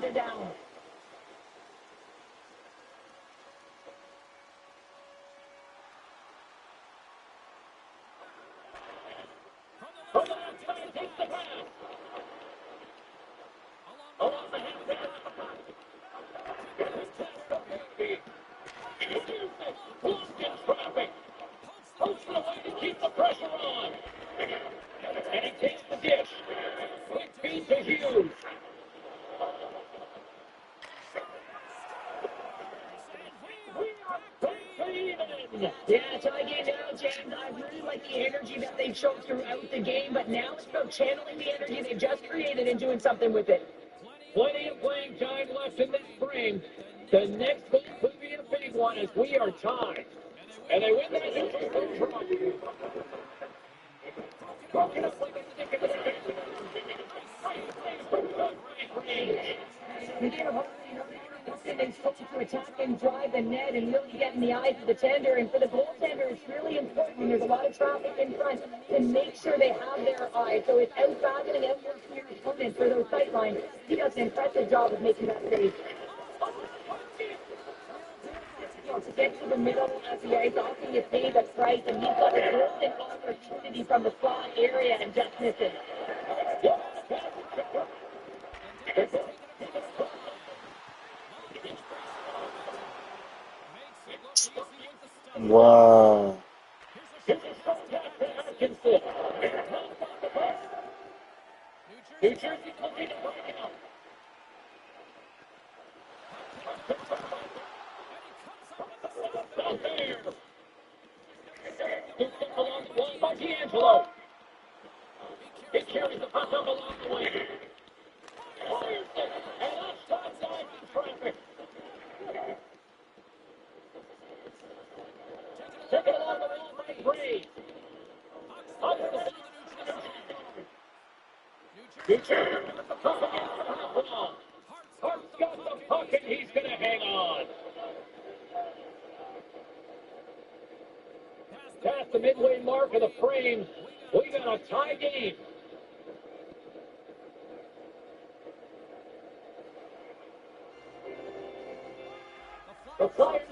S11: They're down.
S7: from the left side, takes the pass. Along the hand side of the puck. Blocked in traffic. Pokes it away to keep the pressure on. And he takes the dish. Quick feed to Hughes.
S11: Yeah, tie game now, James. I really like the energy that they've shown throughout the game, but now it's about channeling the energy they've just created and doing something with it.
S7: Plenty of playing time left in this frame. The next goal could be a big one as we are tied. And they win that neutral draw. Broken up like a stick in the net.
S11: They supposed to attack and drive the net and really get in the eyes of the tender. And for the goaltender, it's really important when there's a lot of traffic in front to make sure they have their eyes. So it's out-fastening, outworking your opponent for those sight lines. He does an impressive job of making that save. To get to the middle of the ice, often you pay the price, and he's got a golden opportunity from the slot area and just misses.
S6: Wow.
S7: New Jersey looking to break out. Out there. It's along the line by D'Angelo. He carries the puck up along the way. Fires it, and left side in traffic. Taken along the wall by Gray. Up the New Jersey with the puck against the half wall. Hart's got the puck and he's going to hang on. Past the midway mark of the frame, we got a tie game. The Flyers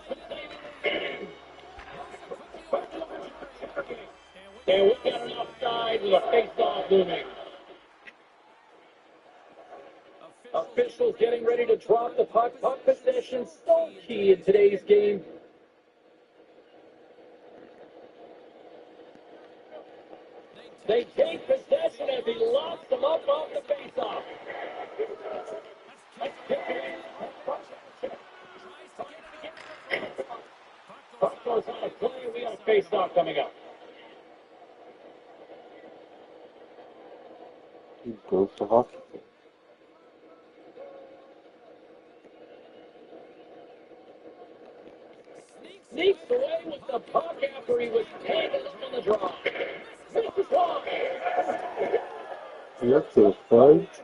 S7: and we got an offside with a face-off looming. Officials getting ready to drop the puck. Puck possession so key in today's game. They take possession as he locks them up off the faceoff. Puck goes on a play. We got a faceoff coming up.
S6: He broke the hockey thing.
S7: Sneaks away with the puck after he was tangled up on the draw. Misses one.
S6: You have to fight.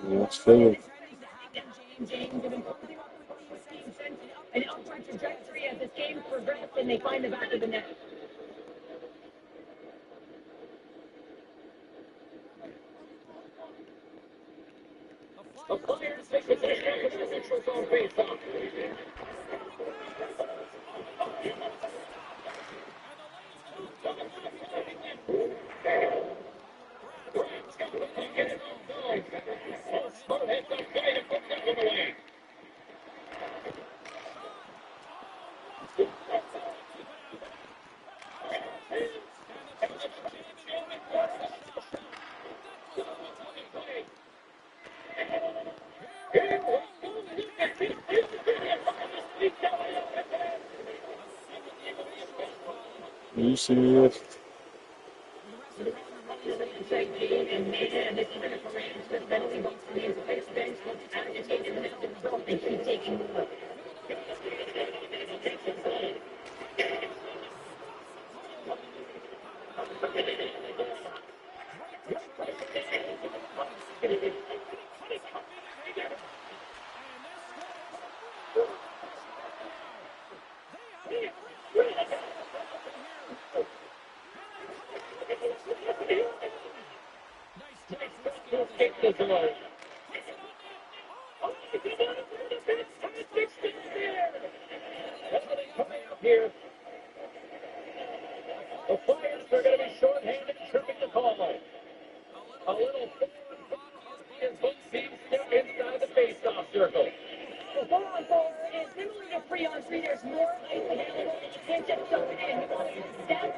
S6: Yes, they
S11: an upward trajectory as this game progressed and they find the back of the net.
S7: The Flyers take possession of the neutral zone faceoff. Smart heads up tight and puts that one away.
S6: you serious? Here. The Flyers are going to be short-handed, tripping the call. A little as both teams step inside the face-off circle.
S11: The 4-on-4 is similar to 3-on-3. There's more ice available. You can't just jump it in. You want to stand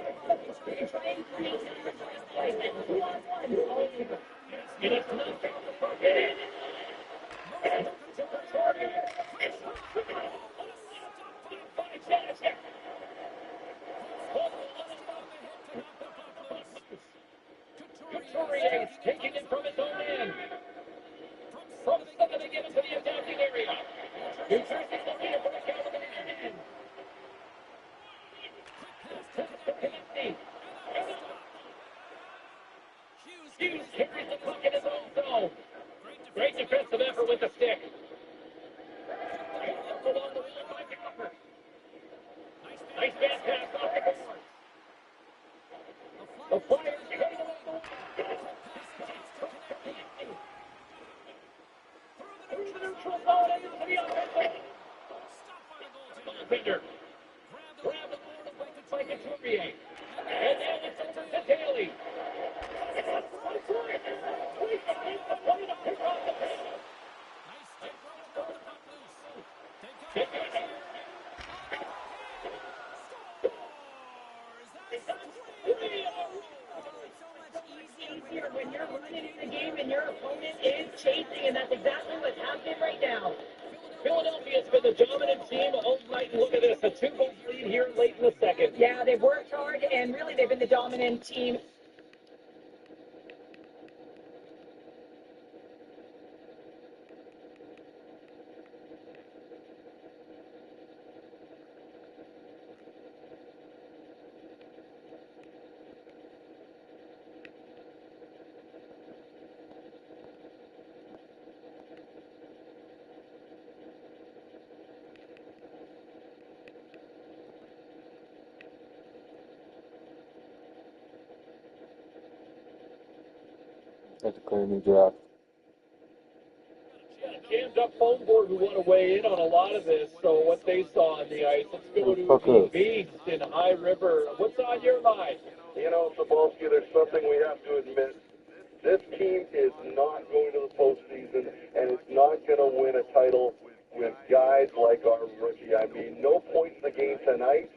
S11: and try and create placement. 2-on-1.
S7: And it's knocked out the puck in. Couturier taking it from his own end. From second, they give it to the attacking area. New Jersey looking for the count of the end. Hughes carries the puck in his own zone. Great defensive effort with the stick. Along the wall by Cooper. Nice bad pass off the board. The Flyers cutting along the wall. Through the neutral zone and into the offensive. Goaltender. Grab the board by Couturier. And now it's over to Daly.
S11: When you're running in the game and your opponent is chasing, and that's exactly what's happening right now.
S7: Philadelphia's been the dominant team all night, and look at this, a 2-goal lead here late in the second.
S11: Yeah, they've worked hard, and really they've been the dominant team.
S6: That's a clear new draft.
S7: Jammed up phone board who want to weigh in on a lot of this, so what they saw on the ice. Let's go to the Beast in High River. What's on your mind?
S10: You know, Sabalski, there's something we have to admit. This team is not going to the tonight.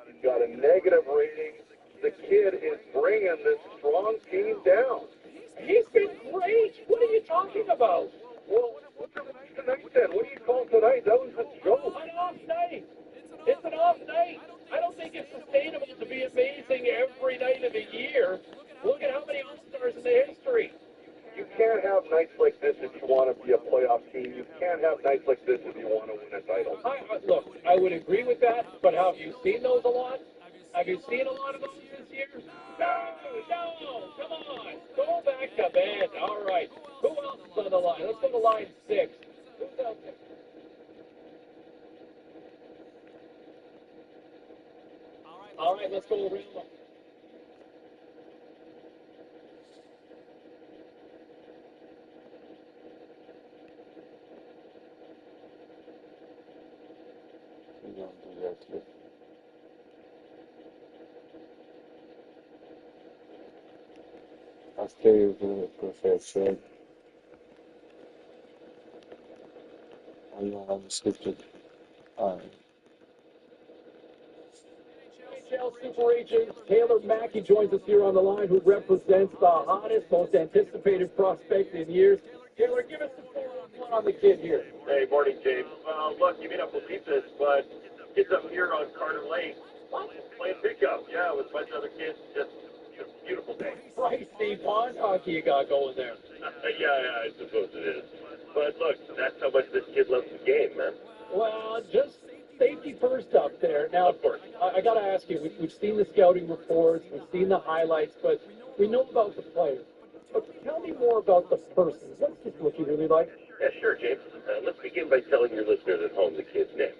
S10: He's got a negative rating. The kid is bringing this strong team down.
S9: He's been great. What are you talking about?
S10: Well, what's tonight then? What do you call tonight? That was a joke.
S9: An off night. It's an off night. I don't think it's sustainable to be amazing every night of the year. Look at how many All-Stars in the history.
S10: You can't have nights like this if you want to be a playoff team. You can't have nights like this if you want to win a title.
S9: Look, I would agree with that, but have you seen those a lot? Have you seen a lot of those this year? No, come on. Go back to bed. All right. Who else is on the line? Let's go to line 6. Who's out there? All right, let's go around.
S12: We don't do that here. I'll stay with the professor. I'm not unscripted.
S9: NHL Super Agent Taylor Mackey joins us here on the line, who represents the hottest, most anticipated prospect in years. Taylor, give us the 4-on-1 on the kid here.
S13: Hey, morning, James. Look, you may not believe this, but kids up here on Carter Lake playing pickup. Yeah, with a bunch of other kids. Just a beautiful day.
S9: Pricey pond hockey you got going there.
S13: Yeah, I suppose it is. But look, that's how much this kid loves the game, man.
S9: Well, just safety first up there. Now,
S13: Of course.
S9: I got to ask you, we've seen the scouting reports, we've seen the highlights, but we know about the player. But tell me more about the person. What's this rookie really like?
S13: Yeah, sure, James. Let's begin by telling your listeners at home the kid's name.